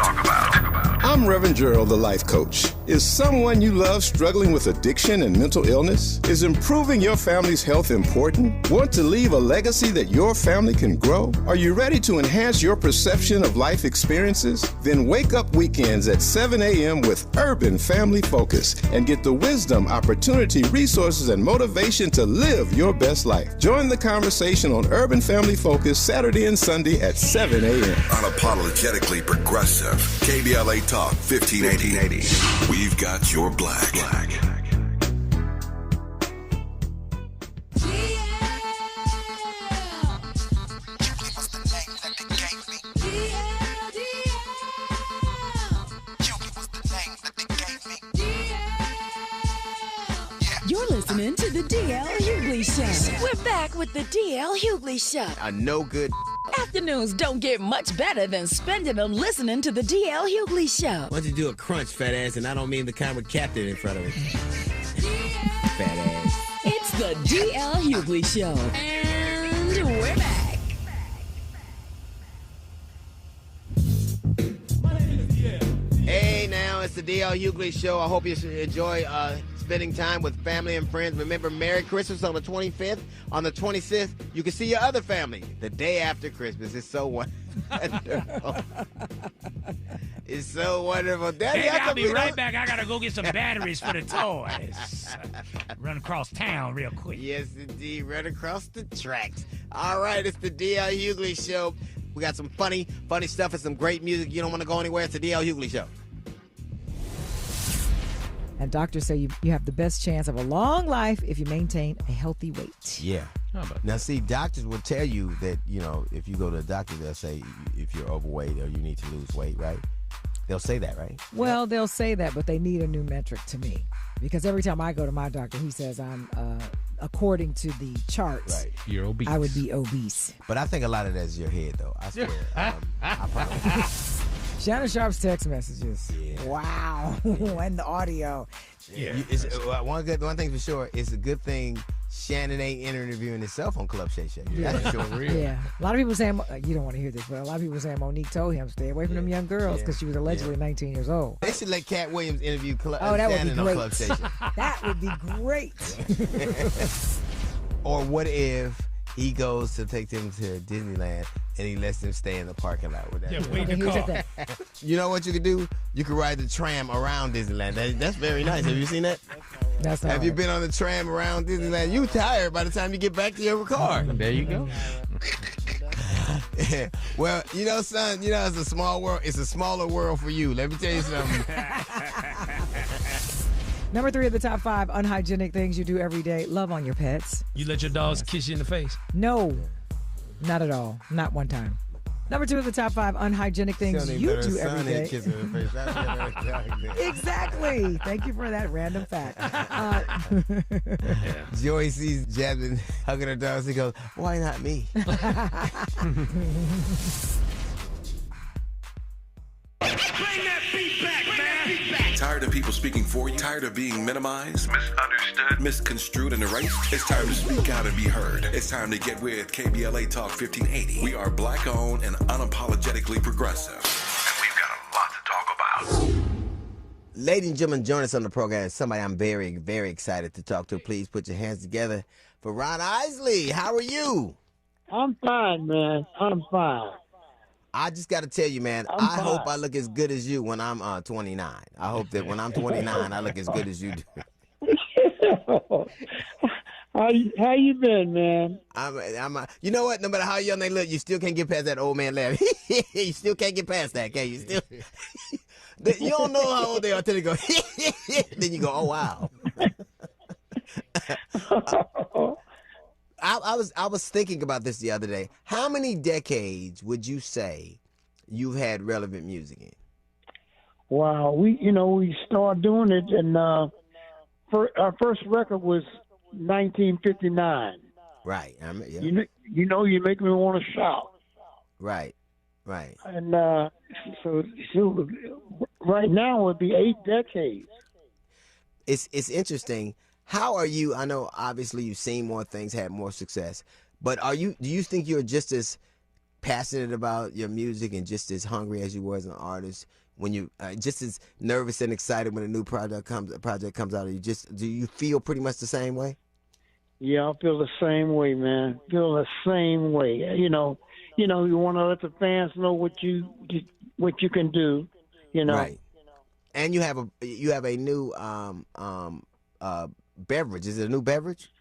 [SPEAKER 25] I'm Reverend Gerald, the life coach. Is someone you love struggling with addiction and mental illness? Is improving your family's health important? Want to leave a legacy that your family can grow? Are you ready to enhance your perception of life experiences? Then wake up weekends at 7 a.m. with Urban Family Focus and get the wisdom, opportunity, resources, and motivation to live your best life. Join the conversation on Urban Family Focus Saturday and Sunday at 7 a.m.
[SPEAKER 10] Unapologetically progressive. KBLA Talk 1580. We've got your black.
[SPEAKER 14] You're listening to the DL Hughley Show. We're back with the DL Hughley Show.
[SPEAKER 15] A no good.
[SPEAKER 14] Afternoons don't get much better than spending them listening to the DL Hughley Show.
[SPEAKER 15] Why don't you do a crunch, fat ass? And I don't mean the kind with captain in front of it. Fat ass.
[SPEAKER 14] It's the DL Hughley Show. And we're back.
[SPEAKER 15] Hey, now it's the DL Hughley Show. I hope you enjoy spending time with family and friends. Remember, Merry Christmas on the 25th. On the 26th, you can see your other family the day after Christmas. It's so wonderful. It's so wonderful. Daddy,
[SPEAKER 18] Baby, I'll be right back. I got to go get some batteries for the toys. Run across town real quick.
[SPEAKER 15] Yes, indeed. Run across the tracks. All right, it's the DL Hughley Show. We got some funny stuff and some great music. You don't want to go anywhere. It's the DL Hughley Show.
[SPEAKER 20] And doctors say you have the best chance of a long life if you maintain a healthy weight.
[SPEAKER 15] Yeah. Now, see, doctors will tell you that, if you go to a doctor, they'll say if you're overweight or you need to lose weight, right? They'll say that, right?
[SPEAKER 20] Well, they'll say that, but they need a new metric to me. Because every time I go to my doctor, he says I'm, according to the charts,
[SPEAKER 2] you're obese.
[SPEAKER 20] I would be obese.
[SPEAKER 15] But I think a lot of that's your head, though. I swear. I promise.
[SPEAKER 20] Shannon Sharp's text messages.
[SPEAKER 15] Yeah.
[SPEAKER 20] Wow. And the audio.
[SPEAKER 15] Yeah. One thing for sure, it's a good thing Shannon ain't interviewing himself on Club Shay Shay.
[SPEAKER 20] Yeah.
[SPEAKER 15] That's for sure.
[SPEAKER 20] Yeah. A lot of people saying, you don't want to hear this, but a lot of people saying Monique told him stay away from them young girls because she was allegedly 19 years old.
[SPEAKER 15] They should let Cat Williams interview
[SPEAKER 20] that would be
[SPEAKER 15] Shannon on
[SPEAKER 20] great.
[SPEAKER 15] Club Shay Shay.
[SPEAKER 20] That would be great.
[SPEAKER 15] Or what if he goes to take them to Disneyland and he lets them stay in the parking lot with that?
[SPEAKER 18] Yeah, wait the car.
[SPEAKER 15] You know what you could do? You could ride the tram around Disneyland. That's very nice. Have you seen that? Have you been on the tram around Disneyland? You tired by the time you get back to your car.
[SPEAKER 2] There you go.
[SPEAKER 15] Well, son, it's a small world. It's a smaller world for you. Let me tell you something.
[SPEAKER 20] Number 3 of the top 5 unhygienic things you do every day. Love on your pets.
[SPEAKER 18] You let your dogs kiss you in the face?
[SPEAKER 20] No, not at all. Not one time. Number 2 of the top 5 unhygienic things you do every day. Exactly. Thank you for that random fact.
[SPEAKER 15] Joey sees Jasmine hugging her dogs. He goes, "Why not me?"
[SPEAKER 10] Tired of people speaking for you? Tired of being minimized, misunderstood, misconstrued, and erased? It's time to speak out and be heard. It's time to get with KBLA Talk 1580. We are black-owned and unapologetically progressive. And we've got a lot to talk about.
[SPEAKER 15] Ladies and gentlemen, join us on the program. Somebody I'm very, very excited to talk to. Please put your hands together for Ron Isley. How are you?
[SPEAKER 5] I'm fine, man. I'm fine.
[SPEAKER 15] I just got to tell you, man, I hope I look as good as you when I'm 29. I hope that when I'm 29, I look as good as you do.
[SPEAKER 5] How you been, man?
[SPEAKER 15] You know what? No matter how young they look, you still can't get past that old man laugh. You still can't get past that, can you? Still, you don't know how old they are until they go. Then you go, oh wow. I was thinking about this the other day. How many decades would you say you've had relevant music in?
[SPEAKER 5] Wow, we started doing it, and our first record was 1959.
[SPEAKER 15] Right. Yeah.
[SPEAKER 5] You make me want to shout.
[SPEAKER 15] Right.
[SPEAKER 5] And so right now would be 8 decades.
[SPEAKER 15] It's interesting. How are you? I know obviously you've seen more things, had more success, but do you think you're just as passionate about your music and just as hungry as you were as an artist when you just as nervous and excited when a new project comes out? Do you feel pretty much the same way?
[SPEAKER 5] Yeah, I feel the same way, man. Feel the same way. You want to let the fans know what you can do.
[SPEAKER 15] Right. And you have a new beverage. Is it a new beverage?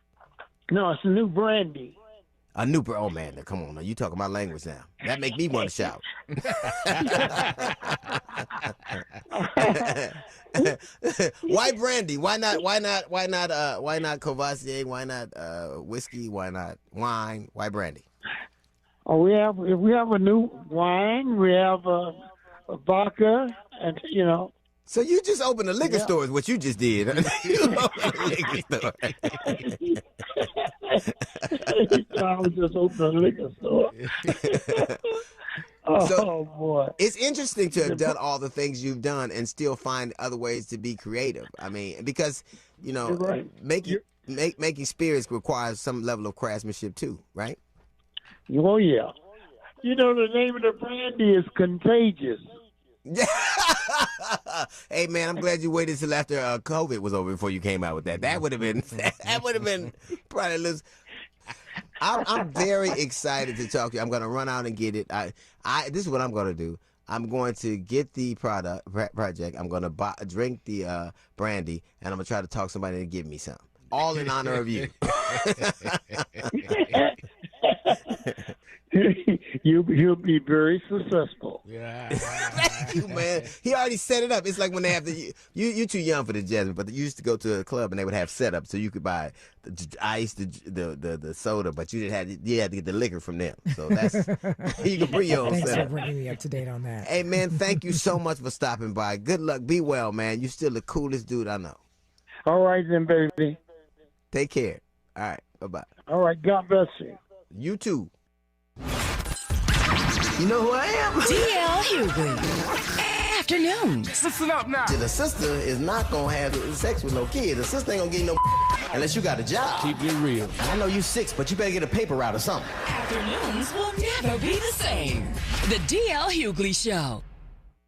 [SPEAKER 5] No, it's a new brandy.
[SPEAKER 15] Oh man, come on now. You talking my language now. That make me want to shout. Why brandy? Why not Courvoisier? Why not whiskey? Why not wine? Why brandy?
[SPEAKER 5] Oh, we have a new wine, we have a vodka, and
[SPEAKER 15] So you just opened a liquor store is what you just did. You opened a liquor store.
[SPEAKER 5] I was just opening a liquor store. Boy.
[SPEAKER 15] It's interesting to have done all the things you've done and still find other ways to be creative. I mean, because,
[SPEAKER 5] right.
[SPEAKER 15] making spirits requires some level of craftsmanship too, right?
[SPEAKER 5] Oh, yeah. The name of the brandy is Contagious.
[SPEAKER 15] Hey man, I'm glad you waited till after COVID was over before you came out with that. That would have been probably loose. I'm very excited to talk to you. I'm gonna run out and get it. This is what I'm gonna do. I'm going to get the project. I'm gonna drink the brandy, and I'm gonna try to talk somebody to give me some. All in honor of you.
[SPEAKER 5] He'll be very successful.
[SPEAKER 15] Yeah. Thank you, man. He already set it up. It's like when they have you're too young for this, Jasmine, but you used to go to a club and they would have setup so you could buy the ice, the soda, but you had to get the liquor from them. So that's you can bring your own
[SPEAKER 20] Thanks
[SPEAKER 15] setup.
[SPEAKER 20] for bringing me up to date on that.
[SPEAKER 15] Hey, man, thank you so much for stopping by. Good luck. Be well, man. You're still the coolest dude I know.
[SPEAKER 5] All right, then, baby.
[SPEAKER 15] Take care. All right. Bye-bye.
[SPEAKER 5] All right. God bless you.
[SPEAKER 15] You too. You know who I am?
[SPEAKER 14] DL Hughley. Afternoons.
[SPEAKER 15] Listen up now. The sister is not going to have sex with no kid. The sister ain't going to get no unless you got a job.
[SPEAKER 13] Keep it real.
[SPEAKER 15] I know you 6, but you better get a paper route or something.
[SPEAKER 14] Afternoons will never be the same. The DL Hughley Show.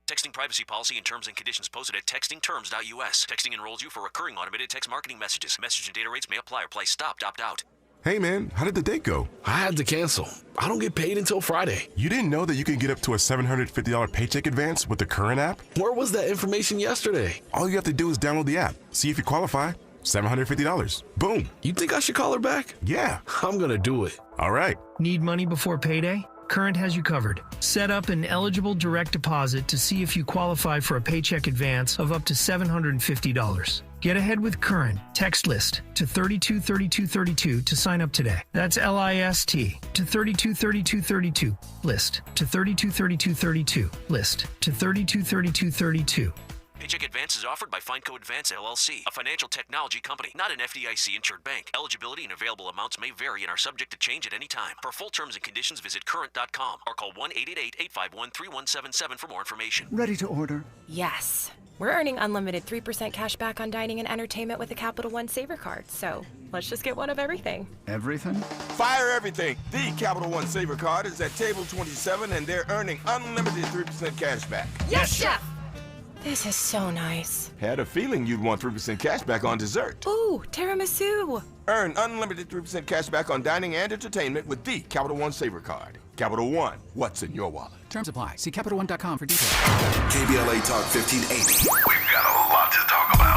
[SPEAKER 2] Texting privacy policy and terms and conditions posted at textingterms.us. Texting enrolls you for recurring automated text marketing messages. Message and data rates may apply or place stopped, opt out.
[SPEAKER 8] Hey man, how did the date go?
[SPEAKER 6] I had to cancel. I don't get paid until Friday.
[SPEAKER 8] You didn't know that you can get up to a $750 paycheck advance with the Current app?
[SPEAKER 6] Where was that information yesterday?
[SPEAKER 8] All you have to do is download the app, see if you qualify. $750. Boom.
[SPEAKER 6] You think I should call her back?
[SPEAKER 8] Yeah.
[SPEAKER 6] I'm gonna do it.
[SPEAKER 8] All right.
[SPEAKER 7] Need money before payday? Current has you covered. Set up an eligible direct deposit to see if you qualify for a paycheck advance of up to $750. Get ahead with Current. Text LIST to 323232 to sign up today. That's LIST to 323232. LIST to 323232. LIST to 323232.
[SPEAKER 2] Paycheck advance is offered by FindCo Advance LLC, a financial technology company, not an FDIC-insured bank. Eligibility and available amounts may vary and are subject to change at any time. For full terms and conditions, visit current.com or call 1-888-851-3177 for more information.
[SPEAKER 9] Ready to order?
[SPEAKER 17] Yes. We're earning unlimited 3% cash back on dining and entertainment with a Capital One Saver card, so let's just get one of everything.
[SPEAKER 9] Everything?
[SPEAKER 19] Fire everything. The Capital One Saver card is at table 27, and they're earning unlimited 3% cash back.
[SPEAKER 17] Yes, Chef! This is so nice.
[SPEAKER 19] Had a feeling you'd want 3% cash back on dessert.
[SPEAKER 17] Ooh, tiramisu.
[SPEAKER 19] Earn unlimited 3% cash back on dining and entertainment with the Capital One Saver card. Capital One, what's in your wallet?
[SPEAKER 9] Terms apply. See CapitalOne.com for details.
[SPEAKER 10] KBLA Talk 1580. We've got a lot to talk about.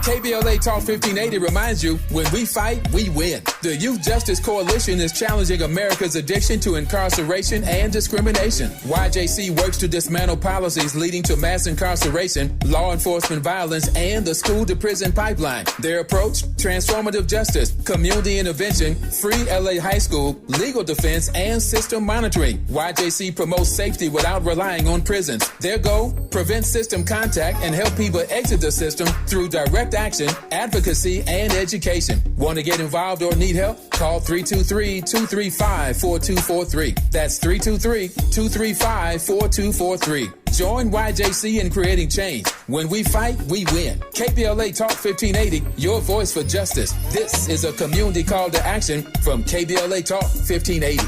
[SPEAKER 13] KBLA Talk 1580 reminds you, when we fight, we win. The Youth Justice Coalition is challenging America's addiction to incarceration and discrimination. YJC works to dismantle policies leading to mass incarceration, law enforcement violence, and the school-to-prison pipeline. Their approach? Transformative justice, community intervention, free LA high school, legal defense, and system monitoring. YJC promotes safety without relying on prisons. Their goal? Prevent system contact and help people exit the system through direct action, advocacy, and education. Want to get involved or need help? Call 323-235-4243. That's 323-235-4243. Join YJC in creating change. When we fight, we win. KBLA Talk 1580, your voice for justice. This is a community call to action from KBLA Talk 1580.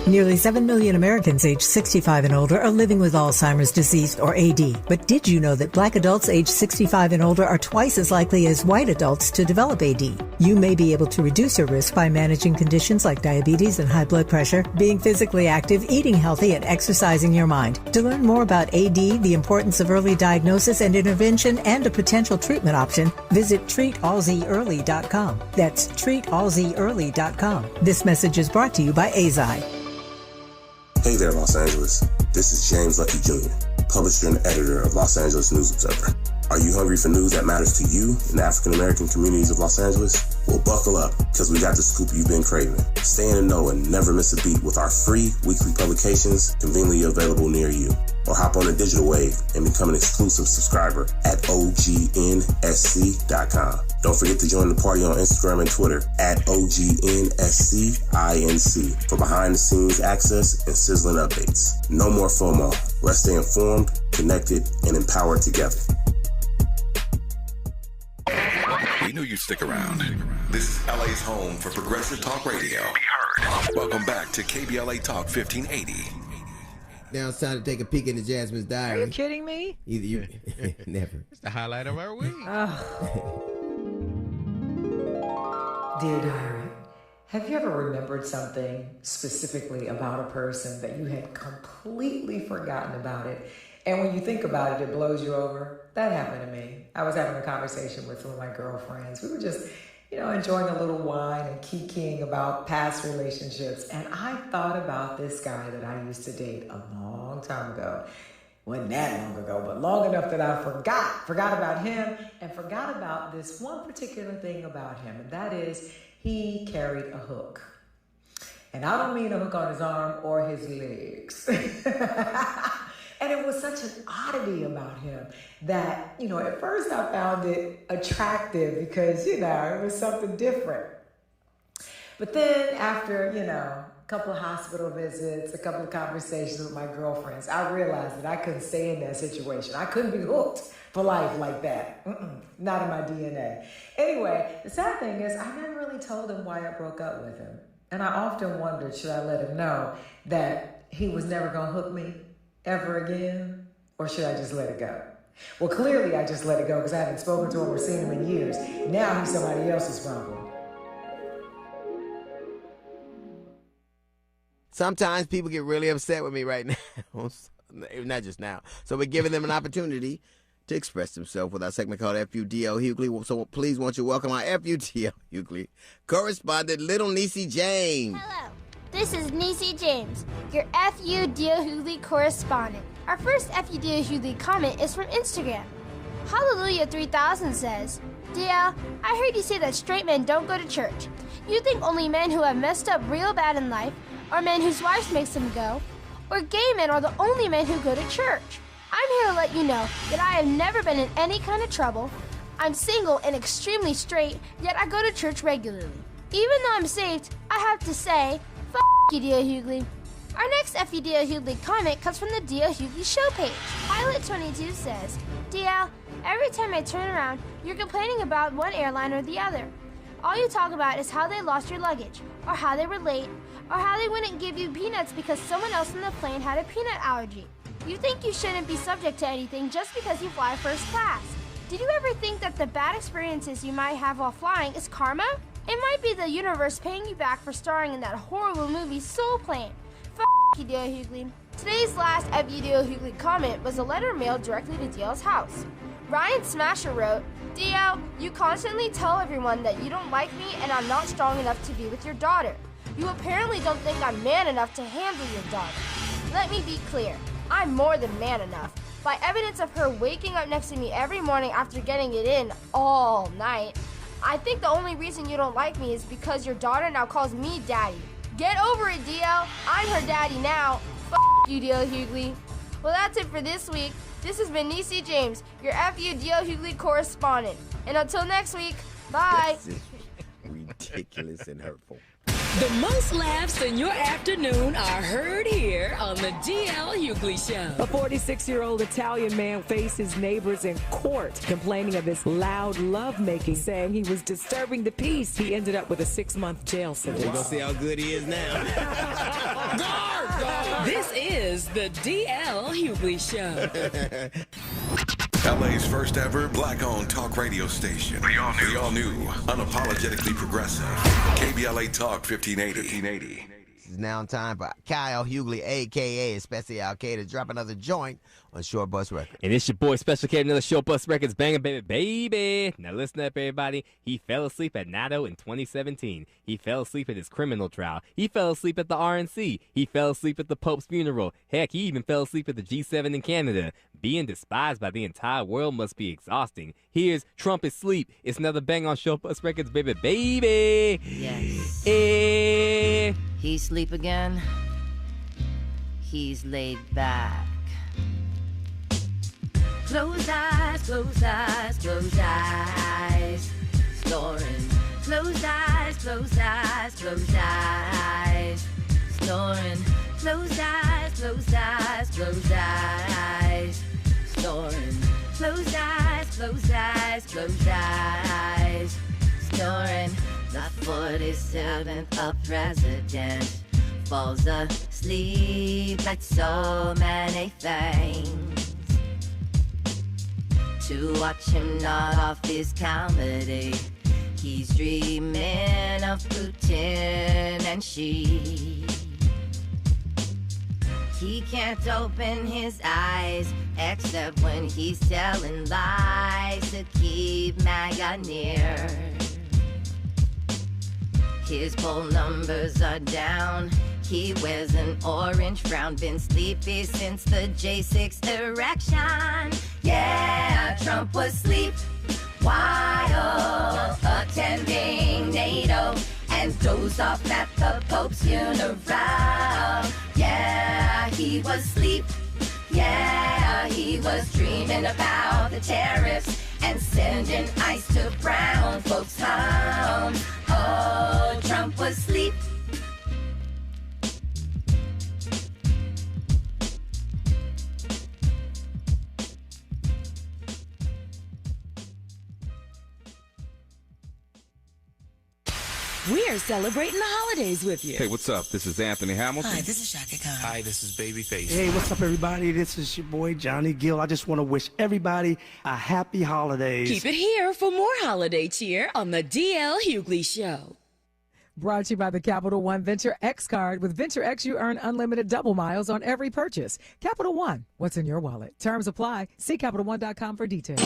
[SPEAKER 1] Nearly 7 million Americans aged 65 and older are living with Alzheimer's disease, or AD. But did you know that black adults aged 65 and older are twice as likely as white adults to develop AD? You may be able to reduce your risk by managing conditions like diabetes and high blood pressure, being physically active, eating healthy, and exercising your mind. To learn more about AD, the importance of early diagnosis and intervention, and a potential treatment option, visit treatalzearly.com. That's treatalzearly.com. This message is brought to you by AZI.
[SPEAKER 27] Hey there, Los Angeles. This is James Lucky Jr., publisher and editor of Los Angeles News Observer. Are you hungry for news that matters to you in the African-American communities of Los Angeles? Well, buckle up, because we got the scoop you've been craving. Stay in the know and never miss a beat with our free weekly publications conveniently available near you. Or hop on the digital wave and become an exclusive subscriber at OGNSC.com. Don't forget to join the party on Instagram and Twitter at OGNSCINC for behind-the-scenes access and sizzling updates. No more FOMO. Let's stay informed, connected, and empowered together.
[SPEAKER 10] We knew you'd stick around. This is LA's home for progressive talk radio. Welcome back to KBLA Talk 1580.
[SPEAKER 15] Now it's time to take a peek into Jasmine's diary.
[SPEAKER 20] Are you kidding me?
[SPEAKER 15] Either you never.
[SPEAKER 28] It's the highlight of our week.
[SPEAKER 29] Dear diary, have you ever remembered something specifically about a person that you had completely forgotten about it? And when you think about it, it blows you over? That happened to me. I was having a conversation with some of my girlfriends. We were just enjoying a little wine and kikiing about past relationships. And I thought about this guy that I used to date a long time ago. Wasn't that long ago, but long enough that I forgot about him and forgot about this one particular thing about him. And that is he carried a hook. And I don't mean a hook on his arm or his legs. And it was such an oddity about him that, at first I found it attractive because, it was something different. But then after, a couple of hospital visits, a couple of conversations with my girlfriends, I realized that I couldn't stay in that situation. I couldn't be hooked for life like that. Not in my DNA. Anyway, the sad thing is I never really told him why I broke up with him. And I often wondered, should I let him know that he was never going to hook me ever again? Or should I just let it go? Well, clearly I just let it go because I haven't spoken to him or seen him in years. Now he's somebody else's problem.
[SPEAKER 15] Sometimes people get really upset with me right now. Not just now. So we're giving them an opportunity to express themselves with our segment called FUDL Hughley. So please, won't you welcome our FUDL Hughley correspondent, Little Niecy James.
[SPEAKER 3] Hello, this is Niecy James, your FUDL Hughley correspondent. Our first FUDL Hughley comment is from Instagram. Hallelujah 3000 says, DL, I heard you say that straight men don't go to church. You think only men who have messed up real bad in life are men whose wives makes them go? Or gay men are the only men who go to church? I'm here to let you know that I have never been in any kind of trouble. I'm single and extremely straight, yet I go to church regularly. Even though I'm saved, I have to say, f*** you, D.L. Hughley. Our next FUDL Hughley comment comes from the D.L. Hughley show page. Pilot22 says, DL, every time I turn around, you're complaining about one airline or the other. All you talk about is how they lost your luggage, or how they were late, or how they wouldn't give you peanuts because someone else on the plane had a peanut allergy. You think you shouldn't be subject to anything just because you fly first class. Did you ever think that the bad experiences you might have while flying is karma? It might be the universe paying you back for starring in that horrible movie Soul Plane. F*** you, D.L. Hughley. Today's last FUDL Hughley comment was a letter mailed directly to DL's house. Ryan Smasher wrote, DL, you constantly tell everyone that you don't like me and I'm not strong enough to be with your daughter. You apparently don't think I'm man enough to handle your daughter. Let me be clear, I'm more than man enough. By evidence of her waking up next to me every morning after getting it in all night, I think the only reason you don't like me is because your daughter now calls me daddy. Get over it, DL. I'm her daddy now. F*** you, DL Hughley. Well, that's it for this week. This has been Niecy James, your FUDL Hughley correspondent. And until next week, bye.
[SPEAKER 15] This is ridiculous and hurtful.
[SPEAKER 14] The most laughs in your afternoon are heard here on the DL Hughley Show.
[SPEAKER 29] A 46-year-old Italian man faced his neighbors in court, complaining of his loud lovemaking, saying he was disturbing the peace. He ended up with a 6-month jail sentence.
[SPEAKER 15] We're going to see how good he is now.
[SPEAKER 14] Guard! This is the DL Hughley Show.
[SPEAKER 10] LA's first ever black-owned talk radio station. The all-new, unapologetically progressive. KBLA Talk 1580.
[SPEAKER 15] It's now time for Kyle Hughley, a.k.a. Special K, to drop another joint on Short Bus Records.
[SPEAKER 4] And it's your boy Special K, another Short Bus Records banger, baby. Now listen up, everybody. He fell asleep at NATO in 2017. He fell asleep at his criminal trial. He fell asleep at the RNC. He fell asleep at the Pope's funeral. Heck, he even fell asleep at the G7 in Canada. Being despised by the entire world must be exhausting. Here's Trump is Sleep. It's another bang on Short Bus Records, baby.
[SPEAKER 11] Yes. He's sleep again. He's laid back. Close eyes, close eyes, close eyes. Snoring. Close eyes, close eyes, close eyes. Snoring. Close eyes, close eyes, close eyes. Snoring. Close eyes, close eyes, close eyes. Snoring. The 47th president falls asleep like so many things. To watch him nod off his comedy, he's dreaming of Putin and she. He can't open his eyes except when he's telling lies to keep MAGA near. His poll numbers are down. He wears an orange frown. Been sleepy since the J6 erection. Yeah, Trump was asleep while attending NATO and dozed off at the Pope's funeral. Yeah, he was asleep. Yeah, he was dreaming about the tariffs and sending ice to brown folks' home. Oh, Trump was asleep.
[SPEAKER 14] We are celebrating the holidays with you.
[SPEAKER 12] Hey, what's up? This is Anthony Hamilton.
[SPEAKER 14] Hi, this is Shaka Khan.
[SPEAKER 12] Hi, this is Babyface.
[SPEAKER 16] Hey, what's up, everybody? This is your boy, Johnny Gill. I just want to wish everybody a happy holidays.
[SPEAKER 14] Keep it here for more holiday cheer on the DL Hughley Show.
[SPEAKER 20] Brought to you by the Capital One Venture X card. With Venture X, you earn unlimited double miles on every purchase. Capital One, what's in your wallet? Terms apply. See CapitalOne.com for details.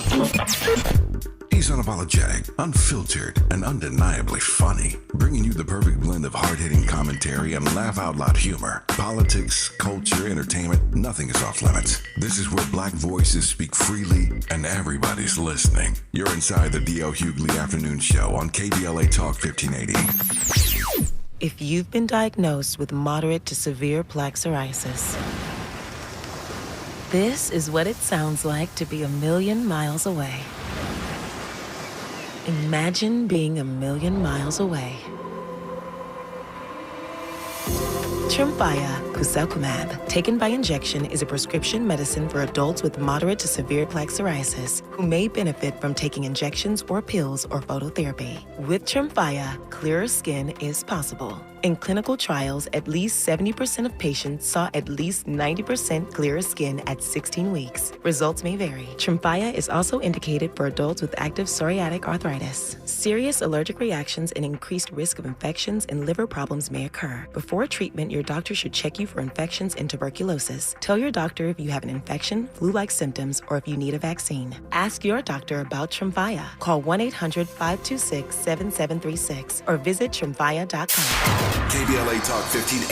[SPEAKER 10] He's unapologetic, unfiltered, and undeniably funny, bringing you the perfect blend of hard-hitting commentary and laugh-out-loud humor. Politics, culture, entertainment, nothing is off limits. This is where black voices speak freely and everybody's listening. You're inside the D.L. Hughley Afternoon Show on KBLA Talk 1580.
[SPEAKER 21] If you've been diagnosed with moderate to severe plaque psoriasis, this is what it sounds like to be a million miles away. Imagine being a million miles away. Tremfya Kuselkumab, taken by injection, is a prescription medicine for adults with moderate to severe plaque psoriasis who may benefit from taking injections or pills or phototherapy. With Tremfya, clearer skin is possible. In clinical trials, at least 70% of patients saw at least 90% clearer skin at 16 weeks. Results may vary. Tremfya is also indicated for adults with active psoriatic arthritis. Serious allergic reactions and increased risk of infections and liver problems may occur. Before treatment, your doctor should check you for infections and tuberculosis. Tell your doctor if you have an infection, flu-like symptoms, or if you need a vaccine. Ask your doctor about Tremfya. Call 1-800-526-7736 or visit tremfya.com.
[SPEAKER 10] KBLA Talk 1580.